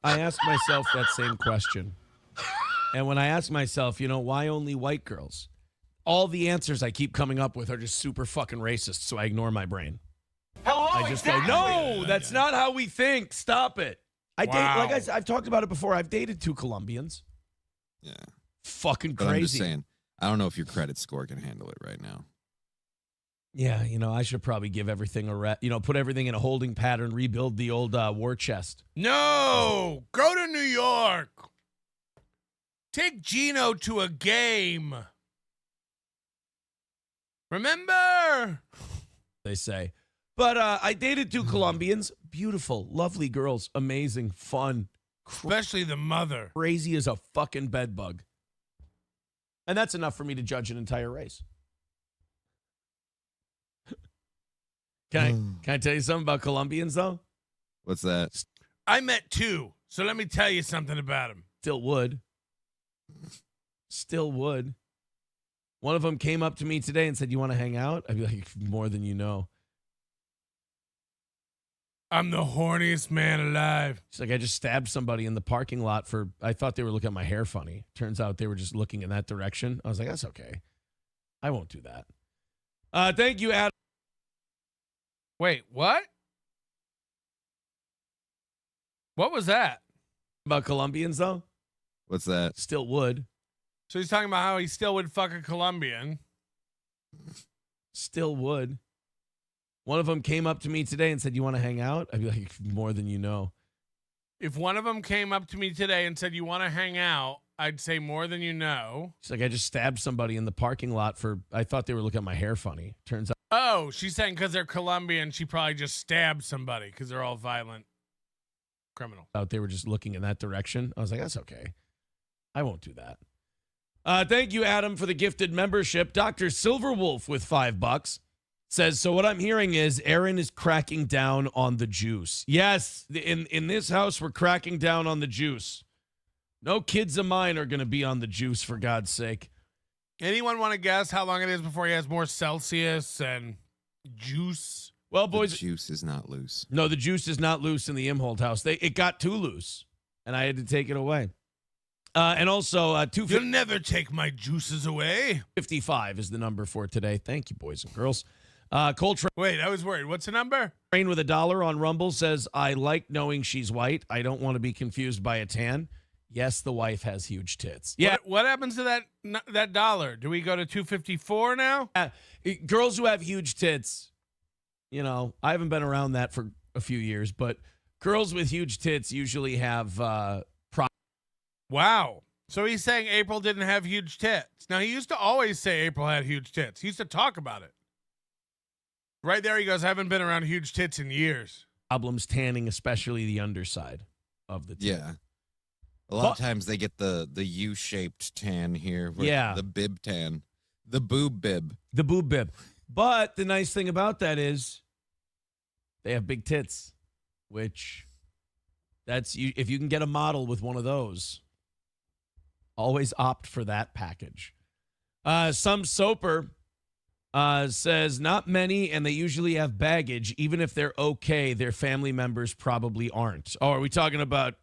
I ask myself that same question. And when I ask myself, why only white girls? All the answers I keep coming up with are just super fucking racist, so I ignore my brain. Hello, I just go, no, that's not how we think. Stop it. I've talked about it before. I've dated 2 Colombians. Yeah. Fucking But crazy. I'm just saying, I don't know if your credit score can handle it right now. Yeah, I should probably give everything put everything in a holding pattern, rebuild the old war chest. No, go to New York. Take Gino to a game. Remember? They say. But I dated 2 Colombians. Beautiful, lovely girls. Amazing, fun. Especially the mother. Crazy as a fucking bedbug. And that's enough for me to judge an entire race. Can I tell you something about Colombians, though? What's that? I met 2, so let me tell you something about them. Still would. One of them came up to me today and said, "You want to hang out?" I'd be like, "More than you know." I'm the horniest man alive. She's like, "I just stabbed somebody in the parking lot I thought they were looking at my hair funny. Turns out they were just looking in that direction." I was like, "That's okay. I won't do that." Thank you, Adam. Wait, what? What was that? About Colombians, though? What's that? Still would. So he's talking about how he still would fuck a Colombian. Still would. One of them came up to me today and said, "You want to hang out?" I'd be like, "More than you know." If one of them came up to me today and said, "You want to hang out?" I'd say, "More than you know." She's like, "I just stabbed somebody in the parking lot I thought they were looking at my hair funny." Turns out. Oh, she's saying because they're Colombian, she probably just stabbed somebody because they're all violent criminals. Out they were just looking in that direction. I was like, "That's okay. I won't do that." Thank you, Adam, for the gifted membership. Dr. Silverwolf with $5 says, "So what I'm hearing is Aaron is cracking down on the juice." Yes, in this house, we're cracking down on the juice. No kids of mine are going to be on the juice, for God's sake. Anyone want to guess how long it is before he has more Celsius and juice? Well, boys, the juice is not loose. No, the juice is not loose in the Imholte house. It got too loose, and I had to take it away. And also, You'll never take my juices away. 55 is the number for today. Thank you, boys and girls. Coltrane. Wait, I was worried. What's the number? Train with $1 on Rumble says, "I like knowing she's white. I don't want to be confused by a tan." Yes, the wife has huge tits. Yeah. What happens to that dollar? Do we go to 254 now? Girls who have huge tits, I haven't been around that for a few years, but girls with huge tits usually have Wow. So he's saying April didn't have huge tits. Now, he used to always say April had huge tits. He used to talk about it. Right there he goes, "Haven't been around huge tits in years." Problems tanning, especially the underside of the tit. Yeah. A lot of times they get the U-shaped tan here. Yeah. The bib tan. The boob bib. The boob bib. But the nice thing about that is they have big tits, which if you can get a model with one of those, always opt for that package. Some soaper says, "Not many, and they usually have baggage. Even if they're okay, their family members probably aren't." Oh, are we talking about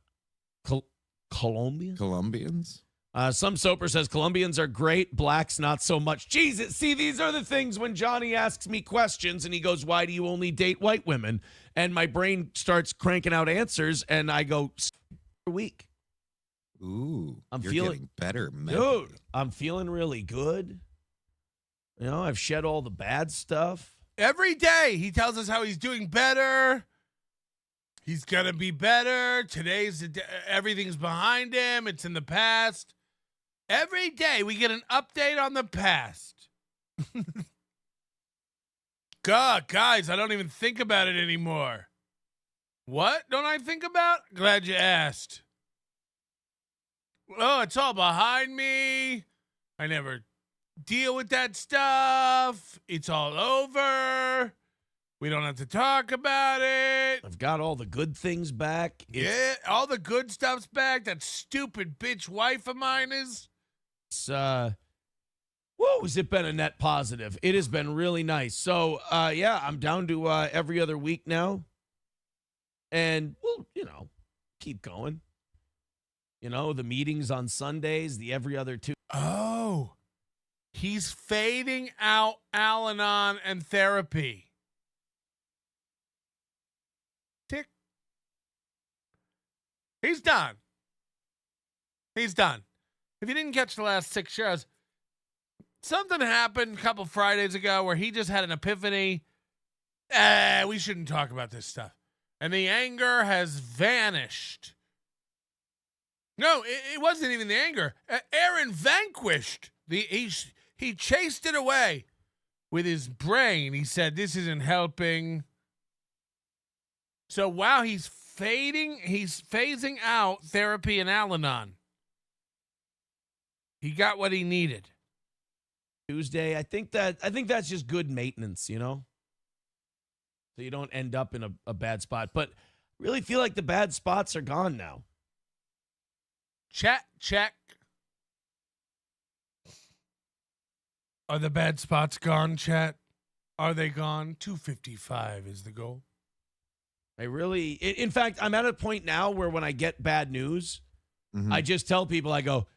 Colombians? Some soaper says, "Colombians are great, blacks not so much." Jesus, see, these are the things when Johnny asks me questions and he goes, "Why do you only date white women?" And my brain starts cranking out answers, and I go, "Weak." Ooh, I'm you're feeling getting better, mentally. dude. I'm feeling really good. You know, I've shed all the bad stuff. Every day he tells us how he's doing better. He's going to be better. Today's the day, everything's behind him. It's in the past. Every day we get an update on the past. God, guys, I don't even think about it anymore. What don't I think about? Glad you asked. Oh, it's all behind me. I never deal with that stuff. It's all over. We don't have to talk about it. I've got all the good things back. Yeah, all the good stuff's back. That stupid bitch wife of mine is. It's whoa, has it been a net positive? It has been really nice. So yeah, I'm down to every other week now. And we'll, keep going. The meetings on Sundays, the every other two. Oh, he's fading out Al-Anon and therapy. Tick. He's done. He's done. If you didn't catch the last 6 shows, something happened a couple Fridays ago where he just had an epiphany. We shouldn't talk about this stuff. And the anger has vanished. No, it wasn't even the anger. Aaron vanquished. He chased it away with his brain. He said, this isn't helping. So, wow, he's phasing out therapy and Al-Anon. He got what he needed. Tuesday, I think that's just good maintenance, so you don't end up in a bad spot. But I really feel like the bad spots are gone now. Check. Are the bad spots gone, chat? Are they gone? 255 is the goal. In fact, I'm at a point now where when I get bad news, I just tell people, I go,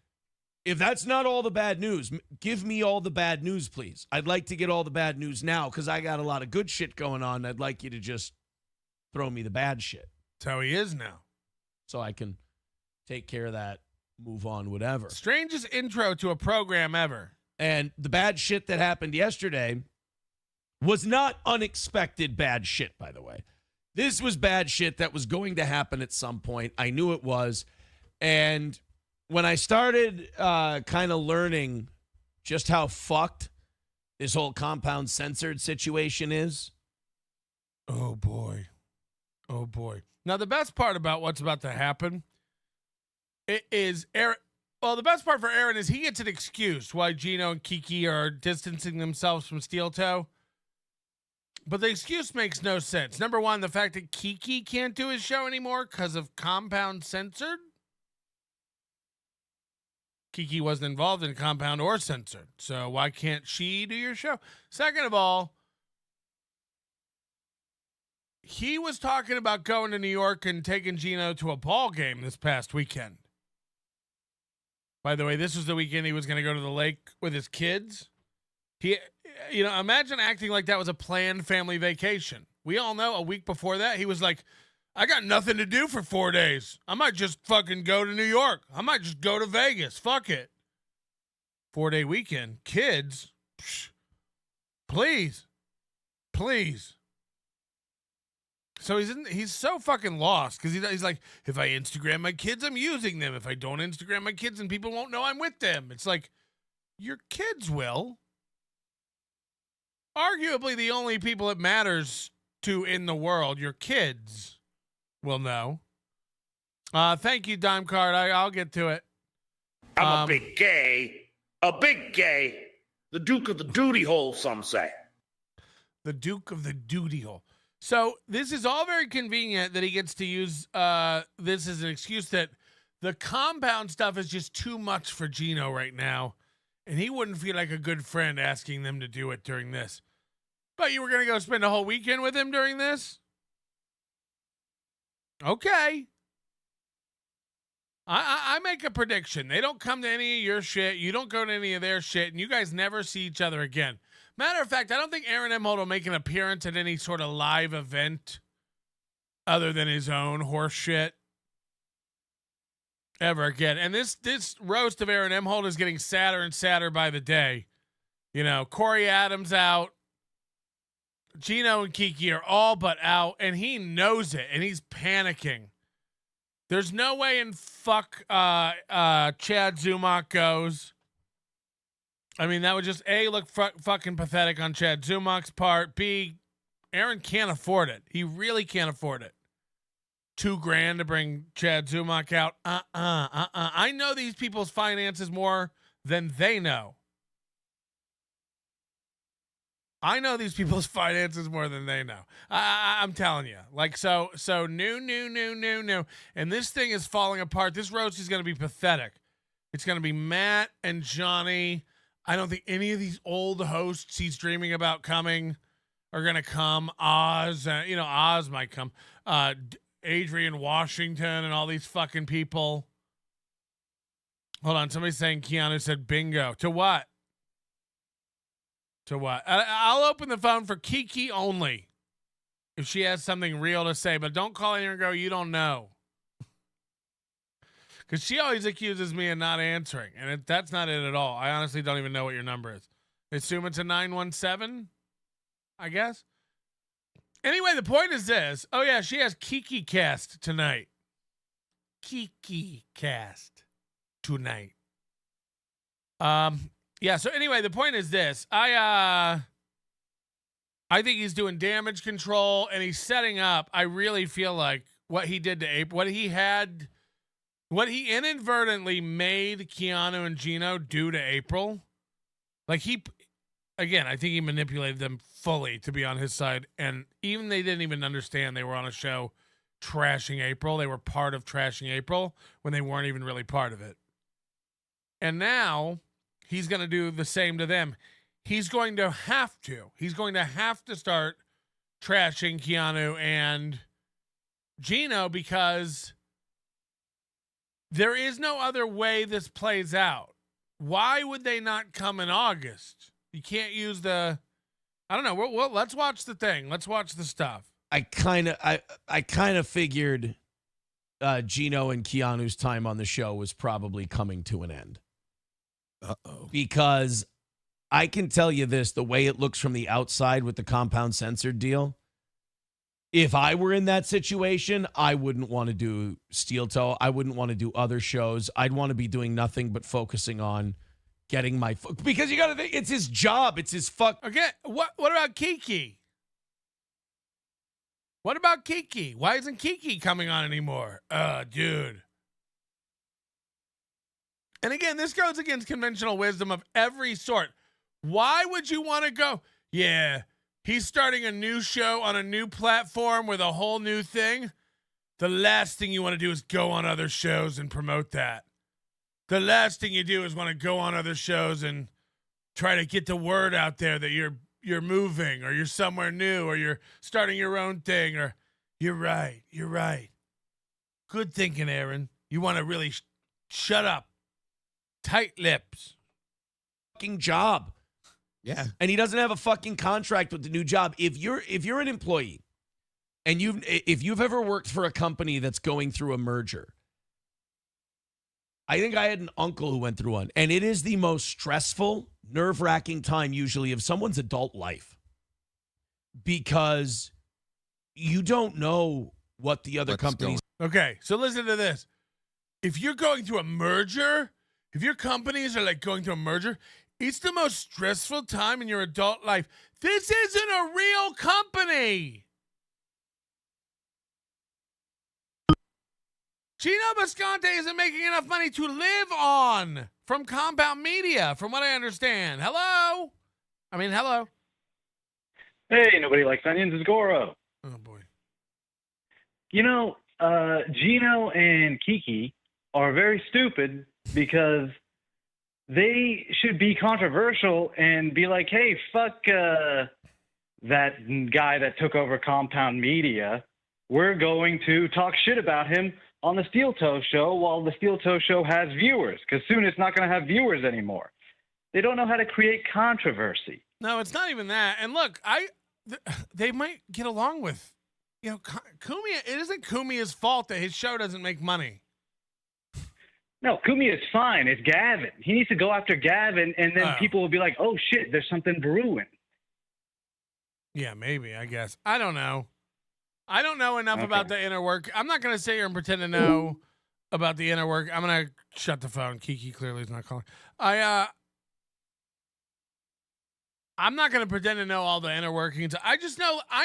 if that's not all the bad news, give me all the bad news, please. I'd like to get all the bad news now because I got a lot of good shit going on. I'd like you to just throw me the bad shit. That's how he is now. So I can take care of that, move on, whatever. Strangest intro to a program ever. And the bad shit that happened yesterday was not unexpected bad shit, by the way. This was bad shit that was going to happen at some point. I knew it was. And when I started kind of learning just how fucked this whole compound censored situation is. Oh, boy. Oh, boy. Now, the best part about what's about to happen is Aaron. Well, the best part for Aaron is he gets an excuse why Gino and Kiki are distancing themselves from Steel Toe. But the excuse makes no sense. Number one, the fact that Kiki can't do his show anymore because of Compound Censored. Kiki wasn't involved in Compound or Censored. So why can't she do your show? Second of all, he was talking about going to New York and taking Gino to a ball game this past weekend. By the way, this was the weekend he was going to go to the lake with his kids. Imagine acting like that was a planned family vacation. We all know a week before that, he was like, I got nothing to do for 4 days. I might just fucking go to New York. I might just go to Vegas. Fuck it. 4-day weekend. Kids. Psh, please. So he's so fucking lost because he's like, if I Instagram my kids, I'm using them. If I don't Instagram my kids, and people won't know I'm with them. It's like, your kids will. Arguably the only people it matters to in the world, your kids will know. Thank you, Dime Card. I'll get to it. I'm a big gay. The Duke of the Duty Hole, some say. The Duke of the Duty Hole. So this is all very convenient that he gets to use this as an excuse that the compound stuff is just too much for Gino right now. And he wouldn't feel like a good friend asking them to do it during this. But you were going to go spend a whole weekend with him during this? Okay. I make a prediction. They don't come to any of your shit. You don't go to any of their shit. And you guys never see each other again. Matter of fact, I don't think Aaron Imholte will make an appearance at any sort of live event other than his own horse shit. ever again. And this roast of Aaron Imholte is getting sadder and sadder by the day. You know, Corey Adams out. Gino and Kiki are all but out, and he knows it, and he's panicking. There's no way in fuck Chad Zumach goes. I mean, that would just, A, look fucking pathetic on Chad Zumach's part. B, Aaron can't afford it. He really can't afford it. $2,000 to bring Chad Zumach out. I know these people's finances more than they know. I know these people's finances more than they know. I'm telling you. Like, so new. And this thing is falling apart. This roast is going to be pathetic. It's going to be Matt and Johnny. I don't think any of these old hosts he's dreaming about coming are going to come. Oz, Oz might come. Adrian Washington and all these fucking people. Hold on. Somebody's saying Keanu said bingo. To what? To what? I'll open the phone for Kiki only if she has something real to say, but don't call in here and go, you don't know. Because she always accuses me of not answering, and that's not it at all. I honestly don't even know what your number is. I assume it's a 917, I guess. Anyway, the point is this. Oh, yeah, she has Kiki Cast tonight. Kiki Cast tonight. Yeah, so anyway, the point is this. I think he's doing damage control, and he's setting up. I really feel like what he did to April, what he inadvertently made Keanu and Gino do to April. Like I think he manipulated them fully to be on his side, and even they didn't even understand they were on a show trashing April. They were part of trashing April when they weren't even really part of it. And now he's going to do the same to them. He's going to have to. He's going to have to start trashing Keanu and Gino because there is no other way this plays out. Why would they not come in August? You can't use I don't know. Well, let's watch the thing. Let's watch the stuff. I kind of figured Gino and Keanu's time on the show was probably coming to an end. Uh-oh. Because I can tell you this, the way it looks from the outside with the compound censored deal, if I were in that situation, I wouldn't want to do Steel Toe. I wouldn't want to do other shows. I'd want to be doing nothing but focusing on getting my because you got to think it's his job. It's his fuck. Okay, what about Kiki? What about Kiki? Why isn't Kiki coming on anymore? Dude. And again, this goes against conventional wisdom of every sort. Why would you want to go? Yeah, he's starting a new show on a new platform with a whole new thing. The last thing you want to do is go on other shows and promote that. The last thing you do is want to go on other shows and try to get the word out there that you're moving or you're somewhere new or you're starting your own thing or you're right. Good thinking, Aaron. You want to really shut up. Tight lips. Fucking job. Yeah. And he doesn't have a fucking contract with the new job. If you're an employee and if you've ever worked for a company that's going through a merger, I think I had an uncle who went through one, and it is the most stressful, nerve-wracking time usually of someone's adult life because you don't know what the other companies. Okay, so listen to this. If you're going through a merger, if your companies are like going through a merger, it's the most stressful time in your adult life. This isn't a real company. Gino Bisconte isn't making enough money to live on from Compound Media, from what I understand. Hello? Hey, nobody likes onions. It's Goro. Oh, boy. You know, Gino and Kiki are very stupid because they should be controversial and be like, hey, fuck that guy that took over Compound Media. We're going to talk shit about him on the Steel Toe Show while the Steel Toe Show has viewers, because soon it's not going to have viewers anymore. They don't know how to create controversy. No, it's not even that. And look, they might get along with, Kumiya. It isn't Kumiya's fault that his show doesn't make money. No, Cumia is fine. It's Gavin. He needs to go after Gavin, and then people will be like, "Oh shit, there's something brewing." Yeah, maybe. I guess I don't know. I don't know enough about the inner work. I'm not gonna sit here and pretend to know about the inner work. I'm gonna shut the phone. Kiki clearly is not calling. I'm not going to pretend to know all the inner workings. I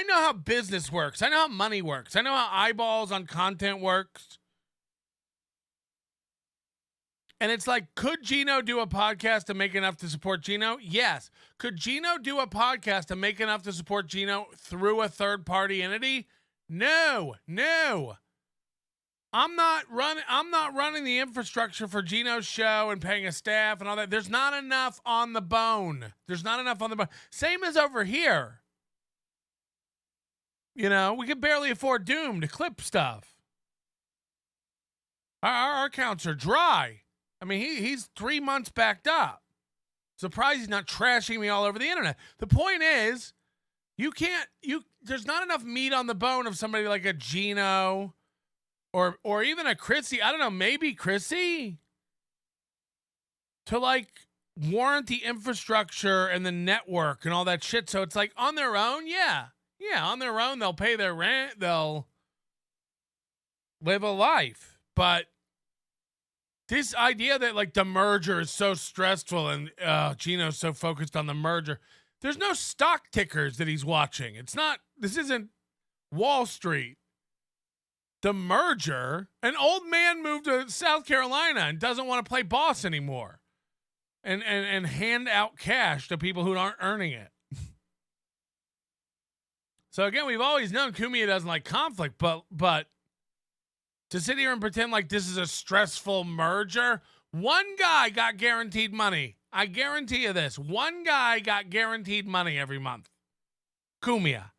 know how business works. I know how money works. I know how eyeballs on content works. And it's like, could Gino do a podcast and make enough to support Gino? Yes. Could Gino do a podcast and make enough to support Gino through a third-party entity? No. I'm not running the infrastructure for Gino's show and paying a staff and all that. There's not enough on the bone. Same as over here. You know, we can barely afford Doom to clip stuff. Our accounts are dry. I mean, he's 3 months backed up. Surprised he's not trashing me all over the internet. The point is, there's not enough meat on the bone of somebody like a Gino or even a Chrissy. I don't know, maybe Chrissy, to like warrant the infrastructure and the network and all that shit. So it's like on their own, yeah, on their own, they'll pay their rent, they'll live a life. But this idea that like the merger is so stressful and Gino's so focused on the merger, there's no stock tickers that he's watching. This isn't Wall Street. The merger, an old man moved to South Carolina and doesn't want to play boss anymore and hand out cash to people who aren't earning it. So again, we've always known Cumia doesn't like conflict, but to sit here and pretend like this is a stressful merger, one guy got guaranteed money. I guarantee you this. One guy got guaranteed money every month. Cumia.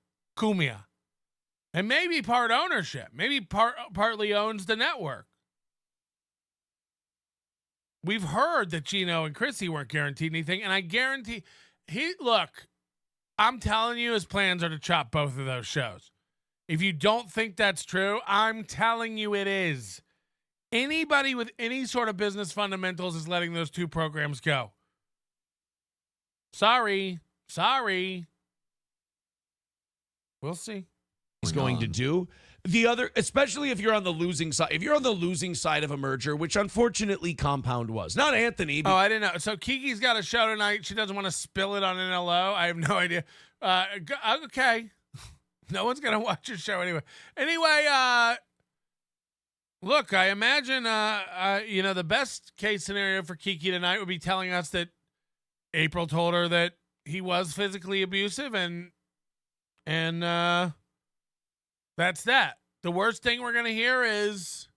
And maybe part ownership. Maybe partly owns the network. We've heard that Gino and Chrissy weren't guaranteed anything, and I guarantee I'm telling you his plans are to chop both of those shows. If you don't think that's true, I'm telling you it is. Anybody with any sort of business fundamentals is letting those two programs go. Sorry. We'll see. He's going to do the other, especially if you're on the losing side. If you're on the losing side of a merger, which unfortunately Compound was, not Anthony. Oh, I didn't know. So Kiki's got a show tonight. She doesn't want to spill it on NLO. I have no idea. Okay. No one's going to watch your show anyway. Look, I imagine, the best case scenario for Kiki tonight would be telling us that April told her that he was physically abusive and that's that. The worst thing we're going to hear is,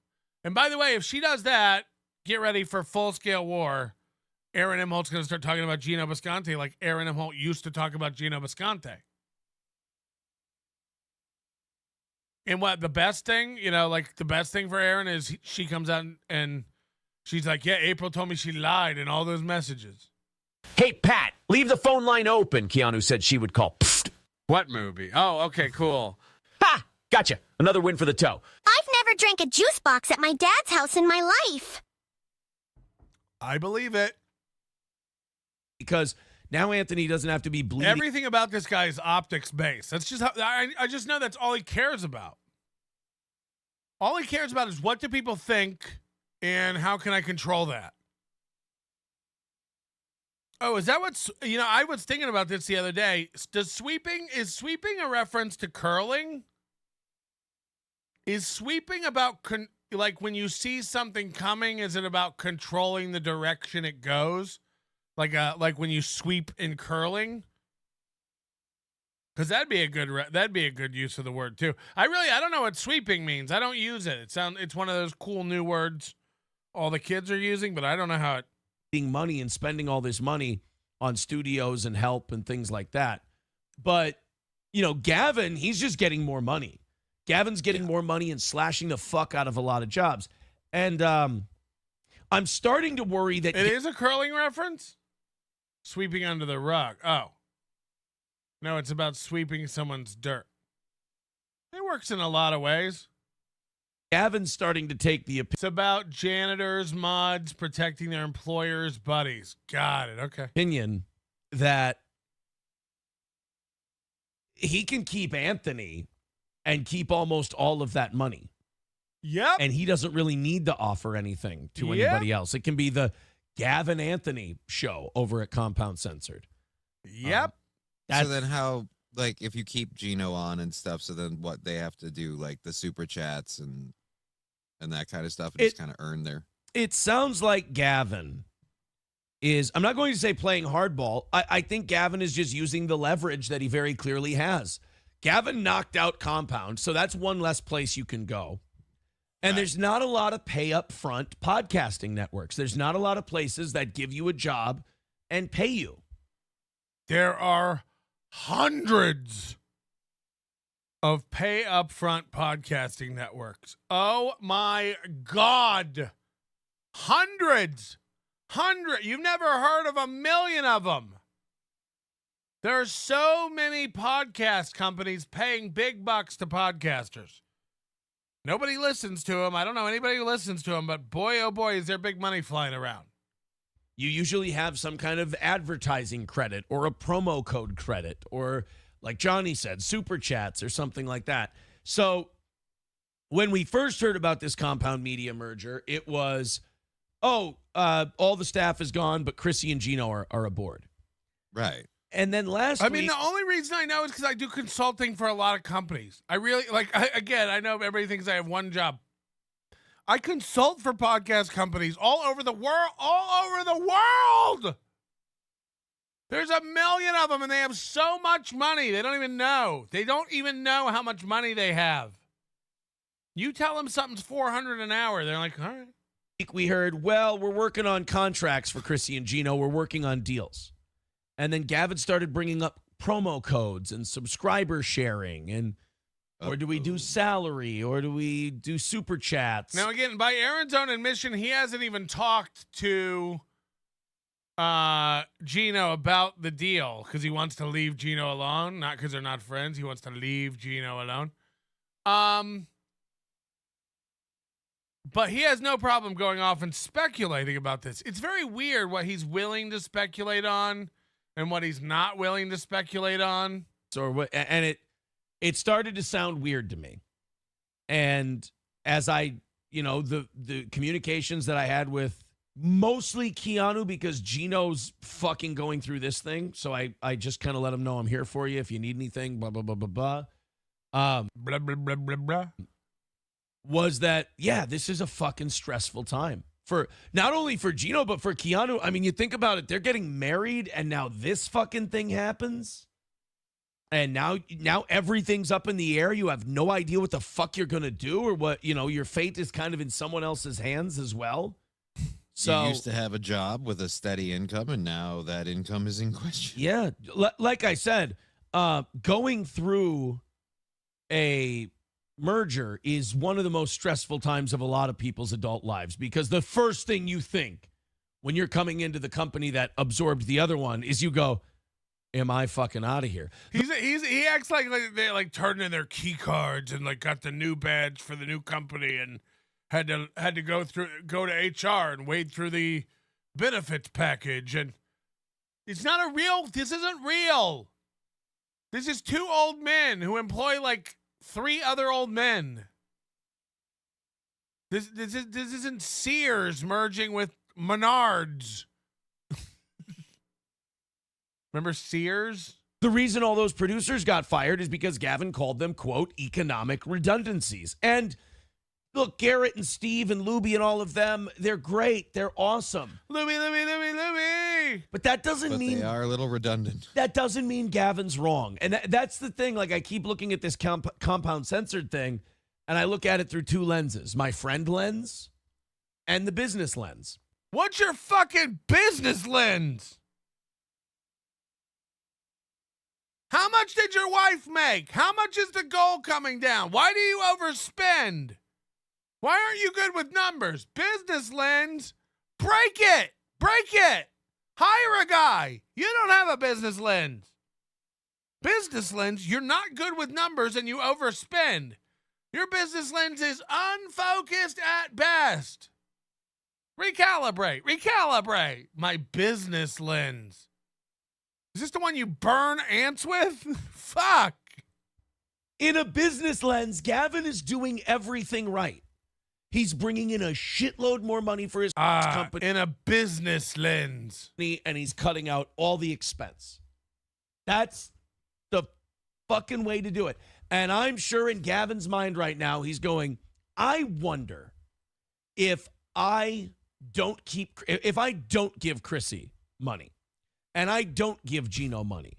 and by the way, if she does that, get ready for full-scale war. Aaron Imholte's going to start talking about Gino Bisconte like Aaron Imholte used to talk about Gino Bisconte. And what the best thing, the best thing for Aaron is she comes out and she's like, yeah, April told me she lied in all those messages. Hey, Pat, leave the phone line open, Keanu said she would call. Pfft. What movie? Oh, okay, cool. Ha! Gotcha. Another win for the toe. I've never drank a juice box at my dad's house in my life. I believe it. Because now Anthony doesn't have to be bleeding. Everything about this guy is optics based. That's just how I just know that's all he cares about. All he cares about is what do people think and how can I control that? Oh, is that what's, I was thinking about this the other day. Is sweeping a reference to curling? Is sweeping about, like when you see something coming, is it about controlling the direction it goes? Like when you sweep in curling? Because that'd be a good use of the word too. I don't know what sweeping means. I don't use it. It's one of those cool new words all the kids are using, but I don't know how it. Money and spending all this money on studios and help and things like that. But, Gavin, he's just getting more money. Gavin's getting more money and slashing the fuck out of a lot of jobs. And I'm starting to worry that it is a curling reference? Sweeping under the rug. Oh. No, it's about sweeping someone's dirt. It works in a lot of ways. Gavin's starting to take the It's about janitors, mods, protecting their employers' buddies. Got it. Okay. opinion that he can keep Anthony and keep almost all of that money. Yep. And he doesn't really need to offer anything to anybody else. It can be the Gavin Anthony show over at Compound Censored. Yep. So then how, like, if you keep Gino on and stuff, so then what they have to do, like the super chats and that kind of stuff, and just kind of earn their... It sounds like Gavin is, I'm not going to say playing hardball. I think Gavin is just using the leverage that he very clearly has. Gavin knocked out Compound, so that's one less place you can go. And there's not a lot of pay up front podcasting networks. There's not a lot of places that give you a job and pay you. There are hundreds of pay upfront podcasting networks. Oh my God. Hundreds. You've never heard of a million of them. There are so many podcast companies paying big bucks to podcasters. Nobody listens to them. I don't know anybody who listens to them, but boy, oh boy, is there big money flying around. You usually have some kind of advertising credit or a promo code credit or, like Johnny said, super chats or something like that. So when we first heard about this Compound Media merger, it was, all the staff is gone, but Chrissy and Gino are aboard. Right. And then last week... week... the only reason I know is because I do consulting for a lot of companies. I really, I know everybody thinks I have one job. I consult for podcast companies all over the world. There's a million of them, and they have so much money. They don't even know. They don't even know how much money they have. You tell them something's $400 an hour, they're like, all right. We heard, well, we're working on contracts for Chrissy and Gino. We're working on deals. And then Gavin started bringing up promo codes and subscriber sharing. And or do we do salary? Or do we do super chats? Now, again, by Aaron's own admission, he hasn't even talked to Gino about the deal because he wants to leave Gino alone. Not because they're not friends. He wants to leave Gino alone. But he has no problem going off and speculating about this. It's very weird what he's willing to speculate on and what he's not willing to speculate on. And it started to sound weird to me. And as I, the communications that I had with mostly Keanu, because Gino's fucking going through this thing. So I just kind of let him know I'm here for you if you need anything, blah, blah, blah, blah, blah. Blah, blah, blah, blah, blah. Was that, this is a fucking stressful time. For not only for Gino, but for Keanu. I mean, you think about it, they're getting married and now this fucking thing happens. And now everything's up in the air. You have no idea what the fuck you're going to do or what, your fate is kind of in someone else's hands as well. So you used to have a job with a steady income and now that income is in question. Yeah. Like I said, going through a merger is one of the most stressful times of a lot of people's adult lives because the first thing you think when you're coming into the company that absorbed the other one is you go, am I fucking out of here? He acts like they turned in their key cards and got the new badge for the new company and had to go to HR and wade through the benefits package, and this isn't real. This is two old men who employ 3 other old men. This isn't Sears merging with Menards. Remember Sears? The reason all those producers got fired is because Gavin called them, quote, economic redundancies. And look, Garrett and Steve and Luby and all of them, they're great. They're awesome. Luby. But that doesn't mean... they are a little redundant. That doesn't mean Gavin's wrong. And that's the thing. I keep looking at this Compound Censored thing, and I look at it through 2 lenses. My friend lens and the business lens. What's your fucking business lens? How much did your wife make? How much is the goal coming down? Why do you overspend? Why aren't you good with numbers? Business lens, break it. Hire a guy. You don't have a business lens. Business lens, you're not good with numbers and you overspend. Your business lens is unfocused at best. Recalibrate my business lens. Is this the one you burn ants with? Fuck. In a business lens, Gavin is doing everything right. He's bringing in a shitload more money for his company. In a business lens. And he's cutting out all the expense. That's the fucking way to do it. And I'm sure in Gavin's mind right now, he's going, I wonder if I don't give Chrissy money and I don't give Gino money,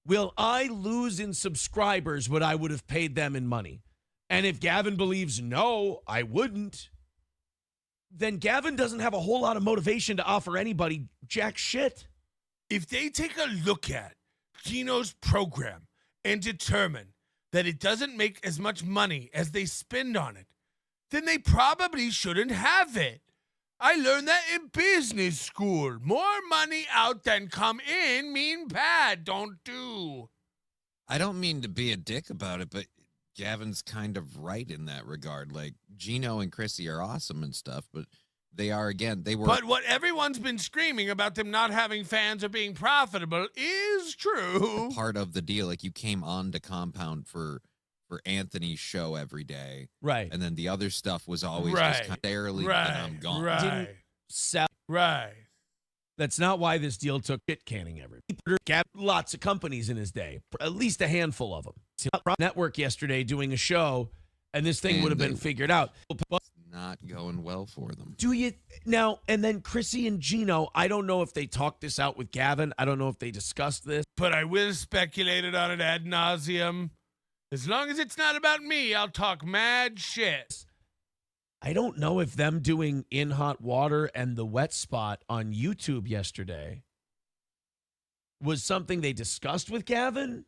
will I lose in subscribers what I would have paid them in money? And if Gavin believes, no, I wouldn't, then Gavin doesn't have a whole lot of motivation to offer anybody jack shit. If they take a look at Gino's program and determine that it doesn't make as much money as they spend on it, then they probably shouldn't have it. I learned that in business school. More money out than come in mean bad, don't do. I don't mean to be a dick about it, but Gavin's kind of right in that regard. Like, Gino and Chrissy are awesome and stuff, but they are, again, they were... But what everyone's been screaming about them not having fans or being profitable is true. Part of the deal. Like, you came on to Compound for Anthony's show every day. Right. And then the other stuff was always just kind of barely, and I'm gone. Didn't sell. Right. That's not why this deal took shit canning every. Lots of companies in his day, at least a handful of them. Network yesterday doing a show, and this thing would have been figured out. It's not going well for them. Do you now? And then Chrissy and Gino, I don't know if they talked this out with Gavin. I don't know if they discussed this. But I will speculate on it ad nauseum. As long as it's not about me, I'll talk mad shit. I don't know if them doing In Hot Water and The Wet Spot on YouTube yesterday was something they discussed with Gavin,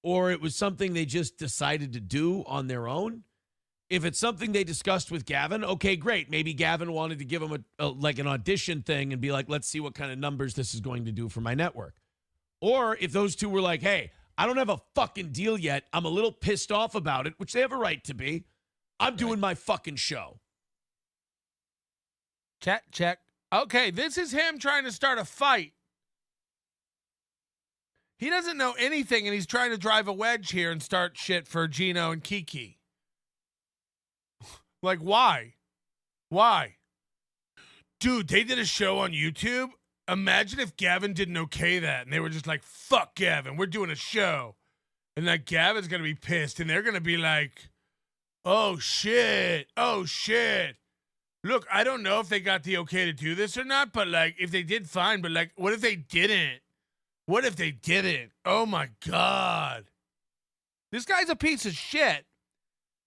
or it was something they just decided to do on their own. If it's something they discussed with Gavin, okay, great. Maybe Gavin wanted to give him like an audition thing and be like, let's see what kind of numbers this is going to do for my network. Or if those two were like, hey, I don't have a fucking deal yet. I'm a little pissed off about it, which they have a right to be. I'm doing my fucking show. Check. Okay, this is him trying to start a fight. He doesn't know anything, and he's trying to drive a wedge here and start shit for Gino and Kiki. Like, why? Why? Dude, they did a show on YouTube. Imagine if Gavin didn't okay that, and they were just like, fuck Gavin, we're doing a show. And like, Gavin's going to be pissed, and they're going to be like, oh, shit. Look, I don't know if they got the okay to do this or not, but like, if they did, fine. But like, what if they didn't? Oh my God. This guy's a piece of shit.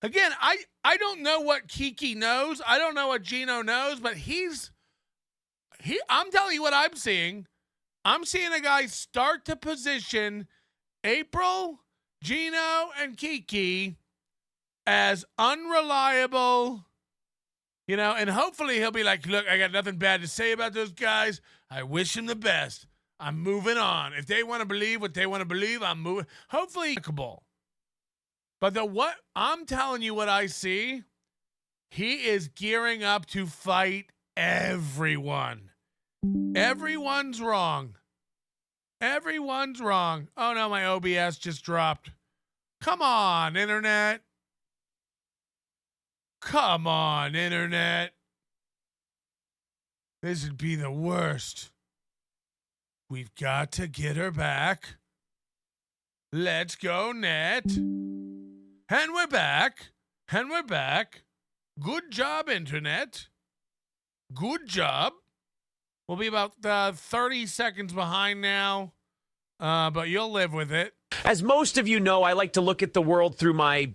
Again, I don't know what Kiki knows. I don't know what Gino knows, but I'm telling you what I'm seeing. I'm seeing a guy start to position April, Gino, and Kiki as unreliable, and hopefully he'll be like, look, I got nothing bad to say about those guys. I wish them the best. I'm moving on. If they want to believe what they want to believe, I'm moving. Hopefully, but what I'm telling you, what I see, he is gearing up to fight everyone. Everyone's wrong. Oh no, my OBS just dropped. Come on, internet. This would be the worst. We've got to get her back. Let's go, net. And we're back. Good job, internet. Good job. We'll be about 30 seconds behind now, but you'll live with it. As most of you know, I like to look at the world through my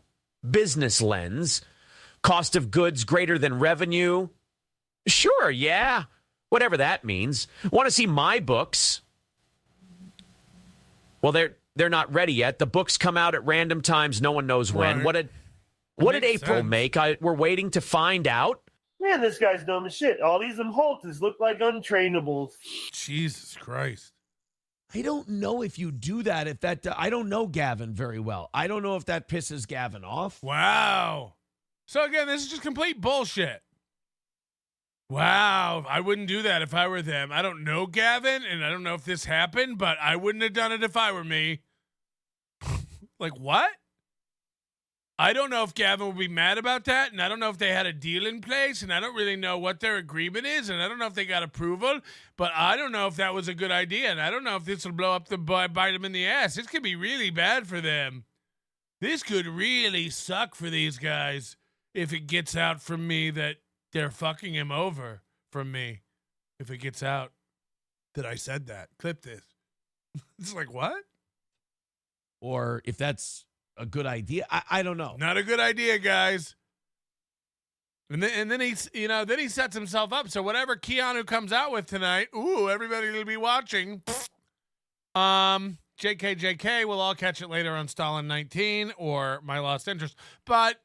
business lens. Cost of goods greater than revenue? Sure, yeah. Whatever that means. Want to see my books? Well, they're not ready yet. The books come out at random times. No one knows when. Right. What did April make? We're waiting to find out. Man, this guy's dumb as shit. All these Imholtes look like untrainables. Jesus Christ. I don't know if you do that. I don't know Gavin very well. I don't know if that pisses Gavin off. Wow. So again, this is just complete bullshit. Wow, I wouldn't do that if I were them. I don't know Gavin, and I don't know if this happened, but I wouldn't have done it if I were me. Like, what? I don't know if Gavin would be mad about that, and I don't know if they had a deal in place, and I don't really know what their agreement is, and I don't know if they got approval, but I don't know if that was a good idea, and I don't know if this will blow up bite them in the ass. This could be really bad for them. This could really suck for these guys if it gets out from me that they're fucking him over from me. If it gets out that I said that. Clip this. It's like, what? Or if that's a good idea. I don't know. Not a good idea, guys. And then he's, then he sets himself up. So whatever Keanu comes out with tonight, everybody will be watching. JK, we'll all catch it later on Stalin 19 or My Lost Interest. But,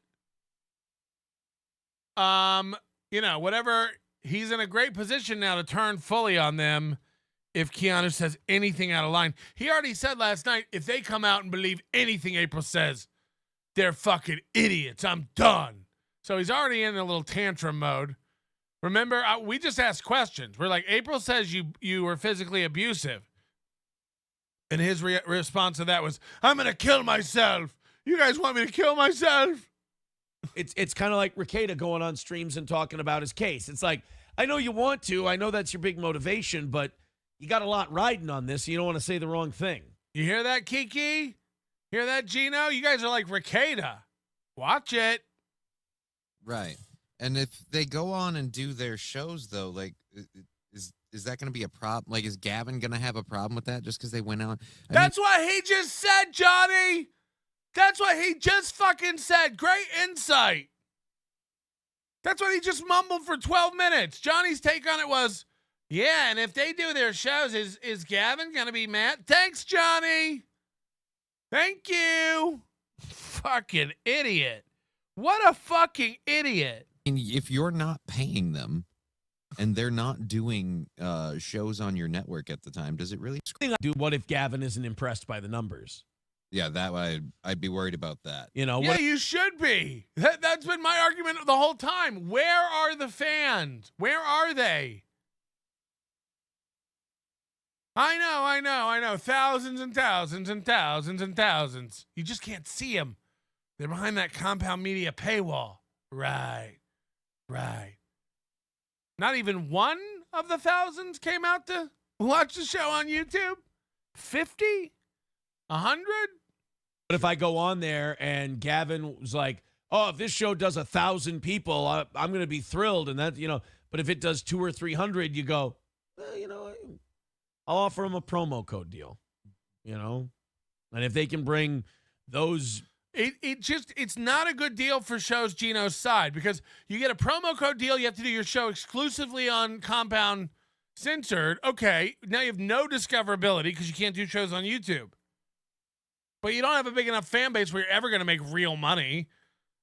whatever, he's in a great position now to turn fully on them if Keanu says anything out of line. He already said last night, if they come out and believe anything April says, they're fucking idiots. I'm done. So he's already in a little tantrum mode. Remember, we just asked questions. We're like, April says you were physically abusive. And his response to that was, I'm going to kill myself. You guys want me to kill myself? It's kind of like Rekieta going on streams and talking about his case. It's like, I know you want to. I know that's your big motivation, but you got a lot riding on this. So you don't want to say the wrong thing. You hear that, Kiki? Hear that, Gino? You guys are like Rekieta. Watch it. Right. And if they go on and do their shows, though, like, is that going to be a problem? Like, is Gavin going to have a problem with that just because they went on? That's what he just said, Johnny. That's what he just fucking said. Great insight. That's what he just mumbled for 12 minutes. Johnny's take on it was, yeah, and if they do their shows, is Gavin going to be mad? Thanks, Johnny. Thank you. Fucking idiot. What a fucking idiot. And if you're not paying them and they're not doing shows on your network at the time, does it really? What if Gavin isn't impressed by the numbers? Yeah, I'd be worried about that. Yeah, you should be. That's been my argument the whole time. Where are the fans? Where are they? I know. Thousands and thousands and thousands and thousands. You just can't see them. They're behind that Compound Media paywall. Right. Not even one of the thousands came out to watch the show on YouTube? 50? 100? But if I go on there and Gavin was like, oh, if this show does 1,000 people, I'm going to be thrilled. And that, but if it does 200 or 300, you go, I'll offer them a promo code deal, And if they can bring those. It's not a good deal for shows Gino's side because you get a promo code deal. You have to do your show exclusively on Compound Censored. Okay. Now you have no discoverability because you can't do shows on YouTube. But you don't have a big enough fan base where you're ever going to make real money.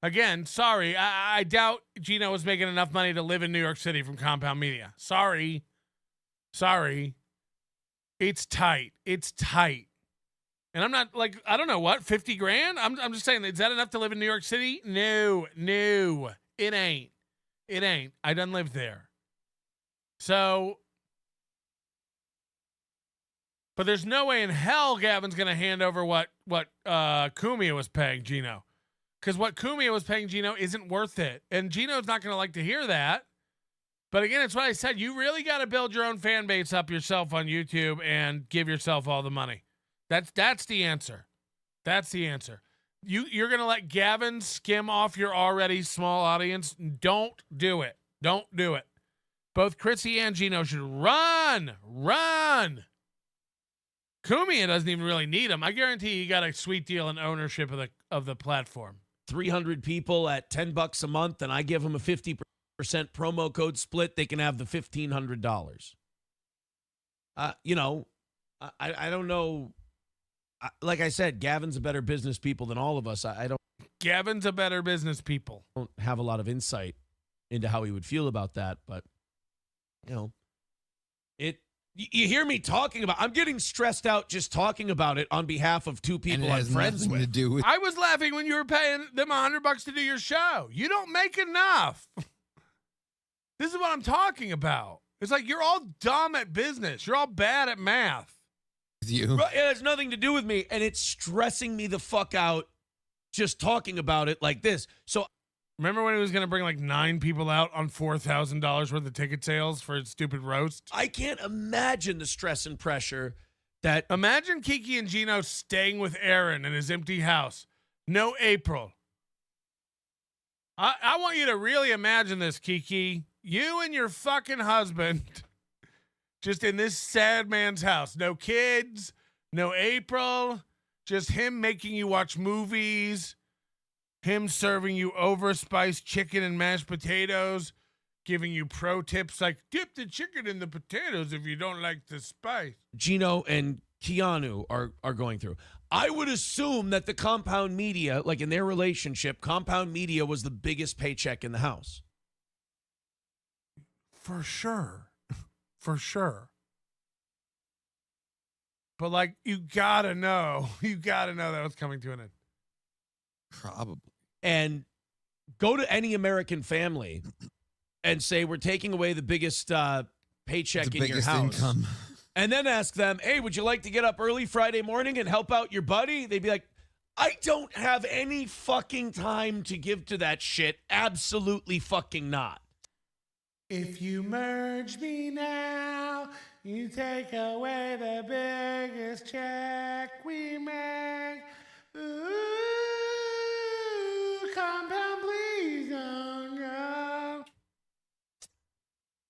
Again, sorry. I doubt Gino was making enough money to live in New York City from Compound Media. Sorry. It's tight. And I'm not like, I don't know what, 50 grand? I'm just saying, is that enough to live in New York City? No, it ain't. I done lived there. So, but there's no way in hell Gavin's going to hand over what Kumia was paying Gino. Because what Kumia was paying Gino isn't worth it. And Gino's not going to like to hear that. But again, it's what I said. You really got to build your own fan base up yourself on YouTube and give yourself all the money. That's the answer. You're going to let Gavin skim off your already small audience? Don't do it. Both Chrissy and Gino should run. Kumia doesn't even really need him. I guarantee you got a sweet deal in ownership of the platform. 300 people at $10 a month, and I give them a 50% promo code split. They can have the $1,500. I don't know. Like I said, Gavin's a better business people than all of us. Gavin's a better business people. I don't have a lot of insight into how he would feel about that, but You hear me talking about, I'm getting stressed out just talking about it on behalf of two people I'm friends with. To do with I was laughing when you were paying them $100 to do your show. You don't make enough. This is what I'm talking about. It's like you're all dumb at business. You're all bad at math. You. It has nothing to do with me, and it's stressing me the fuck out just talking about it like this. So remember when he was going to bring like 9 people out on $4,000 worth of ticket sales for his stupid roast? I can't imagine the stress and pressure that... Imagine Kiki and Gino staying with Aaron in his empty house. No April. I want you to really imagine this, Kiki. You and your fucking husband just in this sad man's house. No kids, no April, just him making you watch movies, him serving you overspiced chicken and mashed potatoes, giving you pro tips like dip the chicken in the potatoes if you don't like the spice. Gino and Keanu are going through. I would assume that the compound media, like in their relationship, compound media was the biggest paycheck in the house. For sure. For sure. But like, you gotta know that was coming to an end. Probably. And go to any American family and say, we're taking away the biggest paycheck in your house. Income. And then ask them, hey, would you like to get up early Friday morning and help out your buddy? They'd be like, I don't have any fucking time to give to that shit. Absolutely fucking not. If you merge me now, you take away the biggest check we make. Ooh, compound, please don't go.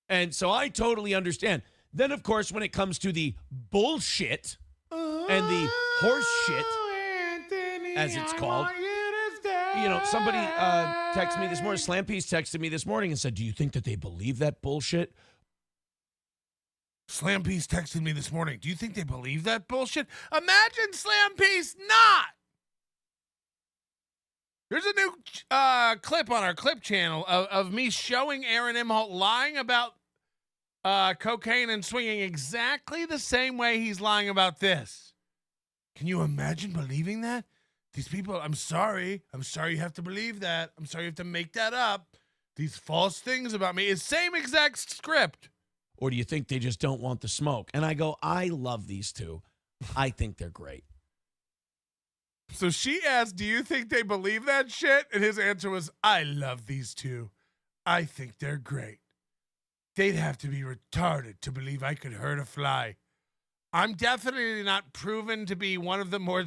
And so I totally understand. Then, of course, when it comes to the bullshit and the horse shit, as it's called, you know, somebody texted me this morning, Slam Piece texted me this morning and said, do you think that they believe that bullshit? Slam Piece texted me this morning. Do you think they believe that bullshit? Imagine Slam Piece not. There's a new clip on our clip channel of me showing Aaron Imholte lying about cocaine and swinging exactly the same way he's lying about this. Can you imagine believing that? These people, I'm sorry you have to believe that. I'm sorry you have to make that up. These false things about me. It's same exact script. Or do you think they just don't want the smoke? And I go, I love these two. I think they're great. So she asked, do you think they believe that shit? And his answer was, I love these two. I think they're great. They'd have to be retarded to believe I could hurt a fly. I'm definitely not proven to be one of the more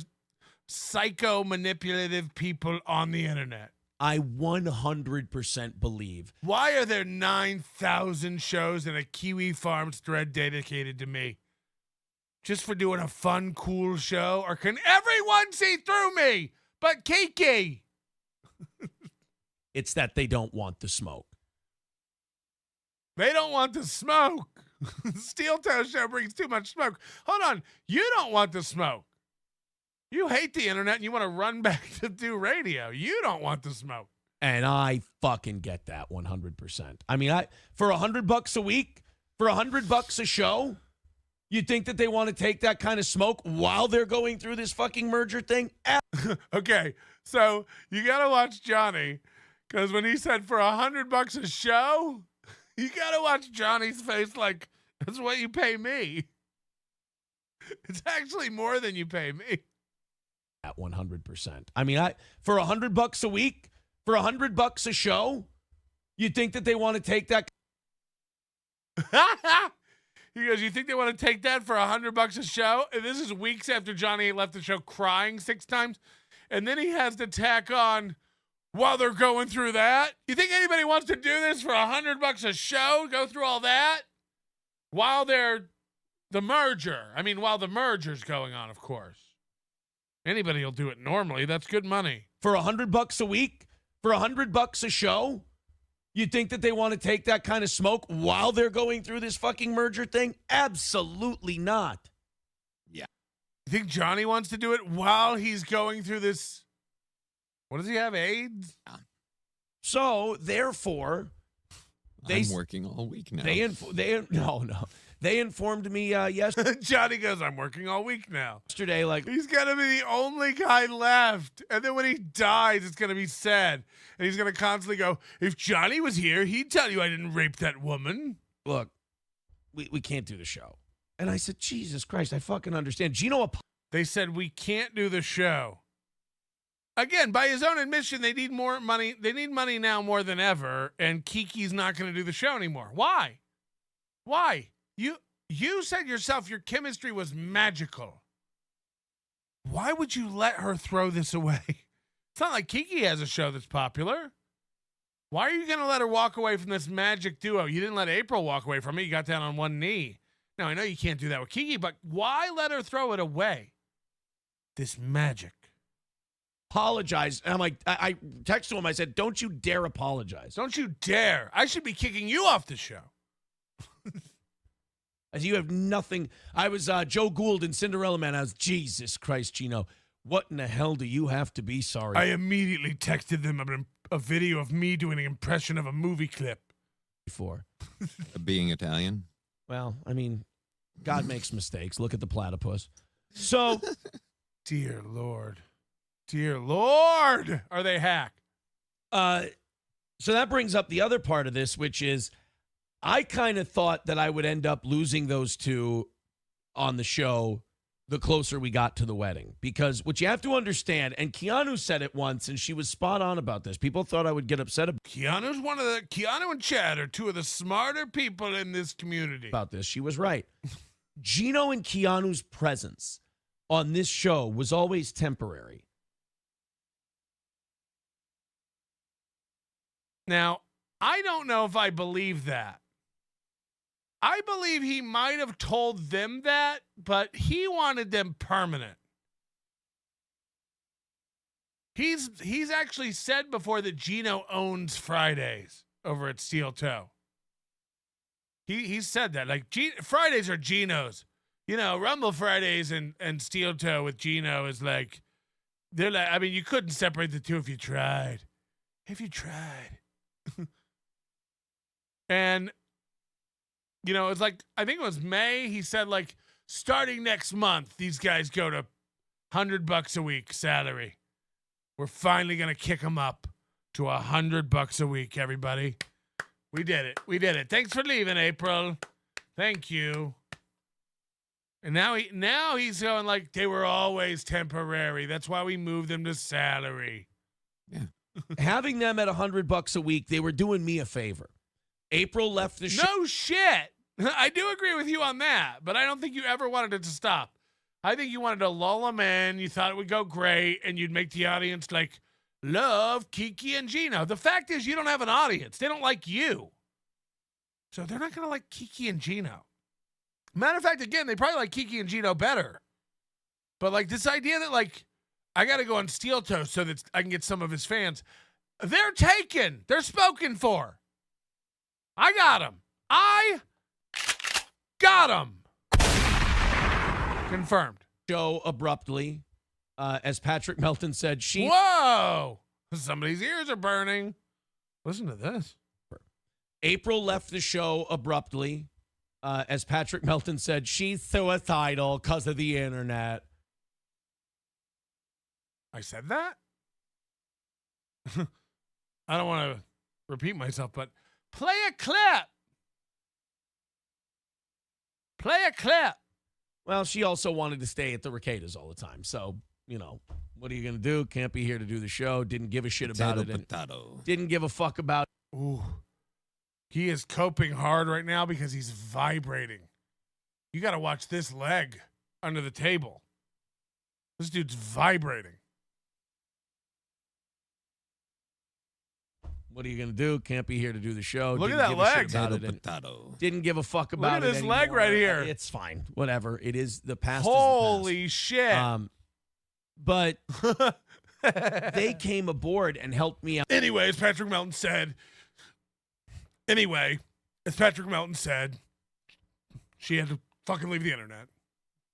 psycho manipulative people on the internet. I 100% believe. Why are there 9,000 shows and a Kiwi Farms thread dedicated to me? Just for doing a fun, cool show? Or can everyone see through me but Kiki? It's that they don't want the smoke. They don't want the smoke. Steel Toe Show brings too much smoke. Hold on. You don't want the smoke. You hate the internet and you want to run back to do radio. You don't want the smoke. And I fucking get that 100%. I mean, for $100 a week, for $100 a show, you think that they want to take that kind of smoke while they're going through this fucking merger thing? Okay, so you got to watch Johnny, because when he said for $100 a show, you got to watch Johnny's face like, that's what you pay me. It's actually more than you pay me. At 100%. I mean, for $100 a week, for $100 a show, you think that they want to take that? He goes, you think they want to take that for $100 a show? And this is weeks after Johnny left the show crying 6 times. And then he has to tack on while they're going through that. You think anybody wants to do this for $100 a show? Go through all that? While they're the merger. I mean, while the merger's going on, of course. Anybody will do it normally. That's good money. For $100 a week, for $100 a show, you think that they want to take that kind of smoke while they're going through this fucking merger thing? Absolutely not. Yeah. You think Johnny wants to do it while he's going through this? What does he have, AIDS? So, therefore, I'm working all week now. They informed me yesterday. Johnny goes, I'm working all week now. Yesterday, like he's gonna be the only guy left, and then when he dies, it's gonna be sad, and he's gonna constantly go, if Johnny was here, he'd tell you I didn't rape that woman. Look, we can't do the show, and I said, Jesus Christ, I fucking understand. Gino, they said we can't do the show. Again, by his own admission, they need more money. They need money now more than ever, and Kiki's not going to do the show anymore. Why? Why? You said yourself your chemistry was magical. Why would you let her throw this away? It's not like Kiki has a show that's popular. Why are you going to let her walk away from this magic duo? You didn't let April walk away from it. You got down on one knee. Now, I know you can't do that with Kiki, but why let her throw it away? This magic. Apologize. And I'm like, I texted him. I said, don't you dare apologize. Don't you dare. I should be kicking you off the show. As you have nothing. I was Joe Gould in Cinderella Man. I was, Jesus Christ, Gino. What in the hell do you have to be sorry? I immediately texted them a video of me doing an impression of a movie clip. Before. Being Italian? Well, I mean, God makes mistakes. Look at the platypus. So. Dear Lord. Dear Lord. Are they hacked? So that brings up the other part of this, which is I kind of thought that I would end up losing those two on the show the closer we got to the wedding. Because what you have to understand, and Keanu said it once, and she was spot on about this. People thought I would get upset about Keanu and Chad are two of the smarter people in this community. About this. She was right. Gino and Keanu's presence on this show was always temporary. Now, I don't know if I believe that. I believe he might have told them that, but he wanted them permanent. He's actually said before that Gino owns Fridays over at Steel Toe. He's said that. Like, Fridays are Gino's. You know, Rumble Fridays and Steel Toe with Gino is like, they're like, I mean, you couldn't separate the two if you tried. If you tried. And, you know, it's like, I think it was May. He said, like, starting next month, these guys go to $100 a week salary. We're finally going to kick them up to $100 a week, everybody. We did it. We did it. Thanks for leaving, April. Thank you. And now he's going like, they were always temporary. That's why we moved them to salary. Yeah. Having them at $100 a week, they were doing me a favor. April left the show. No shit. I do agree with you on that, but I don't think you ever wanted it to stop. I think you wanted to lull them in. You thought it would go great, and you'd make the audience like love Kiki and Gino. The fact is, you don't have an audience. They don't like you, so they're not gonna like Kiki and Gino. Matter of fact, again, they probably like Kiki and Gino better. But like this idea that like I got to go on Steel Toe so that I can get some of his fans. They're taken. They're spoken for. I got him. I got him. Confirmed. Show abruptly, as Patrick Melton said, Whoa! Somebody's ears are burning. Listen to this. April left the show abruptly, as Patrick Melton said, she's suicidal because of the internet. I said that? I don't want to repeat myself, but play a clip. Play a clip. Well, she also wanted to stay at the Ricadas all the time. So, you know, what are you going to do? Can't be here to do the show. Didn't give a shit about it. Didn't give a fuck about it. Ooh. He is coping hard right now because he's vibrating. You got to watch this leg under the table. This dude's vibrating. What are you going to do? Can't be here to do the show. Look Didn't at that give a leg. shit about it. Didn't give a fuck about it. Look at this leg right here. It's fine. Whatever. It is the past. Holy is the shit. But they came aboard and helped me out. Anyway, as Patrick Melton said, she had to fucking leave the internet.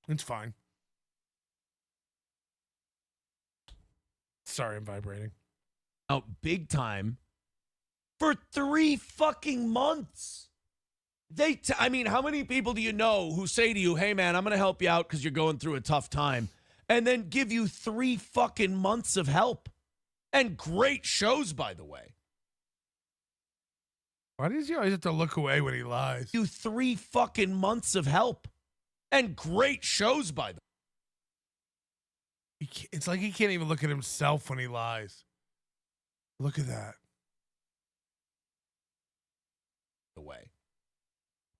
It's fine. Sorry, I'm vibrating. Out big time for 3 fucking months. I mean, how many people do you know who say to you, hey, man, I'm going to help you out because you're going through a tough time, and then give you 3 fucking months of help? And great shows, by the way. Why does he always have to look away when he lies? You 3 fucking months of help. And great shows, by the way. It's like he can't even look at himself when he lies. Look at that. The way.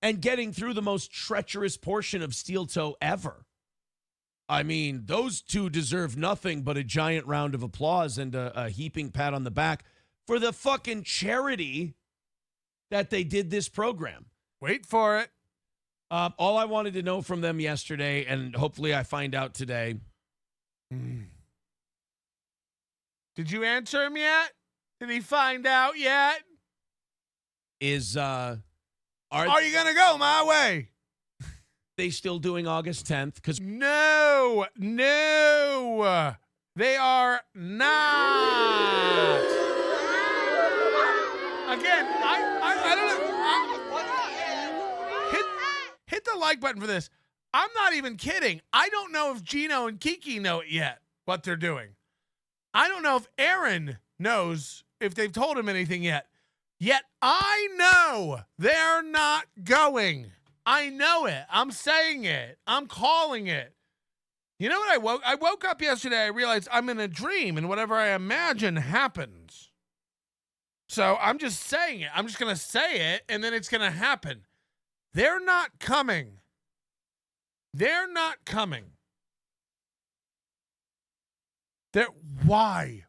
And getting through the most treacherous portion of Steel Toe ever. I mean, those two deserve nothing but a giant round of applause and a heaping pat on the back for the fucking charity that they did this program. Wait for it. All I wanted to know from them yesterday, and hopefully I find out today. Did you answer him yet? Did he find out yet? Is are you gonna go my way? They still doing August 10th? Because no, they are not. Again, I don't know. Hit the like button for this. I'm not even kidding. I don't know if Gino and Kiki know it yet, what they're doing. I don't know if Aaron knows if they've told him anything yet. Yet I know they're not going. I know it. I'm saying it. I'm calling it. You know what I woke up yesterday, I realized I'm in a dream, and whatever I imagine happens. So I'm just saying it. I'm just going to say it, and then it's going to happen. They're not coming. They're not coming. Why?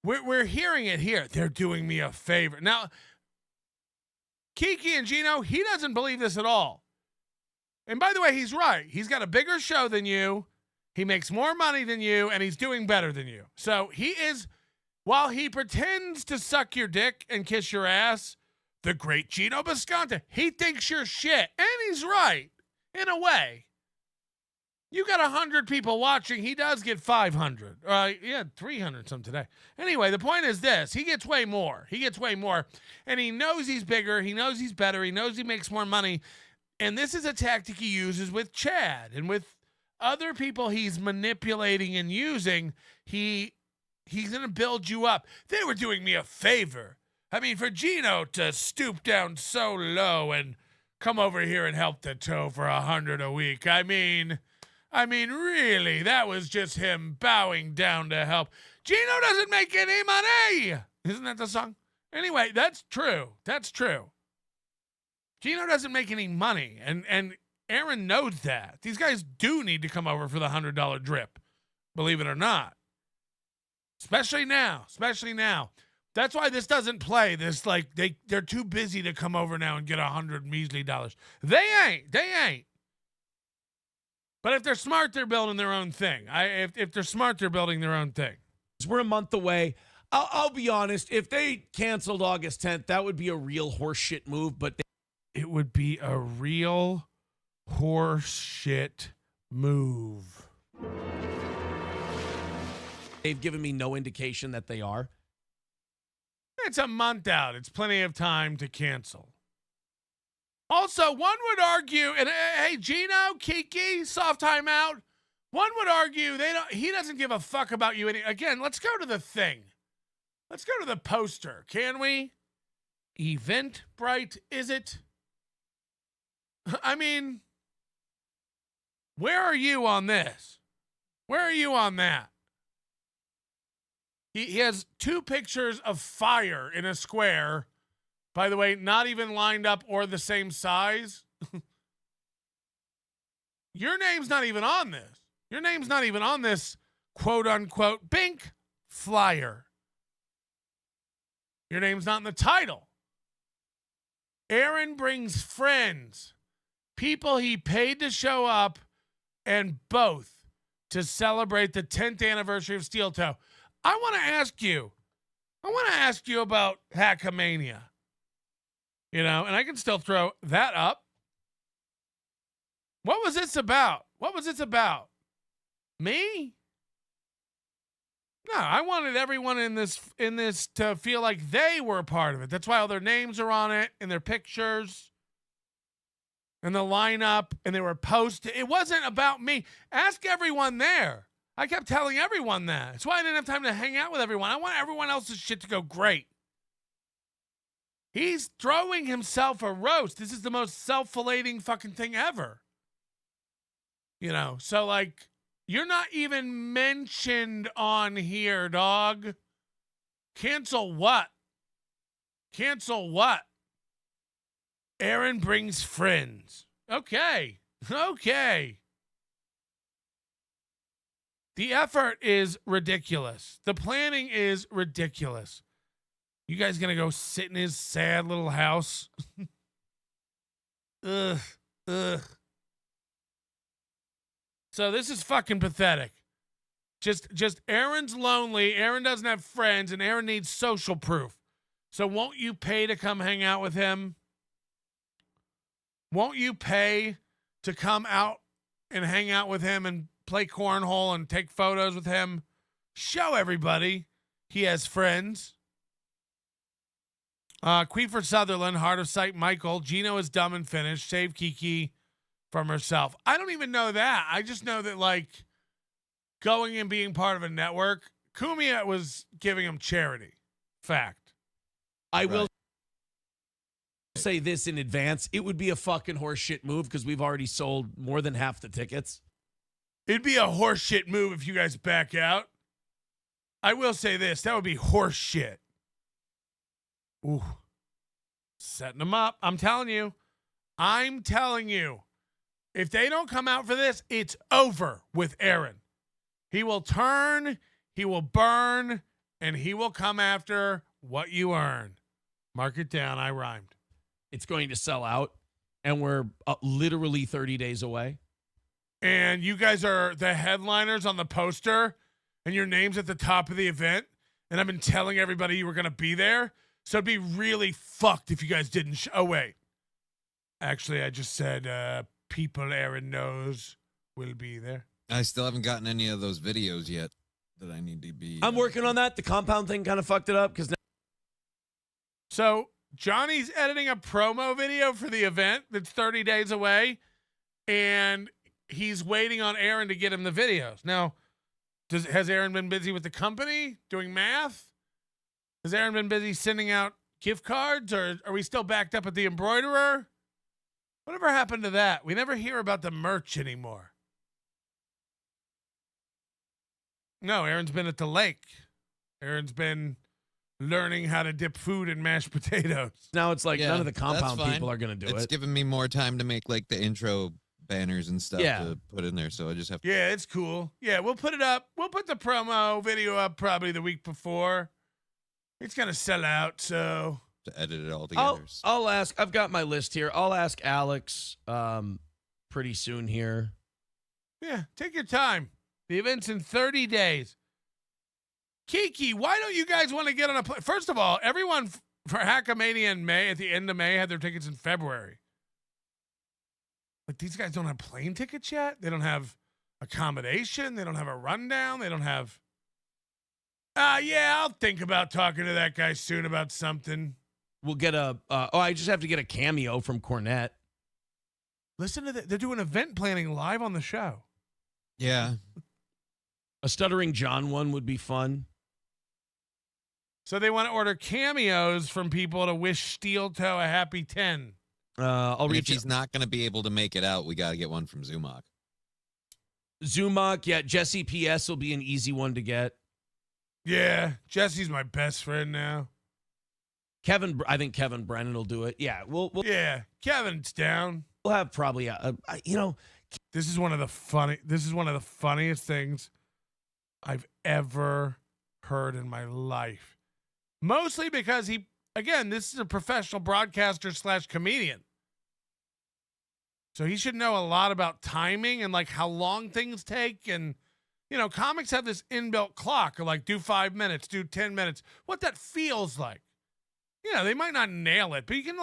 We're hearing it here. They're doing me a favor. Now, Kiki and Gino, he doesn't believe this at all. And by the way, he's right. He's got a bigger show than you. He makes more money than you, and he's doing better than you. So he is, while he pretends to suck your dick and kiss your ass, the great Gino Bisconte, he thinks you're shit. And he's right, in a way. You got 100 people watching. He does get 500. Yeah, 300 some today. Anyway, the point is this. He gets way more. And he knows he's bigger. He knows he's better. He knows he makes more money. And this is a tactic he uses with Chad and with other people he's manipulating and using. He's going to build you up. They were doing me a favor. I mean, for Gino to stoop down so low and come over here and help the toe for $100 a week. I mean, really, that was just him bowing down to help. Gino doesn't make any money. Isn't that the song? Anyway, that's true. Gino doesn't make any money, and Aaron knows that. These guys do need to come over for the $100 drip, believe it or not. Especially now. That's why this doesn't play. This, like, they're too busy to come over now and get $100 measly dollars. They ain't. But if they're smart, they're building their own thing. If they're smart, they're building their own thing. We're a month away. I'll be honest. If they canceled August 10th, that would be a real horseshit move. But it would be a real horseshit move. They've given me no indication that they are. It's a month out. It's plenty of time to cancel. Also, one would argue, and hey, Gino, Kiki, soft timeout. One would argue he doesn't give a fuck about you. Again, let's go to the thing. Let's go to the poster, can we? Eventbrite, is it? I mean, where are you on this? Where are you on that? He has 2 pictures of fire in a square. By the way, not even lined up or the same size. Your name's not even on this. Your name's not even on this quote-unquote Bink flyer. Your name's not in the title. Aaron brings friends, people he paid to show up, and both to celebrate the 10th anniversary of Steel Toe. I want to ask you about Hackamania. You know, and I can still throw that up. What was this about? Me? No, I wanted everyone in this to feel like they were a part of it. That's why all their names are on it and their pictures and the lineup, and they were posted. It wasn't about me. Ask everyone there. I kept telling everyone that. That's why I didn't have time to hang out with everyone. I want everyone else's shit to go great. He's throwing himself a roast. This is the most self-filleting fucking thing ever. You know, so like, you're not even mentioned on here, dog. Cancel what? Cancel what? Aaron brings friends. Okay. Okay. The effort is ridiculous. The planning is ridiculous. You guys gonna go sit in his sad little house? Ugh. Ugh. So this is fucking pathetic. Just Aaron's lonely. Aaron doesn't have friends, and Aaron needs social proof. So won't you pay to come hang out with him? Won't you pay to come out and hang out with him and play cornhole and take photos with him? Show everybody he has friends. Queefer Sutherland, Heart of Sight Michael, Gino is dumb and finished. Save Kiki from herself. I don't even know that. I just know that, like, going and being part of a network, Kumia was giving him charity. Fact. I will say this in advance. It would be a fucking horseshit move because we've already sold more than half the tickets. It'd be a horseshit move if you guys back out. I will say this. That would be horseshit. Ooh. Setting them up. I'm telling you. If they don't come out for this, it's over with Aaron. He will turn, he will burn, and he will come after what you earn. Mark it down. I rhymed. It's going to sell out, and we're literally 30 days away. And you guys are the headliners on the poster, and your name's at the top of the event, and I've been telling everybody you were going to be there, so it'd be really fucked if you guys didn't. Oh, wait. Actually, I just said people Aaron knows will be there. I still haven't gotten any of those videos yet that I need to be. I'm working on that. The compound thing kind of fucked it up because. So Johnny's editing a promo video for the event that's 30 days away, and he's waiting on Aaron to get him the videos. Now, has Aaron been busy with the company doing math? Has Aaron been busy sending out gift cards, or are we still backed up at the embroiderer? Whatever happened to that? We never hear about the merch anymore. No, Aaron's been at the lake. Aaron's been learning how to dip food in mashed potatoes. Now it's like none of the compound that's people are going to do it. It's giving me more time to make like the intro banners and stuff to put in there. So I just have to. Yeah, it's cool. Yeah, we'll put it up. We'll put the promo video up probably the week before. It's going to sell out, so. To edit it all together. I'll ask. I've got my list here. I'll ask Alex pretty soon here. Yeah, take your time. The event's in 30 days. Kiki, why don't you guys want to get on a plane? First of all, everyone for Hackamania in May, at the end of May, had their tickets in February. Like, these guys don't have plane tickets yet? They don't have accommodation? They don't have a rundown? They don't have... yeah, I'll think about talking to that guy soon about something. We'll get I just have to get a cameo from Cornette. Listen to that. They're doing event planning live on the show. Yeah. A Stuttering John one would be fun. So they want to order cameos from people to wish Steel Toe a happy 10. I'll reach. If he's not going to be able to make it out, we got to get one from Zumok. Zumok, yeah. Jesse PS will be an easy one to get. Yeah, Jesse's my best friend now. I think Kevin Brennan will do it. Yeah, we'll yeah, Kevin's down. We'll have probably This is one of the funniest things I've ever heard in my life. Mostly because this is a professional broadcaster / comedian. So he should know a lot about timing and like how long things take. And, comics have this inbuilt clock of like do 5 minutes, do 10 minutes, what that feels like. They might not nail it, but you can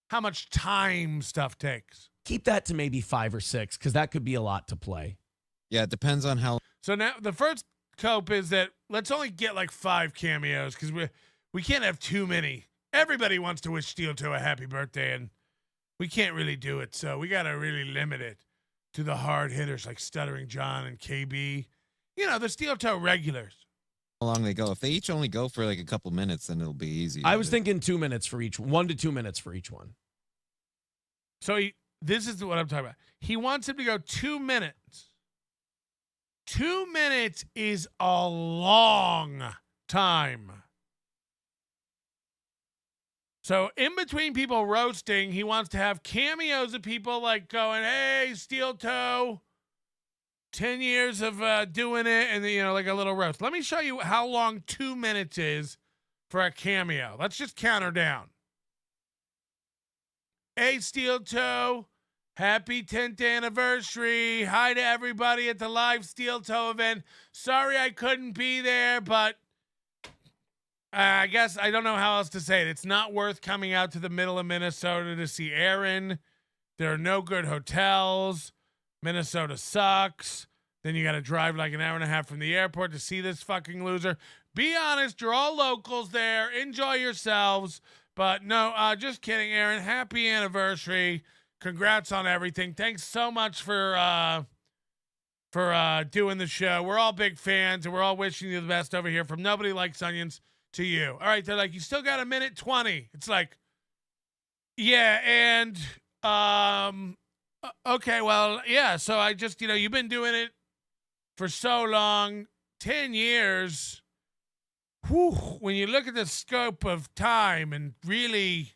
how much time stuff takes. Keep that to maybe 5 or 6 because that could be a lot to play. Yeah, it depends on how. So now the first cope is that let's only get like 5 cameos because we can't have too many. Everybody wants to wish Steel Toe a happy birthday, and we can't really do it. So we got to really limit it to the hard hitters like Stuttering John and KB. You know, the Steel Toe regulars. How long they go? If they each only go for like a couple minutes, then it'll be easy. I was thinking 2 minutes for each, 1 to 2 minutes for each one. So this is what I'm talking about. He wants him to go 2 minutes. 2 minutes is a long time. So in between people roasting, he wants to have cameos of people like going, "Hey, Steel Toe, 10 years of doing it," and you know, like a little roast. Let me show you how long 2 minutes is for a cameo. Let's just count her down. Hey, Steel Toe, happy 10th anniversary. Hi to everybody at the live Steel Toe event. Sorry I couldn't be there, but I guess I don't know how else to say it. It's not worth coming out to the middle of Minnesota to see Aaron. There are no good hotels. Minnesota sucks. Then you got to drive like an hour and a half from the airport to see this fucking loser. Be honest, you're all locals there. Enjoy yourselves. But no, just kidding, Aaron. Happy anniversary. Congrats on everything. Thanks so much for doing the show. We're all big fans, and we're all wishing you the best over here from Nobody Likes Onions to you. All right, they're like, you still got 1:20. It's like, yeah, and okay, well, yeah, so I just, you know, you've been doing it for so long, 10 years. Whew, when you look at the scope of time and really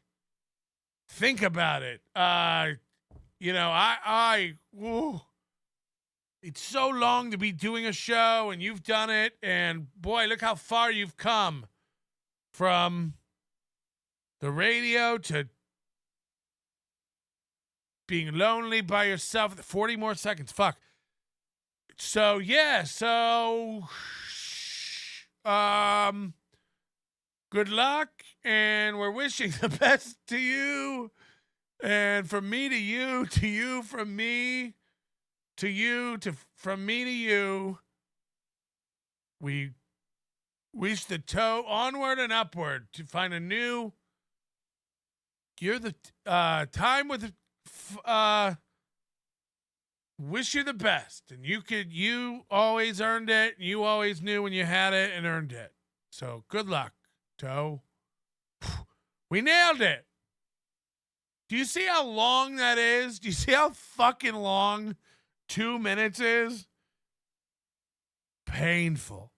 think about it, you know, whew, it's so long to be doing a show, and you've done it, and boy, look how far you've come from the radio to being lonely by yourself. 40 more seconds. Fuck. So, yeah. So, good luck. And we're wishing the best to you. And from me to you, to you from me, to you, from me to you. We wish the toe onward and upward to find a new. You're the time with wish you the best, and you always earned it. You always knew when you had it and earned it. So good luck, Toe. We nailed it. Do you see how long that is? Do you see how fucking long 2 minutes is? Painful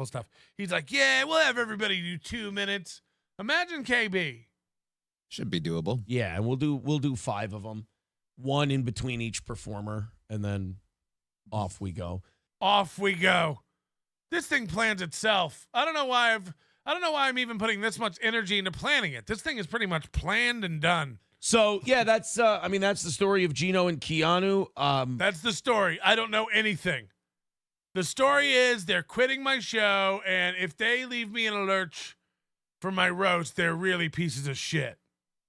stuff. He's like, yeah, we'll have everybody do 2 minutes. Imagine KB. Should be doable. Yeah, and we'll do 5 of them, 1 in between each performer, and then off we go. Off we go. This thing plans itself. I don't know why I'm even putting this much energy into planning it. This thing is pretty much planned and done. So yeah, that's that's the story of Gino and Keanu. That's the story. I don't know anything. The story is they're quitting my show, and if they leave me in a lurch for my roast, they're really pieces of shit.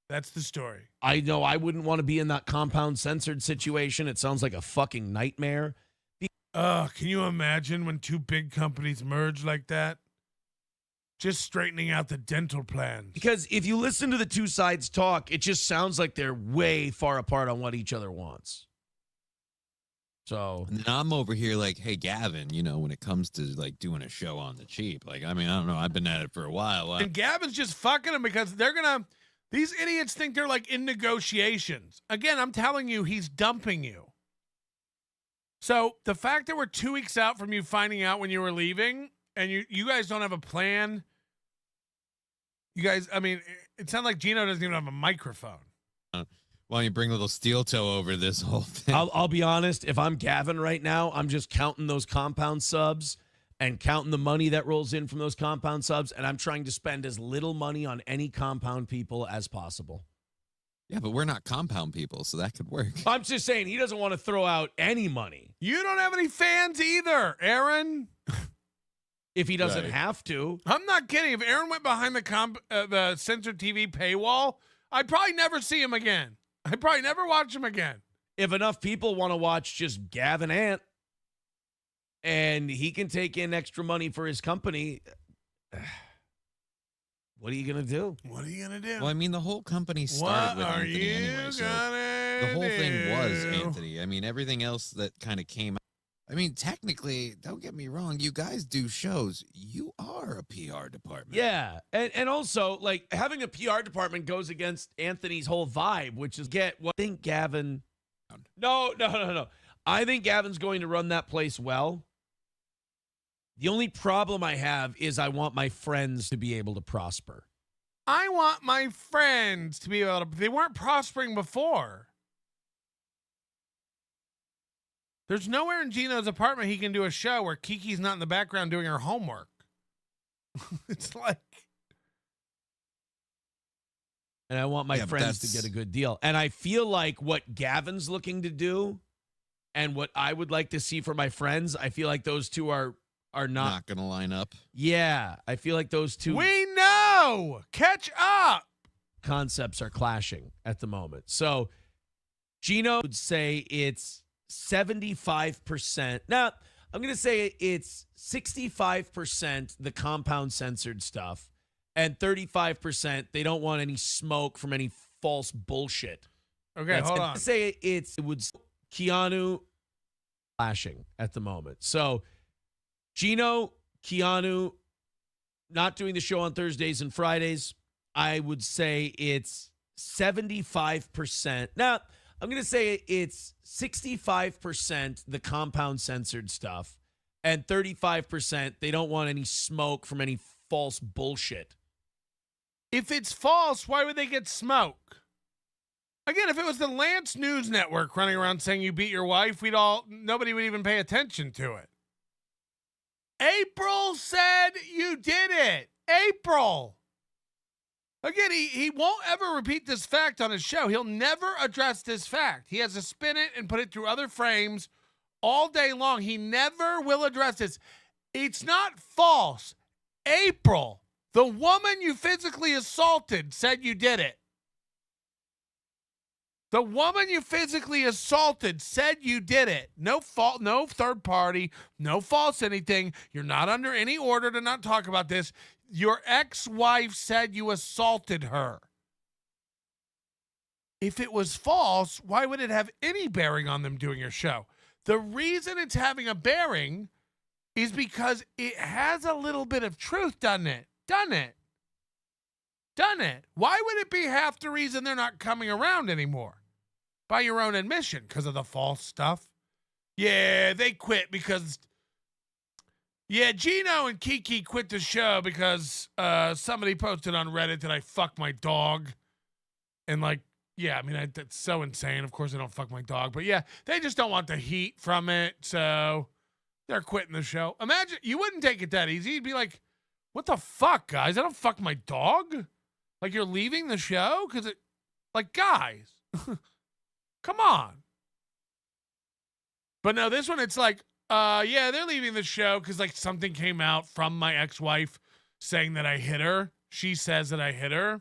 That's the story. I know I wouldn't want to be in that compound censored situation. It sounds like a fucking nightmare. Can you imagine when 2 big companies merge like that? Just straightening out the dental plans. Because if you listen to the 2 sides talk, it just sounds like they're way far apart on what each other wants. So and then I'm over here like, hey, Gavin, you know, when it comes to like doing a show on the cheap, like, I mean, I don't know. I've been at it for a while. And Gavin's just fucking them because these idiots think they're like in negotiations. Again, I'm telling you, he's dumping you. So the fact that we're 2 weeks out from you finding out when you were leaving and you guys don't have a plan. You guys, I mean, it sounds like Gino doesn't even have a microphone. Why don't you bring little Steel Toe over this whole thing? I'll be honest. If I'm Gavin right now, I'm just counting those compound subs and counting the money that rolls in from those compound subs, and I'm trying to spend as little money on any compound people as possible. Yeah, but we're not compound people, so that could work. I'm just saying he doesn't want to throw out any money. You don't have any fans either, Aaron. If he doesn't have to. I'm not kidding. If Aaron went behind the censored TV paywall, I'd probably never see him again. I'd probably never watch him again. If enough people want to watch just Gavin Ant, and he can take in extra money for his company. What are you going to do? What are you going to do? Well, I mean, the whole company started with Anthony anyway. So the whole thing was Anthony. I mean, everything else that kind of came out. I mean, technically, don't get me wrong. You guys do shows. You are a PR department. Yeah. And also, like, having a PR department goes against Anthony's whole vibe, which is I think Gavin. No. I think Gavin's going to run that place well. The only problem I have is I want my friends to be able to prosper. I want my friends to be able to. They weren't prospering before. There's nowhere in Gino's apartment he can do a show where Kiki's not in the background doing her homework. It's like. And I want my friends to get a good deal. And I feel like what Gavin's looking to do and what I would like to see for my friends, I feel like those two are not going to line up. Yeah, I feel like those two We know. Catch up. concepts are clashing at the moment. So Gino would say it's 75%. Now, I'm going to say it's 65% the compound censored stuff and 35% they don't want any smoke from any false bullshit. Okay, hold on. Say it would Keanu clashing at the moment. So Gino, Keanu, not doing the show on Thursdays and Fridays. I would say it's 75%. Now, I'm going to say it's 65% the compound censored stuff and 35% they don't want any smoke from any false bullshit. If it's false, why would they get smoke? Again, if it was the Lance News Network running around saying you beat your wife, nobody would even pay attention to it. April said you did it. April. Again, he won't ever repeat this fact on his show. He'll never address this fact. He has to spin it and put it through other frames all day long. He never will address this. It's not false. April, the woman you physically assaulted, said you did it. The woman you physically assaulted said you did it. No fault, no third party, no false anything. You're not under any order to not talk about this. Your ex-wife said you assaulted her. If it was false, why would it have any bearing on them doing your show? The reason it's having a bearing is because it has a little bit of truth, doesn't it? Done it. Why would it be half the reason they're not coming around anymore? By your own admission, because of the false stuff. Yeah, they quit because... Yeah, Gino and Kiki quit the show because somebody posted on Reddit that I fuck my dog. And that's so insane. Of course I don't fuck my dog. But yeah, they just don't want the heat from it. So they're quitting the show. Imagine, you wouldn't take it that easy. You'd be like, what the fuck, guys? I don't fuck my dog? Like, you're leaving the show? Guys... Come on. But no, this one, it's like, yeah, they're leaving the show because, something came out from my ex-wife saying that I hit her. She says that I hit her.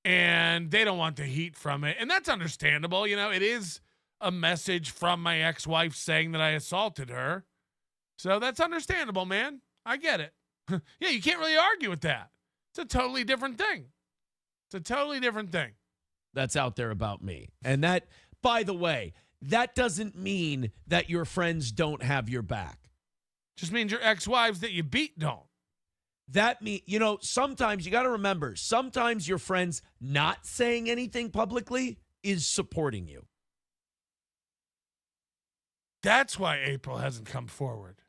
And they don't want the heat from it. And that's understandable. You know, it is a message from my ex-wife saying that I assaulted her. So that's understandable, man. I get it. Yeah, you can't really argue with that. It's a totally different thing. That's out there about me. And that... By the way, that doesn't mean that your friends don't have your back. Just means your ex-wives that you beat don't. That means, sometimes you got to remember, sometimes your friends not saying anything publicly is supporting you. That's why April hasn't come forward.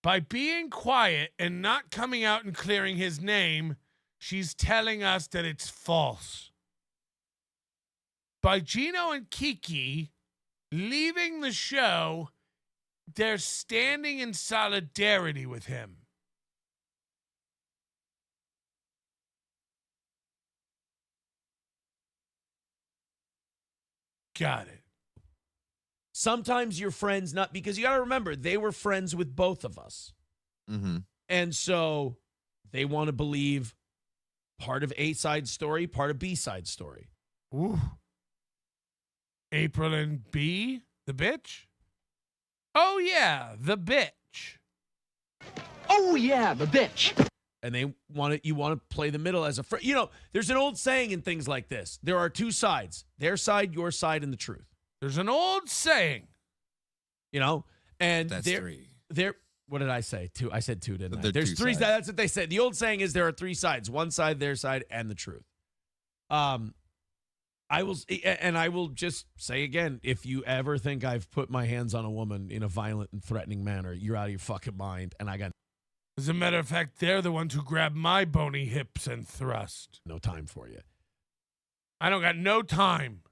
By being quiet and not coming out and clearing his name, she's telling us that it's false. By Gino and Kiki leaving the show, they're standing in solidarity with him. Got it. Sometimes your friends not, because you got to remember, they were friends with both of us. Mm-hmm. And so they want to believe part of A side story, part of B side story. Ooh. April and B, the bitch? Oh, yeah, the bitch. Oh, yeah, the bitch. And you want to play the middle as a friend. You know, there's an old saying in things like this. There are two sides. Their side, your side, and the truth. There's an old saying. You know? And That's three. What did I say? Two. I said two, didn't I? There are There's two three sides. sides. That's what they said. The old saying is there are three sides. One side, their side, and the truth. I will just say again, if you ever think I've put my hands on a woman in a violent and threatening manner, you're out of your fucking mind. And I got As a matter of fact, they're the ones who grab my bony hips and thrust. no time for you. I don't got no time.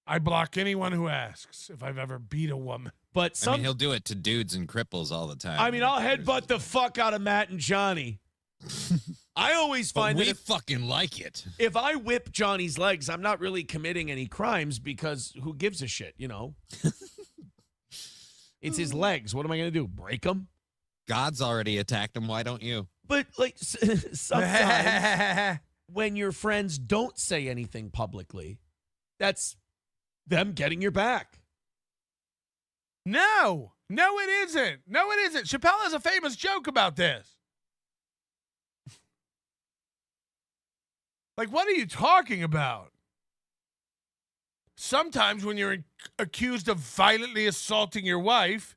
I block anyone who asks if I've ever beat a woman. But I mean, he'll do it to dudes and cripples all the time. I mean, I'll headbutt the fuck out of Matt and Johnny. I always find but we that fucking like it. if I whip Johnny's legs, I'm not really committing any crimes because who gives a shit, you know? It's his legs. What am I going to do? Break them? God's already attacked him. Why don't you? But like sometimes when your friends don't say anything publicly, that's them getting your back. No, it isn't. No, it isn't. Chappelle has a famous joke about this. Like, what are you talking about? Sometimes when you're accused of violently assaulting your wife,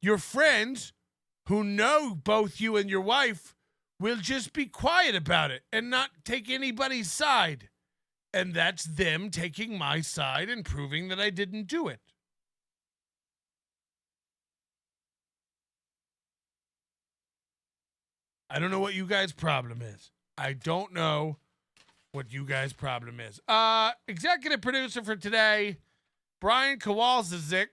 your friends who know both you and your wife will just be quiet about it and not take anybody's side. And that's them taking my side and proving that I didn't do it. I don't know what you guys' problem is. I don't know what you guys' problem is. Executive producer for today, Brian Kowalczyk.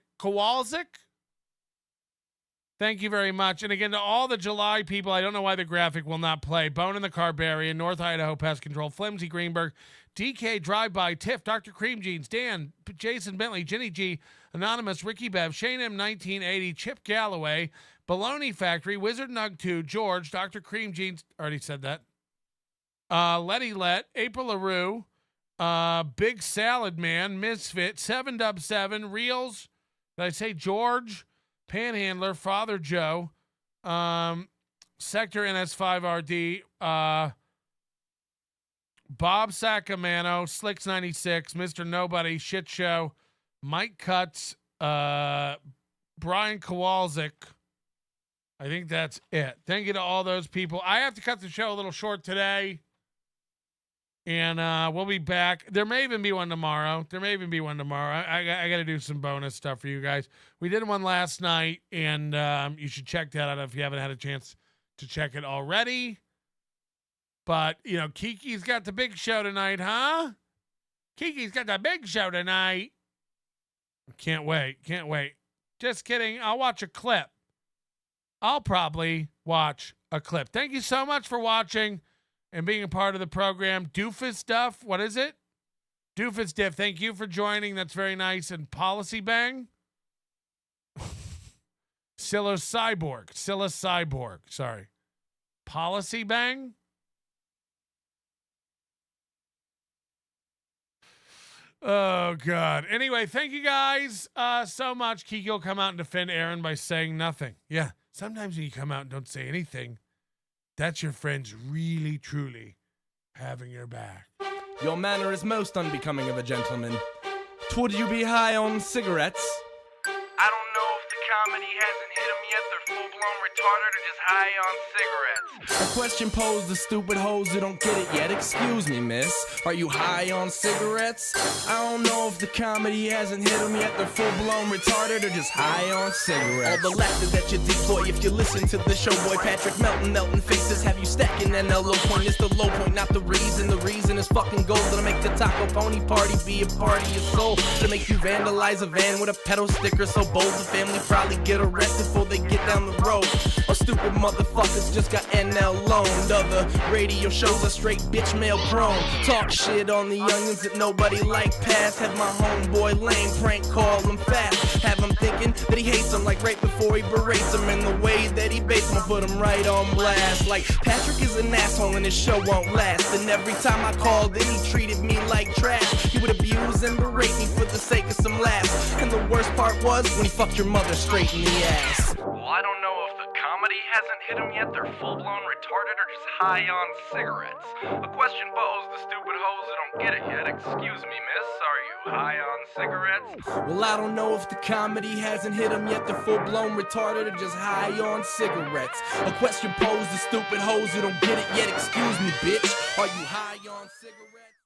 Thank you very much. And again, to all the July people, I don't know why the graphic will not play. Bone in the Carbarian, North Idaho Pest Control, Flimsy Greenberg, DK Drive-By, Tiff, Dr. Cream Jeans, Dan, Jason Bentley, Ginny G, Anonymous, Ricky Bev, Shane M. 1980, Chip Galloway, Baloney Factory, Wizard Nug 2, George, Dr. Cream Jeans, already said that. Letty Let, April LaRue, Big Salad Man, Misfit, 7W7, Reels, did I say George? Panhandler, Father Joe, Sector NS5RD, Bob Sacamano, Slicks96, Mr. Nobody, Shit Show, Mike Cutts, Brian Kowalczyk. I think that's it. Thank you to all those people. I have to cut the show a little short today. And we'll be back. There may even be one tomorrow. I got to do some bonus stuff for you guys. We did one last night, and you should check that out if you haven't had a chance to check it already. But, you know, Kiki's got the big show tonight, huh? Kiki's got the big show tonight. Can't wait. Just kidding. I'll watch a clip. I'll probably watch a clip. Thank you so much for watching and being a part of the program. Doofus Duff, what is it? Doofus Diff, thank you for joining. That's very nice. And Policy Bang. Scylla Cyborg, sorry. Policy Bang. Oh, God. Anyway, thank you guys so much. Kiki will come out and defend Aaron by saying nothing. Yeah, sometimes when you come out and don't say anything, that's your friends really, truly having your back. Your manner is most unbecoming of a gentleman. Would you be high on cigarettes? I don't know if the comedy hasn't hit them yet. They're full-blown retarded or just high on cigarettes. A question posed to stupid hoes who don't get it yet. Excuse me, miss. Are you high on cigarettes? I don't know if the comedy hasn't hit them yet. They're full-blown retarded or just high on cigarettes. All the laughter that you deploy if you listen to the show, boy. Patrick Melton faces have you stacking that low point. It's the low point, not the reason. The reason is fucking gold. That'll make the Taco Pony party be a party of soul. To make you vandalize a van with a pedal sticker so bold the family probably get arrested before they get down the road. Or stupid motherfuckers just got NL alone. Other radio shows are straight bitch mail prone. Talk shit on the youngins that nobody like past. Have my homeboy lame prank call him fast. Have him thinking that he hates him like right before he berates him. And the way that he baits him, I put him right on blast. Like Patrick is an asshole and his show won't last. And every time I called in, he treated me like trash. He would abuse and berate me for the sake of some laughs. And the worst part was when he fucked your mother straight in the ass. Well, I don't know if the comedy hasn't hit them yet. They're full-blown retarded or just high on cigarettes. A question posed to stupid hoes that don't get it yet. Excuse me, miss, are you high on cigarettes? Well, I don't know if the comedy hasn't hit them yet. They're full-blown retarded or just high on cigarettes. A question posed to stupid hoes that don't get it yet. Excuse me, bitch, are you high on cigarettes?